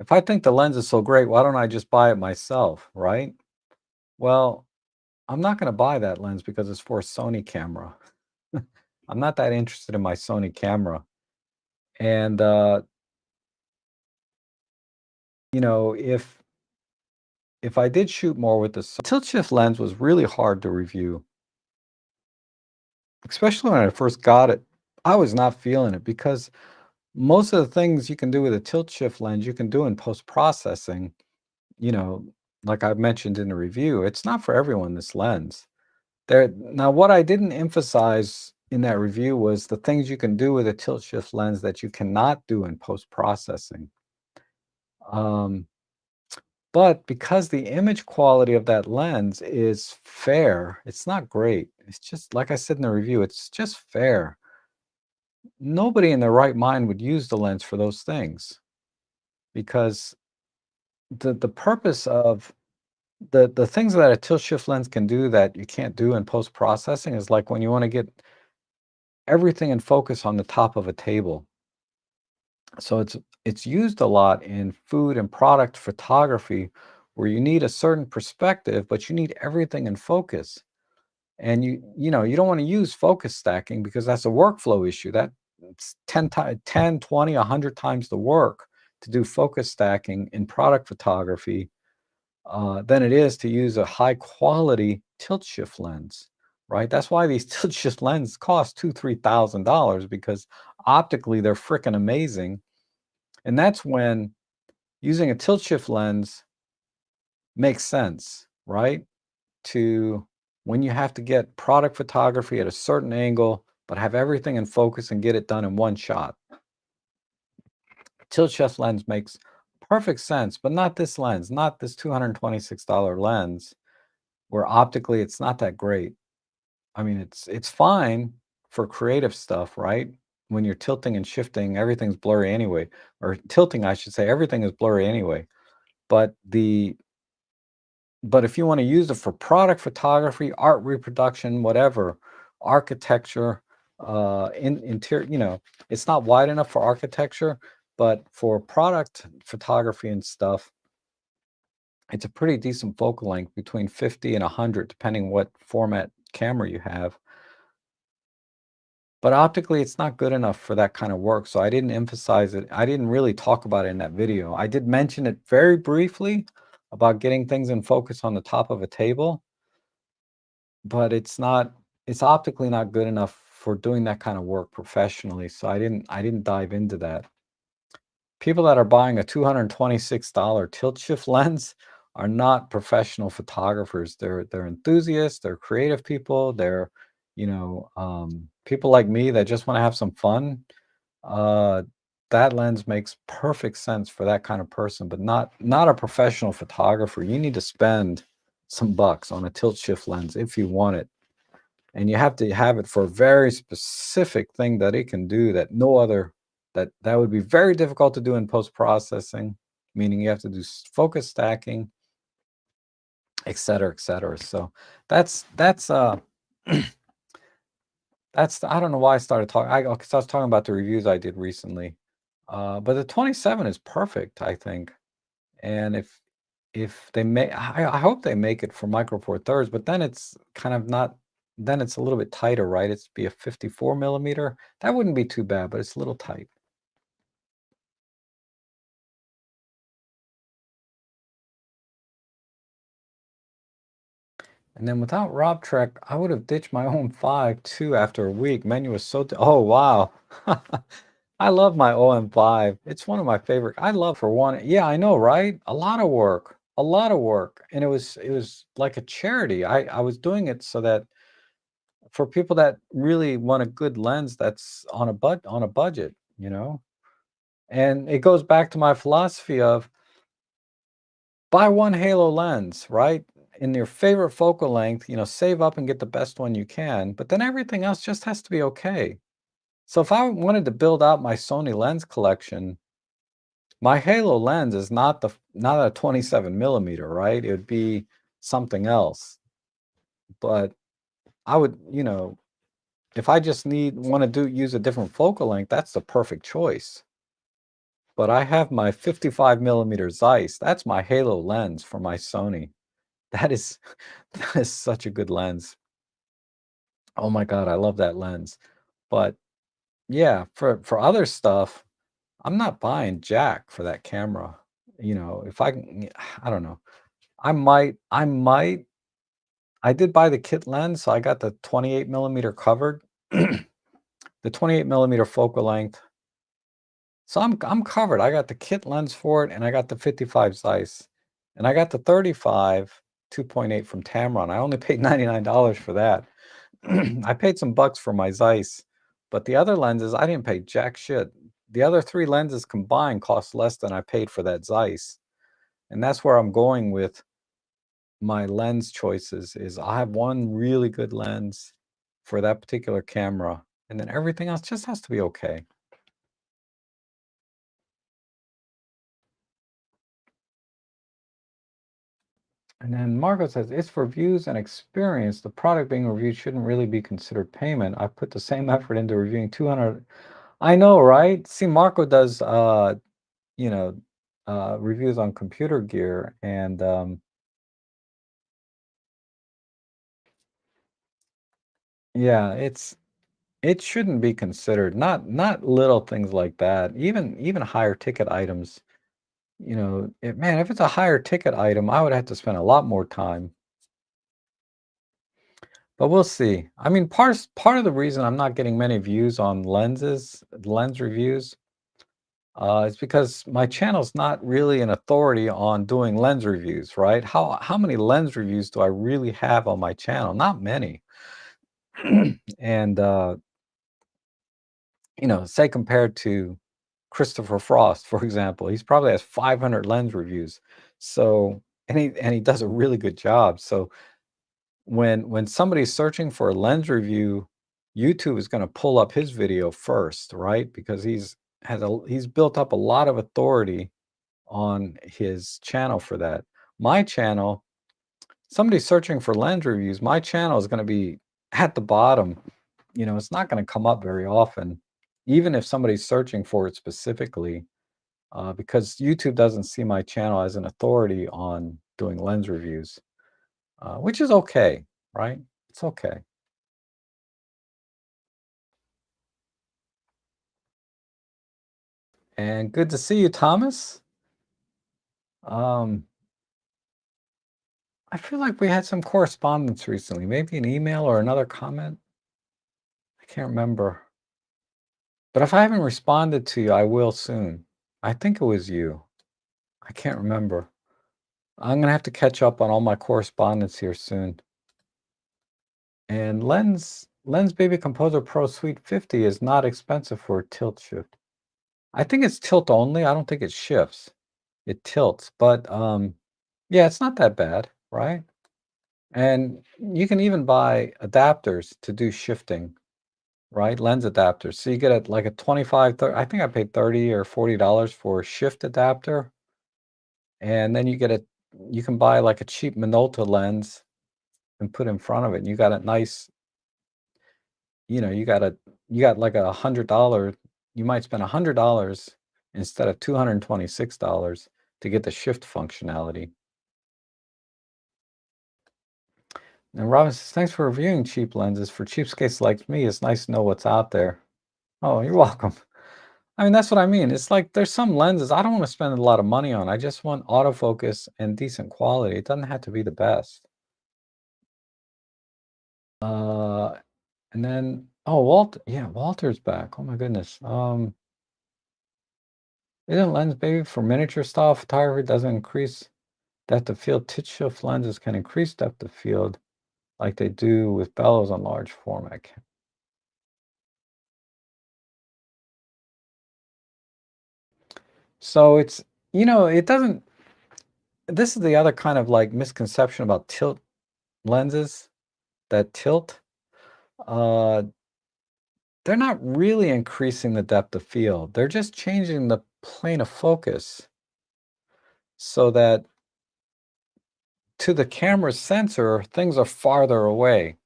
Speaker 1: if I think the lens is so great, why don't I just buy it myself, right? Well, I'm not going to buy that lens because it's for a Sony camera. I'm not that interested in my Sony camera. And if I did shoot more with the tilt shift lens was really hard to review, especially when I first got it. I was not feeling it because most of the things you can do with a tilt shift lens, you can do in post processing. You know, like I mentioned in the review, it's not for everyone, this lens. Now, what I didn't emphasize in that review was the things you can do with a tilt shift lens that you cannot do in post processing. Um, But because the image quality of that lens is fair, it's not great. It's just like I said in the review, it's just fair. Nobody in their right mind would use the lens for those things, because the purpose of the things that a tilt shift lens can do that you can't do in post processing is like when you want to get everything in focus on the top of a table. So it's used a lot in food and product photography, where you need a certain perspective, but you need everything in focus. And you don't want to use focus stacking because that's a workflow issue. It's 10, 20, 100 times the work to do focus stacking in product photography than it is to use a high quality tilt shift lens, right? That's why these tilt shift lenses cost $2,000, $3,000, because optically they're freaking amazing. And that's when using a tilt shift lens makes sense, right? To when you have to get product photography at a certain angle, but have everything in focus and get it done in one shot. Tilt shift lens makes perfect sense, but not this lens, not this $226 lens, where optically it's not that great. I mean, it's fine for creative stuff, right? When you're tilting and shifting, everything's blurry anyway. Or tilting, I should say, everything is blurry anyway. But if you want to use it for product photography, art reproduction, whatever, architecture, interior, it's not wide enough for architecture, but for product photography and stuff, it's a pretty decent focal length, between 50 and 100, depending what format camera you have. But optically, it's not good enough for that kind of work, so I didn't emphasize it. I didn't really talk about it in that video. I did mention it very briefly about getting things in focus on the top of a table, but it's optically not good enough for doing that kind of work professionally, so I didn't dive into that. People that are buying a $226 tilt shift lens are not professional photographers. They're enthusiasts, they're creative people, they're, people like me that just want to have some fun. Uh, that lens makes perfect sense for that kind of person, but not a professional photographer. You need to spend some bucks on a tilt shift lens if you want it. And you have to have it for a very specific thing that it can do that no other that would be very difficult to do in post processing, meaning you have to do focus stacking, et cetera, et cetera. So that's I don't know why I started talking. Because I was talking about the reviews I did recently. But the 27 is perfect, I think. And if they make, I hope they make it for micro four thirds, but then it's kind of not, then it's a little bit tighter, right? It's be a 54 millimeter. That wouldn't be too bad, but it's a little tight. And then without Rob Trek, I would have ditched my own 5 too after a week. Menu was so, oh wow. I love my OM5. It's one of my favorite. I love for one. Yeah, I know, right? A lot of work. A lot of work. And it was like a charity. I was doing it so that for people that really want a good lens that's on a budget, you know? And it goes back to my philosophy of buy one halo lens, right? In your favorite focal length, save up and get the best one you can, but then everything else just has to be okay. So if I wanted to build out my Sony lens collection, my halo lens is not a 27 millimeter, right? It would be something else. But I would, if I just want to use a different focal length, that's the perfect choice. But I have my 55 millimeter Zeiss. That's my halo lens for my Sony. That is that is such a good lens. Oh my god, I love that lens. But yeah, for other stuff, I'm not buying jack for that camera. If I can, I don't know. I did buy the kit lens, so I got the 28 millimeter covered. The 28 millimeter focal length. So I'm covered. I got the kit lens for it, and I got the 55 Zeiss, and I got the 35 2.8 from Tamron. I only paid $99 for that. I paid some bucks for my Zeiss, but the other lenses I didn't pay jack shit. The other 3 lenses combined cost less than I paid for that Zeiss, and that's where I'm going with my lens choices. Is I have one really good lens for that particular camera, and then everything else just has to be okay. And then Marco says, it's for views and experience. The product being reviewed shouldn't really be considered payment. I put the same effort into reviewing 200. I know, right? See, Marco does, you know, reviews on computer gear, and yeah, it shouldn't be considered. Not little things like that. Even higher ticket items. Man, if it's a higher ticket item, I would have to spend a lot more time. But we'll see. I mean, part of the reason I'm not getting many views on lens reviews, is because my channel's not really an authority on doing lens reviews, right? How many lens reviews do I really have on my channel? Not many. And say compared to Christopher Frost, for example, he's probably has 500 lens reviews. So, and he does a really good job. So when somebody's searching for a lens review, YouTube is going to pull up his video first, right? Because he's built up a lot of authority on his channel for that. My channel, somebody's searching for lens reviews, my channel is going to be at the bottom. It's not going to come up very often, even if somebody's searching for it specifically, because YouTube doesn't see my channel as an authority on doing lens reviews, which is okay, right? It's okay. And good to see you, Thomas. Um, I feel like we had some correspondence recently, maybe an email or another comment. I can't remember. But if I haven't responded to you, I will soon. I think it was you. I can't remember. I'm gonna have to catch up on all my correspondence here soon. And Lens Baby Composer Pro Suite 50 is not expensive for a tilt shift. I think it's tilt only. I don't think it shifts. It tilts, but yeah, it's not that bad, right? And you can even buy adapters to do shifting, right? Lens adapters. So you get like a 25, 30, I think I paid 30 or $40 for a shift adapter. And then you can buy like a cheap Minolta lens and put in front of it. And you got a nice, you got like $100. You might spend $100 instead of $226 to get the shift functionality. And Robin says, thanks for reviewing cheap lenses. For cheapskates like me, it's nice to know what's out there. Oh, you're welcome. I mean, that's what I mean. It's like there's some lenses I don't want to spend a lot of money on. I just want autofocus and decent quality. It doesn't have to be the best. Uh, and then, oh, yeah, Walter's back. Oh my goodness. Isn't lens baby for miniature style photography doesn't increase depth of field? Titch shift lenses can increase depth of field like they do with bellows on large format. So it's, it doesn't, this is the other kind of like misconception about tilt lenses that tilt. Uh, they're not really increasing the depth of field. They're just changing the plane of focus so that to the camera's sensor, things are farther away.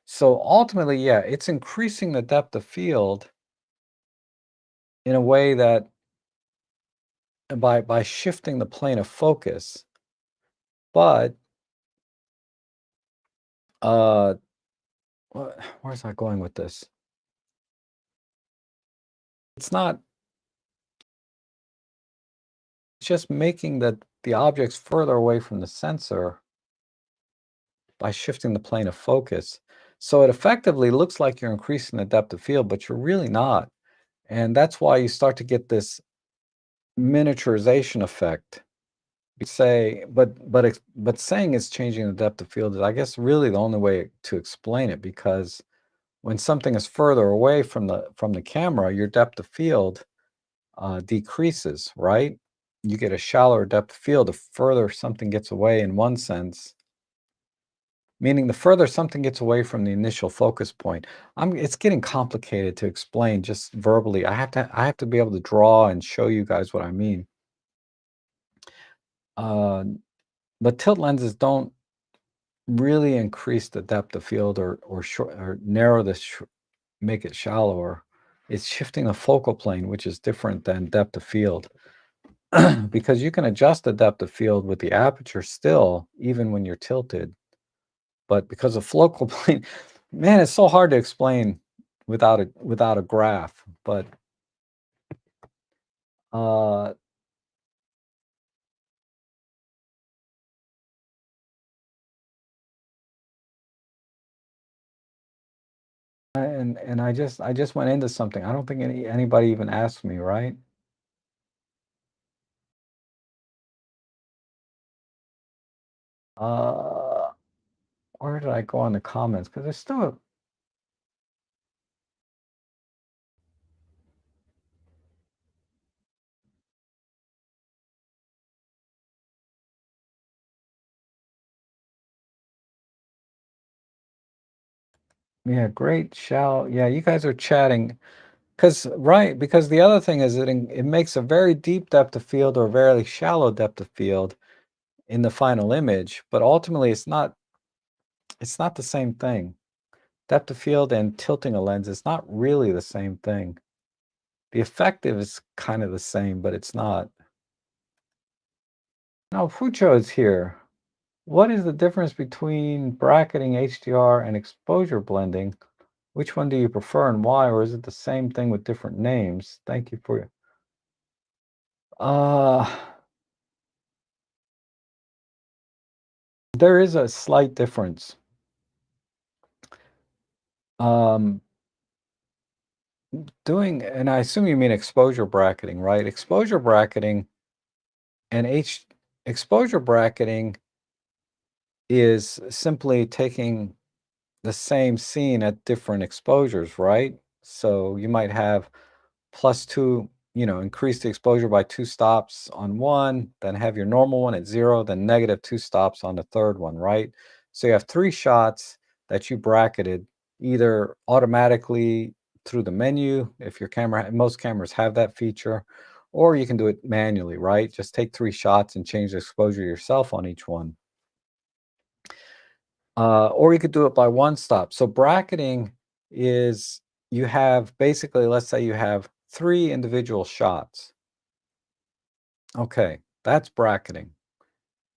Speaker 1: So ultimately, yeah, it's increasing the depth of field in a way that by shifting the plane of focus. But uh, where's I going with this? It's not just making the objects further away from the sensor by shifting the plane of focus. So it effectively looks like you're increasing the depth of field, but you're really not. And that's why you start to get this miniaturization effect. You say, but saying it's changing the depth of field is, I guess, really the only way to explain it, because when something is further away from the camera, your depth of field decreases, right? You get a shallower depth of field the further something gets away, in one sense, meaning the further something gets away from the initial focus point. It's getting complicated to explain just verbally. I have to be able to draw and show you guys what I mean. Uh, but tilt lenses don't really increase the depth of field or short or narrow make it shallower. It's shifting the focal plane, which is different than depth of field. Because you can adjust the depth of field with the aperture still, even when you're tilted. But because of focal plane, man, it's so hard to explain without a graph. But uh, and I just went into something. I don't think anybody even asked me, right? Uh, where did I go on the comments? Because there's still, yeah, great shout. Yeah, you guys are chatting. Because the other thing is it makes a very deep depth of field or a very shallow depth of field in the final image, but ultimately it's not the same thing. Depth of field and tilting a lens is not really the same thing. The effective is kind of the same, but it's not. Now, Fucho is here. What is the difference between bracketing HDR and exposure blending? Which one do you prefer and why, or is it the same thing with different names? Thank you for your. Uh, there is a slight difference. Um, and I assume you mean exposure bracketing, right? And H exposure bracketing is simply taking the same scene at different exposures, right? So you might have +2, increase the exposure by 2 stops on one, then have your normal one at 0, then -2 stops on the third one, right? So you have 3 shots that you bracketed either automatically through the menu, if your camera most cameras have that feature, or you can do it manually, right? Just take 3 shots and change the exposure yourself on each one. Or you could do it by one stop. So bracketing is you have basically, let's say you have 3 individual shots. Okay, that's bracketing.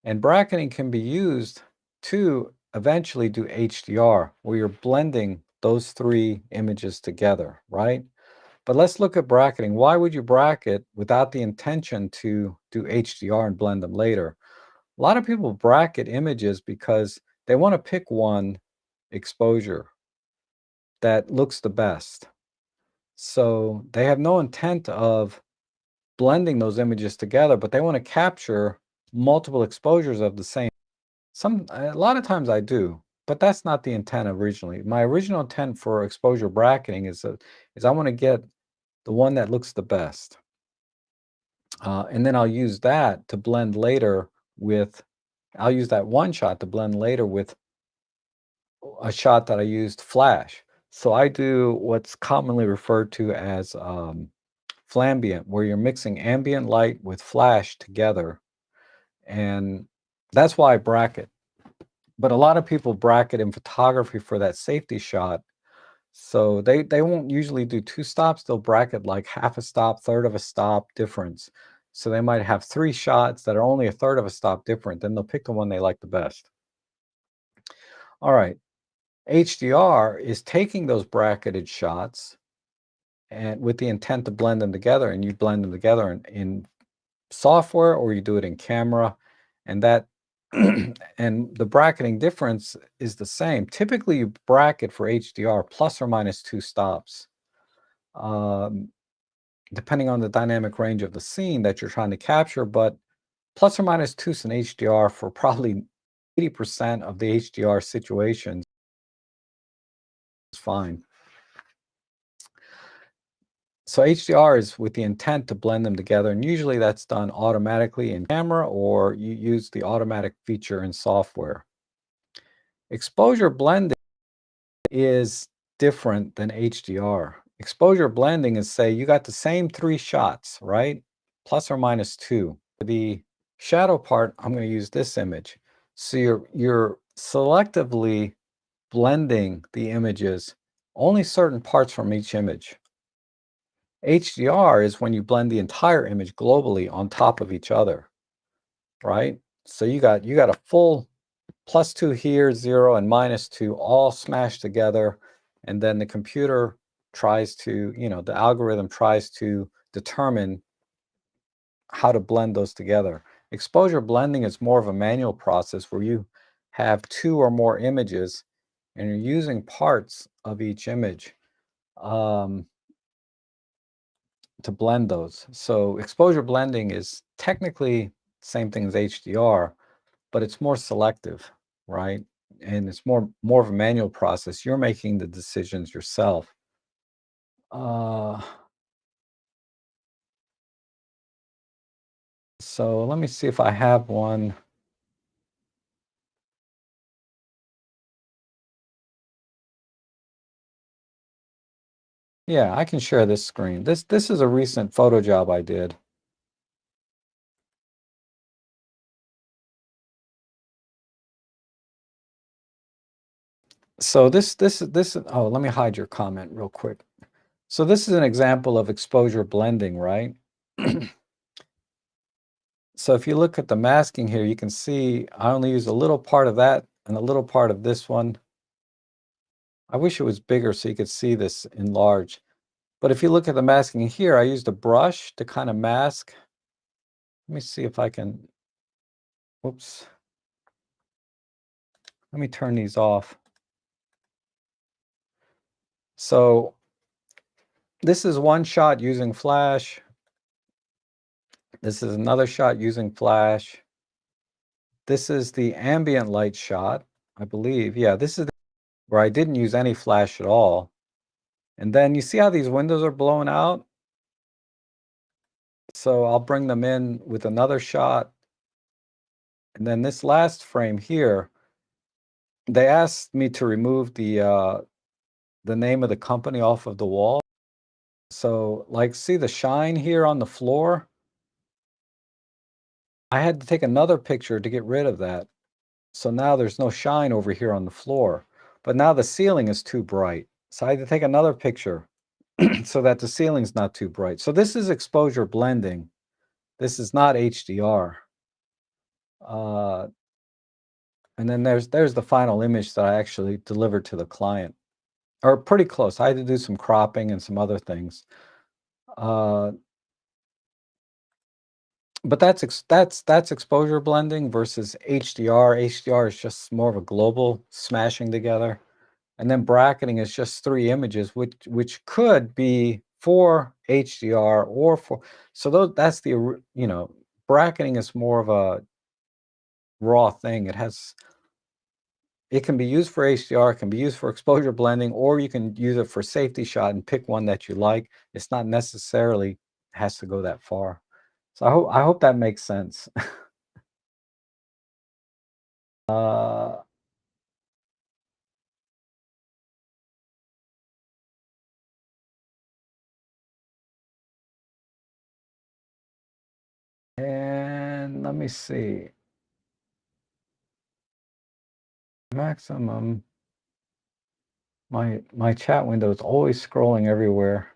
Speaker 1: And bracketing can be used to eventually do HDR, where you're blending those three images together, right? But let's look at bracketing. Why would you bracket without the intention to do HDR and blend them later? A lot of people bracket images because they want to pick one exposure that looks the best. So they have no intent of blending those images together, but they want to capture multiple exposures of the same. A lot of times I do, but that's not the intent originally. My original intent for exposure bracketing is I want to get the one that looks the best. And then I'll use that to blend later with, I'll use that one shot to blend later with a shot that I used flash. So I do what's commonly referred to as flambient, where you're mixing ambient light with flash together. And that's why I bracket. But a lot of people bracket in photography for that safety shot. So they won't usually do two stops. They'll bracket like half a stop, third of a stop difference. So they might have three shots that are only a third of a stop different. Then they'll pick the one they like the best. All right. HDR is taking those bracketed shots and with the intent to blend them together, and you blend them together in software or you do it in camera, and that and the bracketing difference is the same. Typically, you bracket for HDR plus or minus 2 stops, depending on the dynamic range of the scene that you're trying to capture, but plus or minus 2 in HDR for probably 80% of the HDR situations is fine. So HDR is with the intent to blend them together, and usually that's done automatically in camera or you use the automatic feature in software. Exposure blending is different than HDR. Exposure blending is, say you got the same 3 shots, right? Plus or minus 2. The shadow part, I'm going to use this image. So you're selectively blending the images, only certain parts from each image. HDR is when you blend the entire image globally on top of each other, right? So you got a full +2 here, 0, and -2 all smashed together, and then the computer tries to, the algorithm tries to determine how to blend those together. Exposure blending is more of a manual process where you have 2 or more images, and you're using parts of each image. To blend those. So exposure blending is technically same thing as HDR, but it's more selective, right? And it's more of a manual process. You're making the decisions yourself. Uh, so let me see if I have one. Yeah, I can share this screen. This is a recent photo job I did. So oh, let me hide your comment real quick. So this is an example of exposure blending, right? So if you look at the masking here, you can see I only use a little part of that and a little part of this one. I wish it was bigger so you could see this enlarged. But if you look at the masking here, I used a brush to kind of mask. Let me see if I can, whoops. Let me turn these off. So this is one shot using flash. This is another shot using flash. This is the ambient light shot, I believe. Yeah, this is where I didn't use any flash at all. And then you see how these windows are blown out? So I'll bring them in with another shot. And then this last frame here, they asked me to remove the name of the company off of the wall. So like see the shine here on the floor? I had to take another picture to get rid of that. So now there's no shine over here on the floor. But now the ceiling is too bright. So I had to take another picture so that the ceiling's not too bright. So this is exposure blending. This is not HDR. Uh, And then there's the final image that I actually delivered to the client, or pretty close. I had to do some cropping and some other things. Uh, but that's exposure blending versus HDR. HDR is just more of a global smashing together. And then bracketing is just 3 images, which could be for HDR or for, so that's bracketing is more of a raw thing. It can be used for HDR, it can be used for exposure blending, or you can use it for safety shot and pick one that you like. It's not necessarily has to go that far. So I hope that makes sense. Uh, and let me see. Maximum. My chat window is always scrolling everywhere.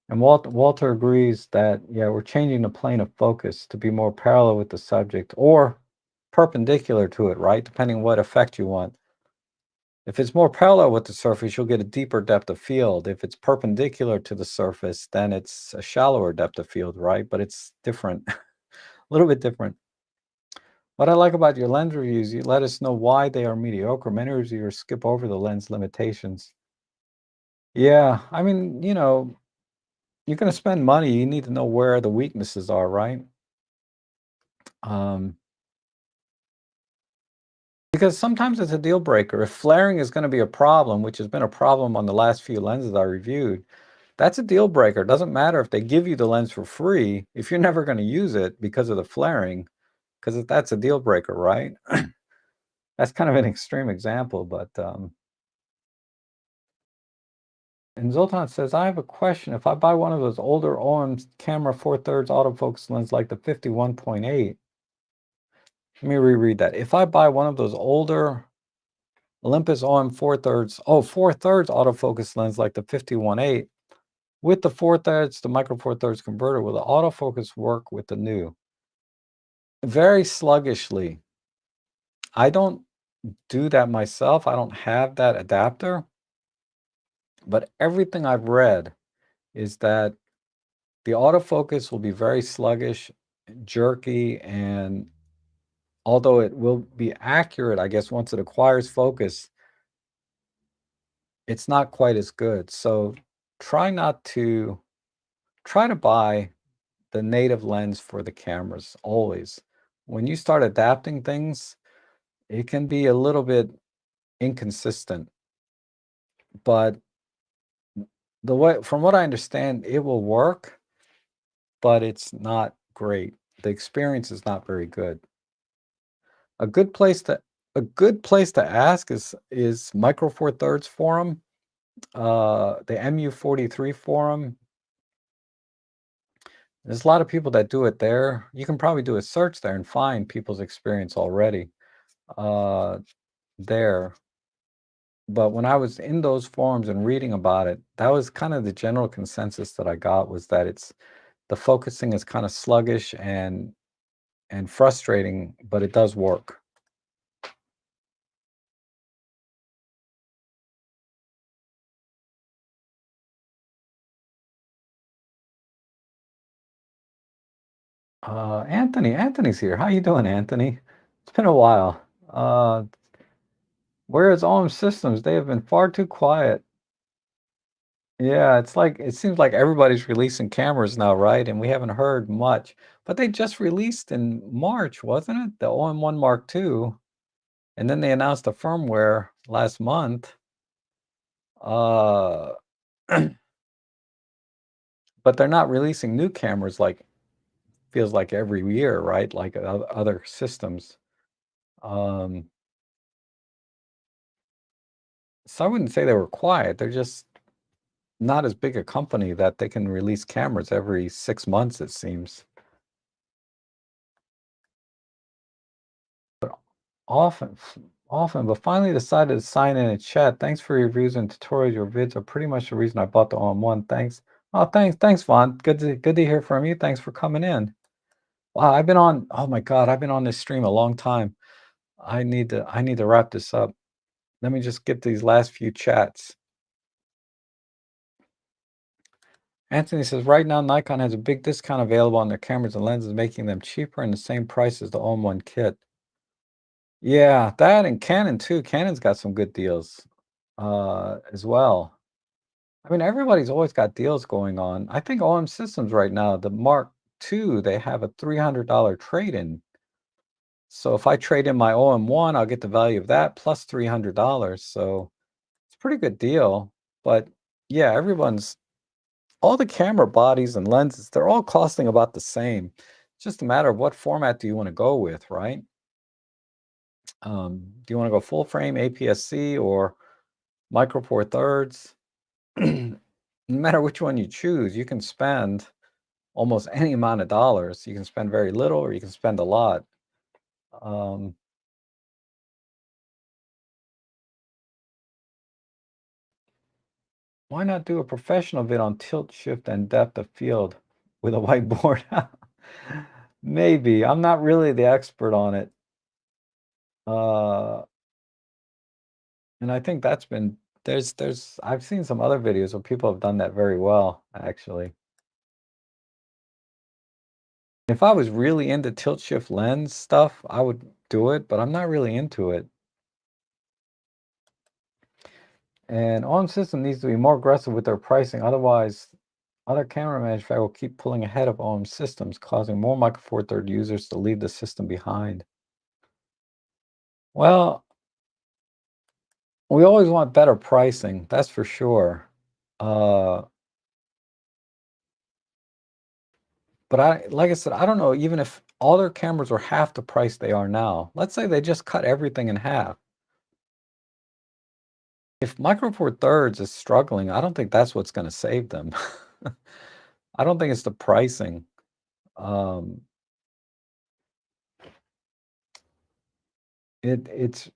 Speaker 1: And Walter agrees that, yeah, we're changing the plane of focus to be more parallel with the subject or perpendicular to it, right? Depending on what effect you want. If it's more parallel with the surface, you'll get a deeper depth of field. If it's perpendicular to the surface, then it's a shallower depth of field, right? But it's different, a little bit different. What I like about your lens reviews, you let us know why they are mediocre. Many reviewers skip over the lens limitations. Yeah, I mean, you're going to spend money. You need to know where the weaknesses are, right? Um, because sometimes it's a deal breaker. If flaring is going to be a problem, which has been a problem on the last few lenses I reviewed, that's a deal breaker. It doesn't matter if they give you the lens for free if you're never going to use it because of the flaring, because that's a deal breaker, right? That's kind of an extreme example, but and Zoltan says, I have a question. If I buy one of those older OM camera 4/3 autofocus lens like the 51.8, let me reread that. If I buy one of those older Olympus OM 4/3, 4/3 autofocus lens like the 51.8, with the 4/3, the micro 4/3 converter, will the autofocus work with the new? Very sluggishly. I don't do that myself. I don't have that adapter. But everything I've read is that the autofocus will be very sluggish, jerky, and although it will be accurate, I guess, once it acquires focus, it's not quite as good. So try to buy the native lens for the cameras always. When you start adapting things, it can be a little bit inconsistent, but from what I understand, it will work, but it's not great. The experience is not very good. A good place to a good place to ask is Micro Four Thirds forum, the MU43 forum. There's a lot of people that do it there. You can probably do a search there and find people's experience already there. But when I was in those forums and reading about it, that was kind of the general consensus that I got, was that the focusing is kind of sluggish and frustrating, but it does work. Anthony's here. How you doing, Anthony? It's been a while. Where is OM Systems? They have been far too quiet. Yeah, it seems like everybody's releasing cameras now, right? And we haven't heard much. But they just released in March, wasn't it? The OM1 Mark II. And then they announced the firmware last month. Uh, but they're not releasing new cameras like feels like every year, right? Like other systems. Um, so I wouldn't say they were quiet. They're just not as big a company that they can release cameras every 6 months, it seems. But often, but finally decided to sign in a chat. Thanks for your reviews and tutorials. Your vids are pretty much the reason I bought the OM1. Thanks. Oh, thanks, Vaughn. Good to hear from you. Thanks for coming in. Wow, oh my God, I've been on this stream a long time. I need to wrap this up. Let me just get these last few chats. Anthony says, right now Nikon has a big discount available on their cameras and lenses, making them cheaper and the same price as the all-in-one kit. Yeah, that and Canon too. Canon's got some good deals as well. I mean, everybody's always got deals going on. I think OM Systems right now, the Mark II, they have a $300 trade-in. So if I trade in my OM1, I'll get the value of that plus $300. So it's a pretty good deal. But yeah, all the camera bodies and lenses, they're all costing about the same. It's just a matter of what format do you want to go with, right? Do you want to go full frame APS-C or micro four thirds? No matter which one you choose, you can spend almost any amount of dollars. You can spend very little or you can spend a lot. Why not do a professional vid on tilt, shift, and depth of field with a whiteboard? Maybe. I'm not really the expert on it. Uh, and I think that's been I've seen some other videos where people have done that very well, actually. If I was really into tilt shift lens stuff, I would do it, but I'm not really into it. And OM System needs to be more aggressive with their pricing. Otherwise, other camera manufacturers will keep pulling ahead of OM Systems, causing more Micro Four Thirds users to leave the system behind. Well, we always want better pricing, that's for sure. But like I said, I don't know even if all their cameras were half the price they are now. Let's say they just cut everything in half. If Micro Four Thirds is struggling, I don't think that's what's going to save them. I don't think it's the pricing. Um,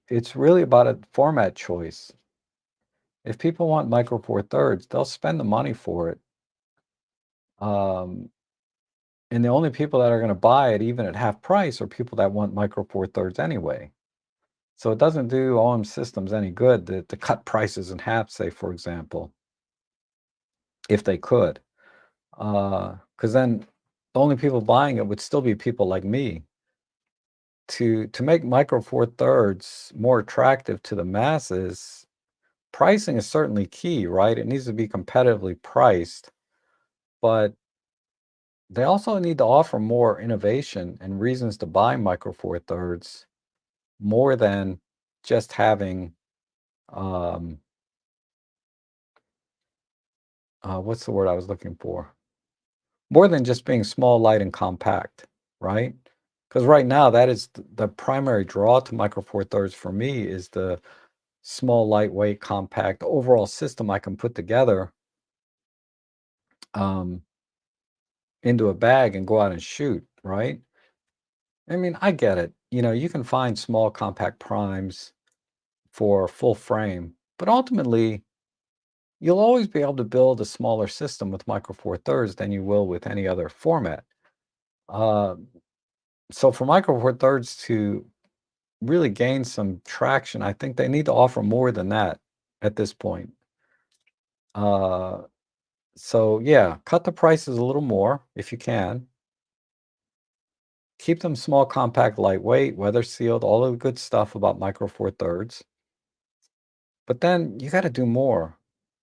Speaker 1: it's really about a format choice. If people want Micro Four Thirds, they'll spend the money for it. And the only people that are going to buy it, even at half price, are people that want Micro Four Thirds anyway. So it doesn't do OM Systems any good to cut prices in half, say, for example, if they could. Because then the only people buying it would still be people like me. To make Micro Four Thirds more attractive to the masses, pricing is certainly key, right? It needs to be competitively priced, but they also need to offer more innovation and reasons to buy Micro Four Thirds more than just having what's the word I was looking for? More than just being small, light, and compact, right? Because right now, that is the primary draw to Micro Four Thirds for me is the small, lightweight, compact overall system I can put together um, into a bag and go out and shoot, right? I mean, I get it. You can find small, compact primes for full frame, but ultimately, you'll always be able to build a smaller system with Micro Four Thirds than you will with any other format. Uh, so for Micro Four Thirds to really gain some traction, I think they need to offer more than that at this point. Uh, so yeah, cut the prices a little more if you can. Keep them small, compact, lightweight, weather sealed, all of the good stuff about Micro Four Thirds. But then you got to do more.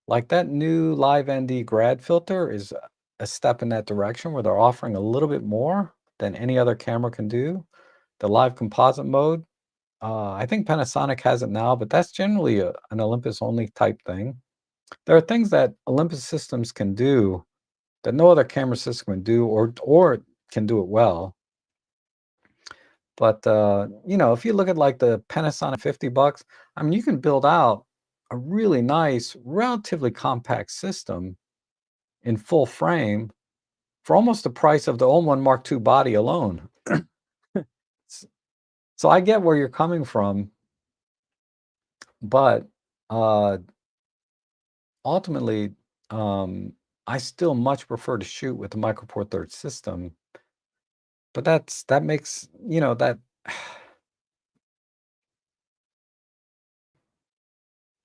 Speaker 1: Like that new Live ND grad filter is a step in that direction where they're offering a little bit more than any other camera can do. The live composite mode, I think Panasonic has it now, but that's generally an Olympus only type thing. There are things that Olympus systems can do that no other camera system can do, or can do it well. But if you look at like the Panasonic $50, I mean, you can build out a really nice, relatively compact system in full frame for almost the price of the all-in-one Mark II body alone. S- So I get where you're coming from, but uh, ultimately, I still much prefer to shoot with the Micro Four Thirds system. But that makes that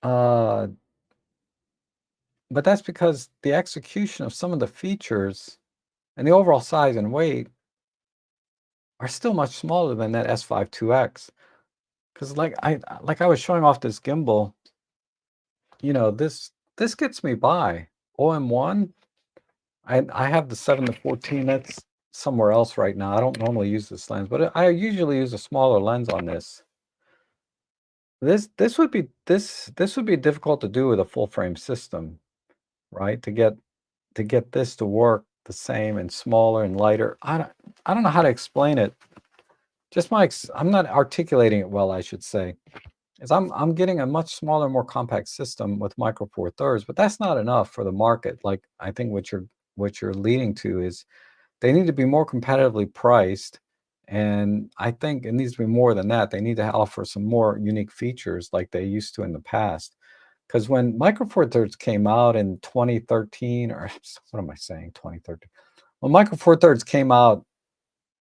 Speaker 1: But that's because the execution of some of the features and the overall size and weight are still much smaller than that S5 2X. Because like I was showing off this gimbal, this gets me by. OM1, I have the 7 to 14. That's somewhere else right now. I don't normally use this lens, but I usually use a smaller lens on this. This would be difficult to do with a full frame system, right? To get this to work the same and smaller and lighter. I don't know how to explain it. Just I'm not articulating it well, I should say. Is I'm getting a much smaller, more compact system with micro four thirds, but that's not enough for the market. Like I think what you're leading to is they need to be more competitively priced. And I think it needs to be more than that. They need to offer some more unique features like they used to in the past. Because when Micro Four Thirds came out in 2013, or what am I saying, 2013? When Micro Four Thirds came out,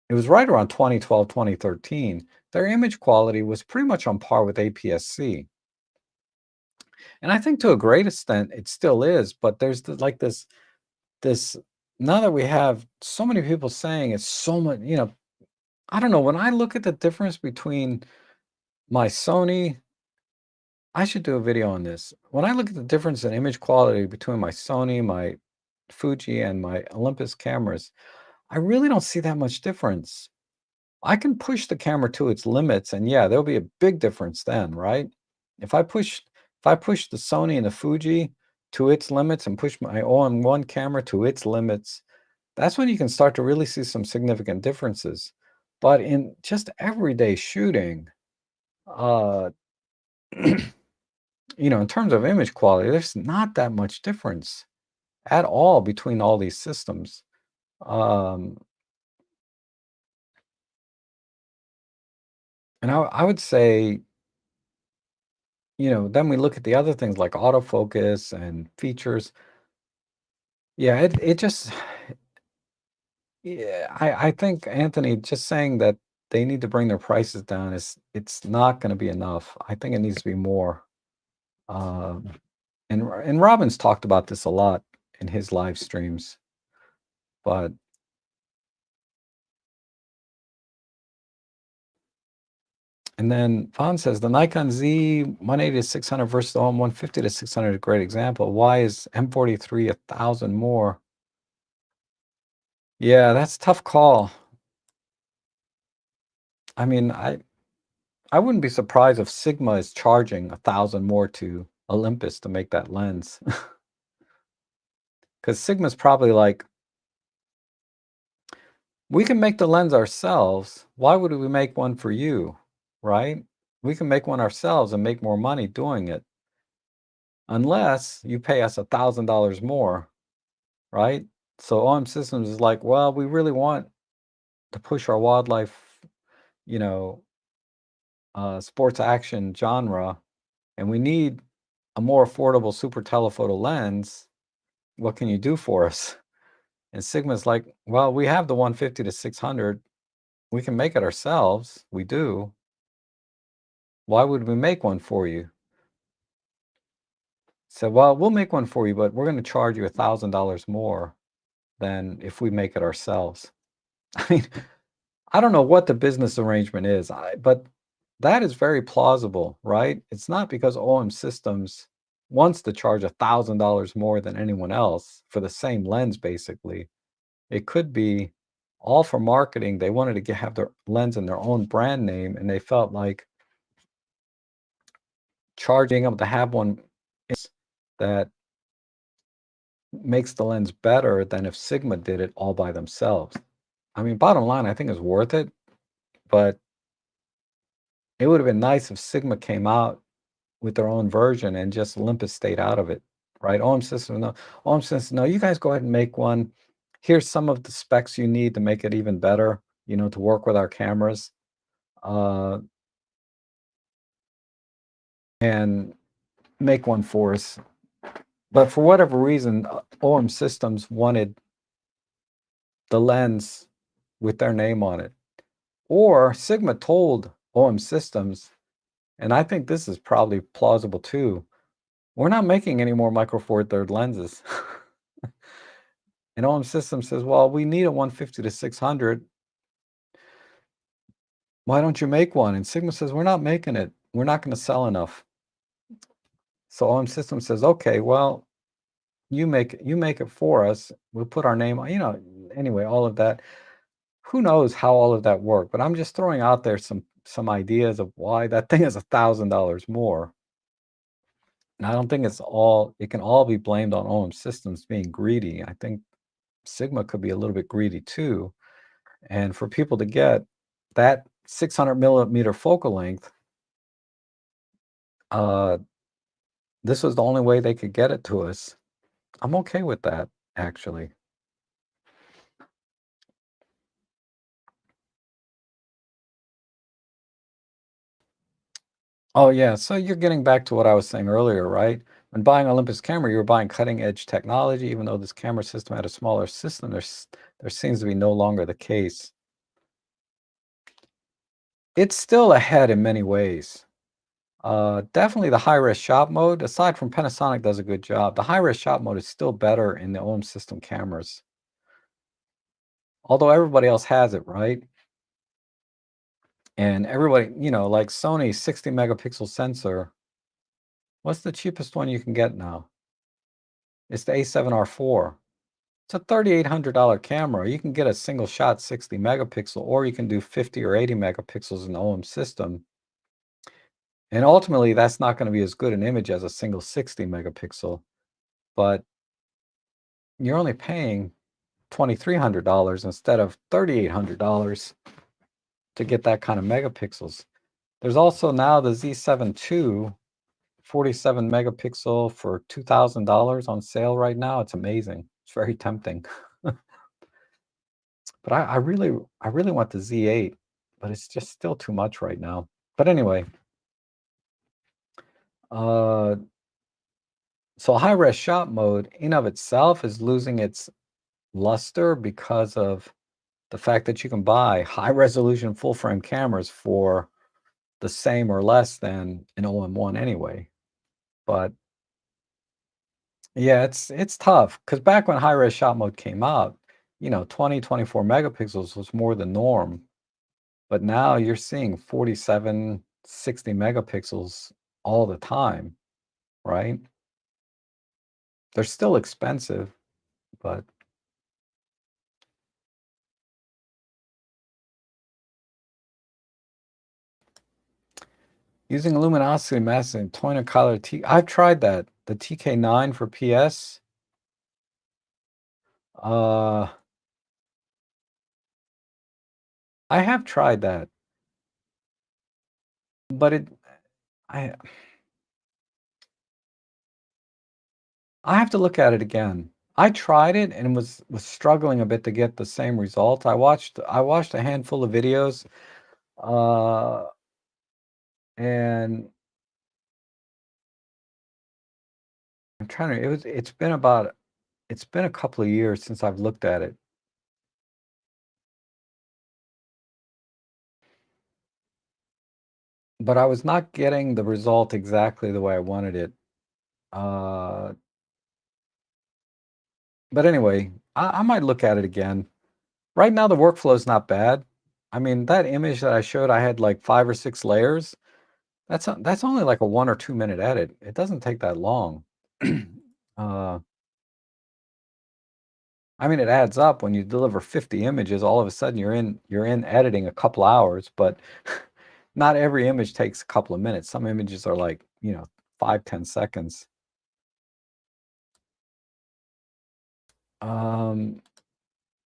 Speaker 1: it was right around 2012, 2013. Their image quality was pretty much on par with APS-C. And I think to a great extent it still is, but there's like this now that we have so many people saying it's so much, I don't know, when I look at the difference between my Sony, I should do a video on this. When I look at the difference in image quality between my Sony, my Fuji, and my Olympus cameras, I really don't see that much difference. I can push the camera to its limits, and yeah, there'll be a big difference then, right? If I push the Sony and the Fuji to its limits and push my OM1 camera to its limits, that's when you can start to really see some significant differences. But in just everyday shooting, uh, in terms of image quality, there's not that much difference at all between all these systems. Um, and I would say, then we look at the other things like autofocus and features. Yeah, it just, yeah, I think Anthony just saying that they need to bring their prices down it's not going to be enough. I think it needs to be more. Um, and Robin's talked about this a lot in his live streams, but and then Vaughn says the Nikon Z 180 to 600 versus the OM 150 to 600 is a great example. Why is M43 1,000 more? Yeah, that's a tough call. I mean, I wouldn't be surprised if Sigma is charging 1,000 more to Olympus to make that lens, because Sigma's probably like, we can make the lens ourselves. Why would we make one for you, right? We can make one ourselves and make more money doing it, unless you pay us $1,000 more, right? So OM Systems is like, well, we really want to push our wildlife, you know, sports action genre, and we need a more affordable super telephoto lens. What can you do for us? And Sigma's like, well, we have the 150 to 600. We can make it ourselves. We do. Why would we make one for you? So, well, we'll make one for you, but we're going to charge you $1,000 more than if we make it ourselves. I mean, I don't know what the business arrangement is, but that is very plausible, right? It's not because OM Systems wants to charge $1,000 more than anyone else for the same lens, basically. It could be all for marketing. They wanted to have their lens in their own brand name, and they felt like charging them to have one that makes the lens better than if Sigma did it all by themselves. I mean, bottom line, I think it's worth it, but it would have been nice if Sigma came out with their own version and just Olympus stayed out of it, right? OM System, no, OM System, no, you guys go ahead and make one. Here's some of the specs you need to make it even better, to work with our cameras. And make one for us. But for whatever reason, OM Systems wanted the lens with their name on it. Or Sigma told OM Systems, and I think this is probably plausible too, We're not making any more micro four third lenses. And OM System says, well, we need a 150 to 600. Why don't you make one? And Sigma says, we're not making it. We're not going to sell enough. So OM System says, okay, well, you make it for us. We'll put our name on, anyway, all of that. Who knows how all of that worked, but I'm just throwing out there some ideas of why that thing is $1,000 more. And I don't think it can all be blamed on OM Systems being greedy. I think Sigma could be a little bit greedy too. And for people to get that 600 millimeter focal length, uh, this was the only way they could get it to us. I'm okay with that, actually. Oh, yeah. So you're getting back to what I was saying earlier, right? When buying Olympus camera, you were buying cutting edge technology. Even though this camera system had a smaller system, there seems to be no longer the case. It's still ahead in many ways. Definitely the high-res shot mode, aside from Panasonic does a good job, the high-res shot mode is still better in the OM system cameras. Although everybody else has it, right? And everybody, like Sony's 60 megapixel sensor, what's the cheapest one you can get now? It's the A7R4. It's a $3,800 camera. You can get a single shot 60 megapixel, or you can do 50 or 80 megapixels in the OM system. And ultimately, that's not going to be as good an image as a single 60 megapixel, but you're only paying $2,300 instead of $3,800 to get that kind of megapixels. There's also now the Z7 II, 47 megapixel for $2,000 on sale right now. It's amazing. It's very tempting. But I really want the Z8, but it's just still too much right now. But anyway, uh, so high-res shot mode in of itself is losing its luster because of the fact that you can buy high-resolution full-frame cameras for the same or less than an OM1 anyway. But yeah, it's tough because back when high-res shot mode came out, 20, 24 megapixels was more the norm. But now you're seeing 47, 60 megapixels all the time, right? They're still expensive, but using luminosity mask and Toyna color I've tried that. The TK9 for PS. Uh, I have tried that, but I I have to look at it again. I tried it and was struggling a bit to get the same result. I watched a handful of videos, uh, and I'm trying to. It's been a couple of years since I've looked at it, but I was not getting the result exactly the way I wanted it. Uh, but anyway, I might look at it again. Right now, the workflow is not bad. I mean, that image that I showed, I had like 5 or 6 layers. That's only like a 1 or 2 minute edit. It doesn't take that long. Uh, I mean, it adds up when you deliver 50 images, all of a sudden you're in editing a couple hours, but not every image takes a couple of minutes. Some images are like, 5, 10 seconds. Um,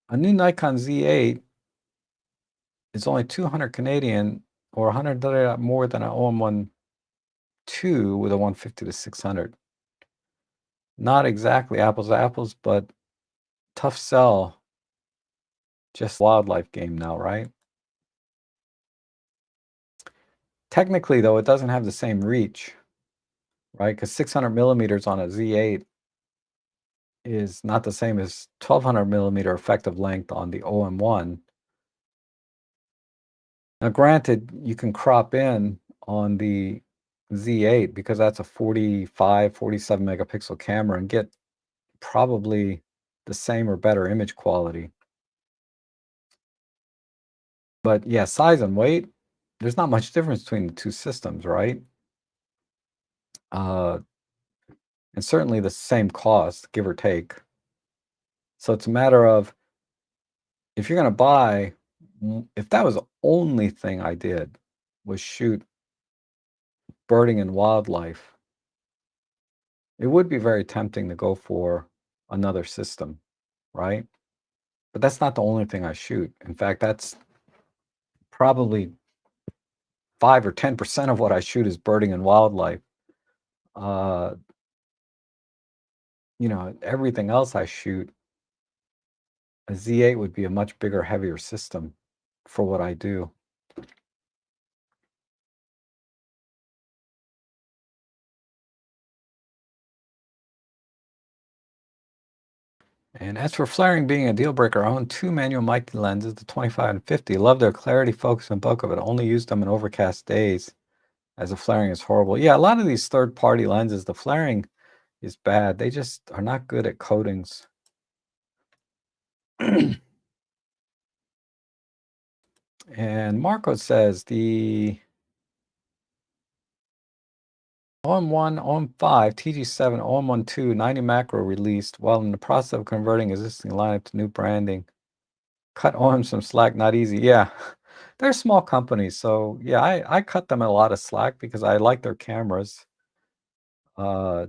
Speaker 1: a new Nikon Z8 is only 200 Canadian or 100 more than an OM1 II with a 150 to 600. Not exactly apples to apples, but tough sell. Just wildlife game now, right? Technically, though, it doesn't have the same reach, right? Because 600 millimeters on a Z8 is not the same as 1200 millimeter effective length on the OM1. Now, granted, you can crop in on the Z8 because that's a 45, 47 megapixel camera and get probably the same or better image quality. But yeah, size and weight, there's not much difference between the two systems, right? Uh, and certainly the same cost, give or take. So it's a matter of if you're going to buy, if that was the only thing I did was shoot birding and wildlife, it would be very tempting to go for another system, right? But that's not the only thing I shoot. In fact, that's probably 5 or 10% of what I shoot is birding and wildlife. Uh, everything else I shoot, a Z8 would be a much bigger, heavier system for what I do. And as for flaring being a deal breaker, I own two manual mic lenses, the 25 and 50. Love their clarity, focus, and bokeh, but only use them in overcast days as the flaring is horrible. Yeah, a lot of these third-party lenses, the flaring is bad. They just are not good at coatings. And Marco says the OM1, OM5, TG7, OM12, 90 macro released while in the process of converting existing lineup to new branding. Cut OM some slack, not easy. Yeah, they're small companies. So yeah, I cut them a lot of slack because I like their cameras. Uh,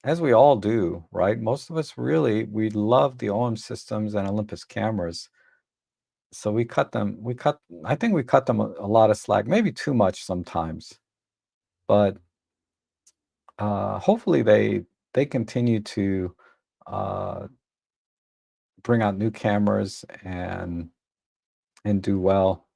Speaker 1: as we all do, right? Most of us really, we love the OM systems and Olympus cameras. So I think we cut them a lot of slack, maybe too much sometimes. But hopefully they continue to uh, bring out new cameras and do well.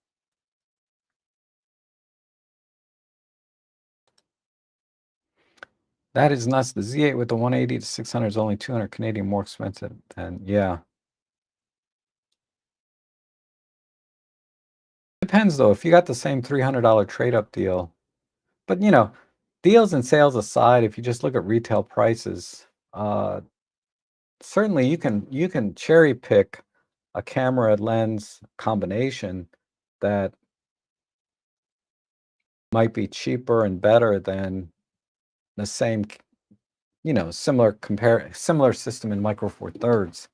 Speaker 1: That is nuts. The Z8 with the 180 to 600 is only 200 Canadian more expensive. And yeah, depends though. If you got the same $300 trade-up deal, but deals and sales aside, if you just look at retail prices, certainly you can cherry pick a camera lens combination that might be cheaper and better than the same, similar system in Micro Four Thirds.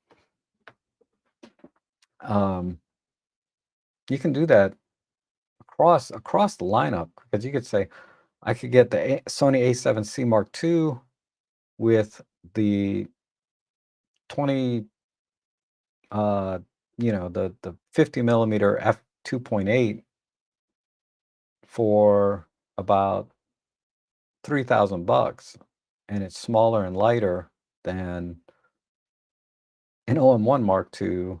Speaker 1: You can do that across the lineup because you could say I could get the Sony A7C Mark II with the 20, the 50 millimeter f 2.8 for about $3,000, and it's smaller and lighter than an OM1 Mark II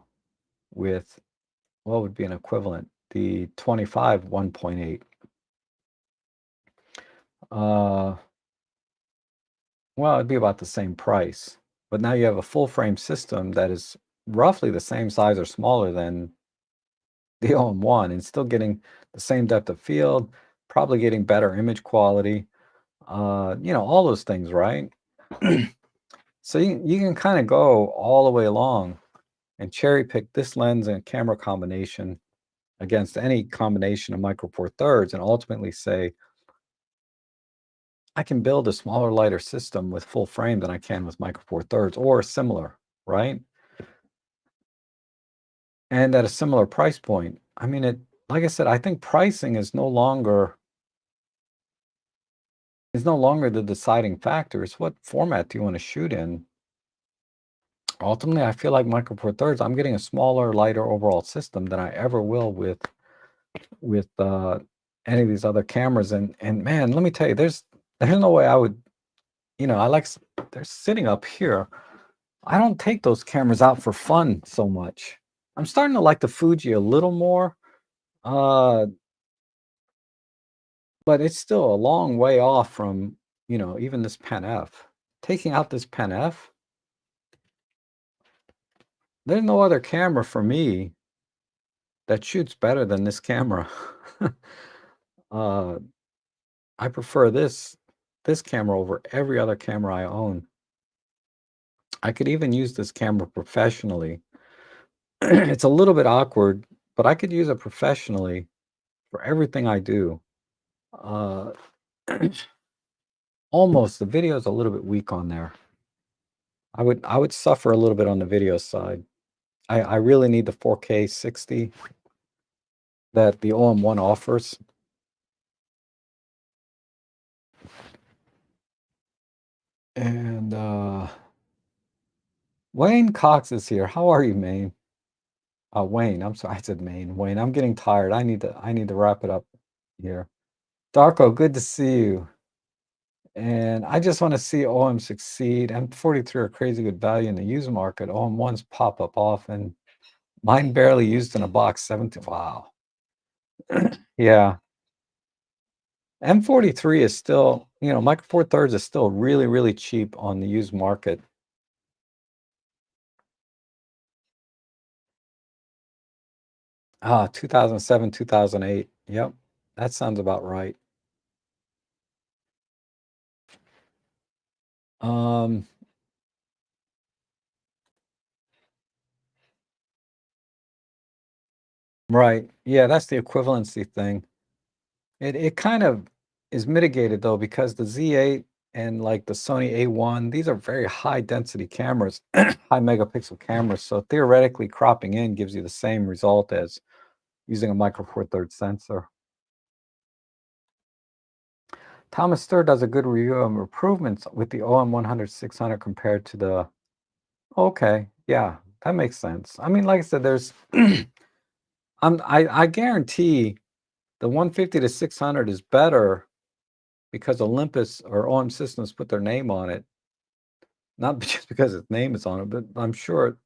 Speaker 1: with what would be an equivalent, the 25 1.8. Well, it'd be about the same price, but now you have a full frame system that is roughly the same size or smaller than the OM1 and still getting the same depth of field, probably getting better image quality, all those things, right? So you can kind of go all the way along and cherry pick this lens and camera combination against any combination of Micro Four Thirds and ultimately say, I can build a smaller, lighter system with full frame than I can with Micro Four Thirds or similar, right? And at a similar price point. I mean, like I said, I think pricing is no longer the deciding factor. It's what format do you want to shoot in. Ultimately, I feel like Micro Four Thirds, I'm getting a smaller, lighter overall system than I ever will with any of these other cameras. And man, let me tell you, there's no way I would, they're sitting up here. I don't take those cameras out for fun so much. I'm starting to like the Fuji a little more, uh, but it's still a long way off from, even this Pen F. Taking out this Pen F, there's no other camera for me that shoots better than this camera. uh, I prefer this camera over every other camera I own. I could even use this camera professionally. It's a little bit awkward, but I could use it professionally for everything I do. Uh, almost the video is a little bit weak on there. I would suffer a little bit on the video side. I really need the 4K 60 that the OM1 offers. And Wayne Cox is here. How are you, Maine? Wayne, I'm sorry, I said Maine. Wayne, I'm getting tired. I need to wrap it up here. Darko, good to see you. And I just want to see OM succeed. M43 are crazy good value in the used market. OM1s pop up often. Mine barely used in a box, 17. Wow. Yeah. M43 is still, Micro Four Thirds is still really, really cheap on the used market. 2007, 2008. Yep. That sounds about right. Um, right. Yeah, that's the equivalency thing. It kind of is mitigated though because the Z8 and like the Sony A1, these are very high density cameras, high megapixel cameras. So theoretically, cropping in gives you the same result as using a Micro Four Thirds sensor. Thomas Sturr does a good review of improvements with the OM100 600 compared to the. Okay, yeah, that makes sense. I mean, like I said, there's. I guarantee the 150 to 600 is better because Olympus or OM Systems put their name on it. Not just because its name is on it, but I'm sure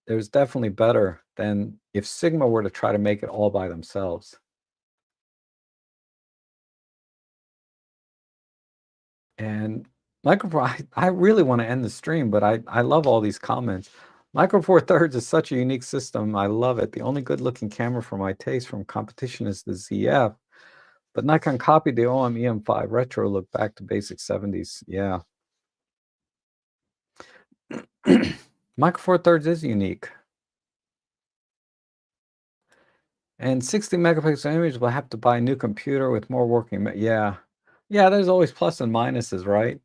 Speaker 1: there's definitely better than if Sigma were to try to make it all by themselves. And I really want to end the stream, but I love all these comments. Micro Four Thirds is such a unique system. I love it. The only good-looking camera for my taste from competition is the ZF, but Nikon copied the OM EM5 retro look back to basic 70s. Yeah. Micro Four Thirds is unique. And 60 megapixel image will have to buy a new computer with more working. Yeah. Yeah, there's always plus and minuses, right?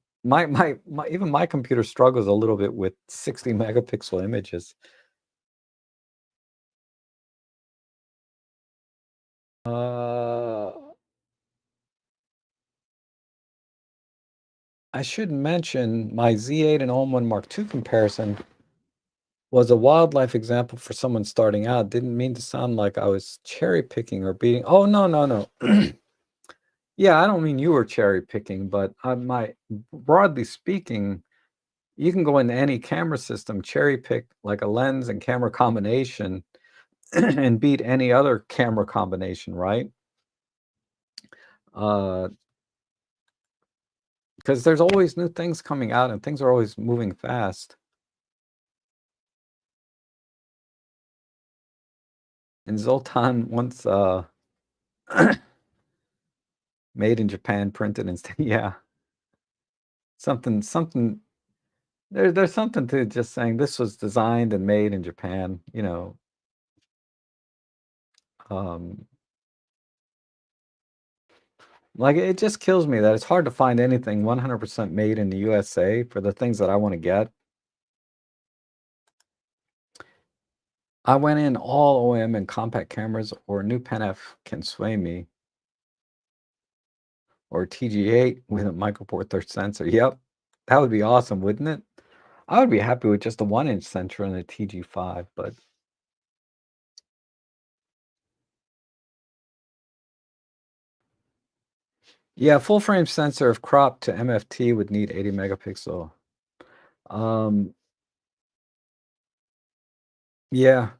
Speaker 1: Even my computer struggles a little bit with 60 megapixel images. Uh, I should mention my Z8 and OM1 Mark II comparison was a wildlife example for someone starting out. Didn't mean to sound like I was cherry picking or beating. Oh, no, no, no. Yeah, I don't mean you were cherry picking, but broadly speaking, you can go into any camera system, cherry pick like a lens and camera combination and beat any other camera combination, right? Because there's always new things coming out and things are always moving fast. And Zoltan once made in Japan, printed instead. Yeah, something. There's something to just saying this was designed and made in Japan. Um, like it just kills me that it's hard to find anything 100% made in the USA for the things that I want to get. I went in all OM and compact cameras, or new Pen F can sway me, or TG8 with a Micro Four Thirds sensor. Yep, that would be awesome, wouldn't it? I would be happy with just a 1-inch sensor and a TG5, but yeah, full frame sensor if cropped to MFT would need 80 megapixel. Um, yeah,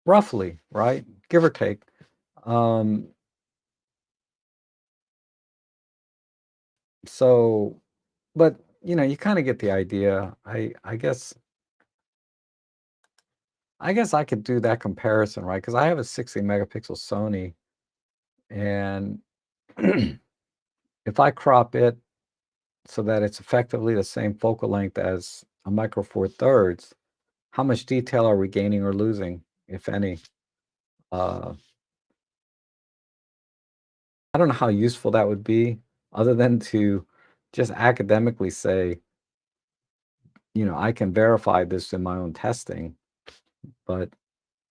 Speaker 1: roughly, right? Give or take. Um, so, but you kind of get the idea. I guess I could do that comparison, right? Because I have a 60 megapixel Sony, and if I crop it so that it's effectively the same focal length as a Micro Four Thirds, how much detail are we gaining or losing, if any? Uh, I don't know how useful that would be, other than to just academically say, I can verify this in my own testing. But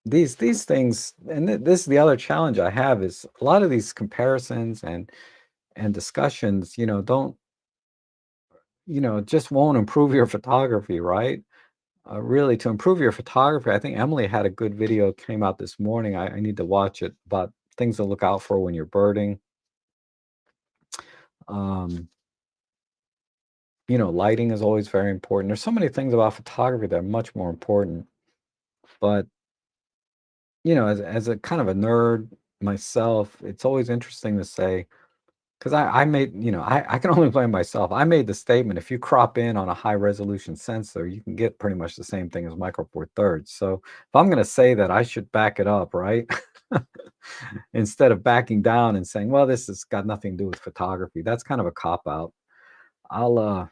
Speaker 1: these things, and this is the other challenge I have, is a lot of these comparisons and discussions, don't, just won't improve your photography, right? Really, to improve your photography, I think Emily had a good video came out this morning. I need to watch it, about things to look out for when you're birding. Um, lighting is always very important. There's so many things about photography that are much more important. But, as a kind of a nerd myself, it's always interesting to say, because I made, I can only blame myself. I made the statement, if you crop in on a high resolution sensor, you can get pretty much the same thing as Micro Four Thirds. So if I'm going to say that, I should back it up, right? Instead of backing down and saying, well, this has got nothing to do with photography. That's kind of a cop out. I'll uh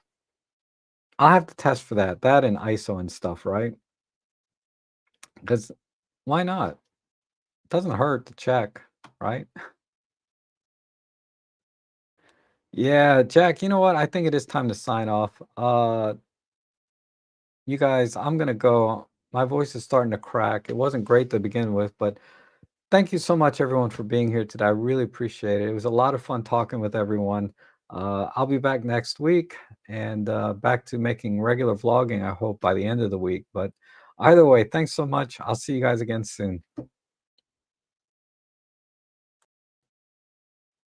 Speaker 1: I'll have to test for that and ISO and stuff, right? Because why not? It doesn't hurt to check, right? Yeah, Jack, you know what? I think it is time to sign off. You guys, I'm gonna go. My voice is starting to crack. It wasn't great to begin with, but thank you so much, everyone, for being here today. I really appreciate it. It was a lot of fun talking with everyone. I'll be back next week and back to making regular vlogging, I hope, by the end of the week. But either way, thanks so much. I'll see you guys again soon.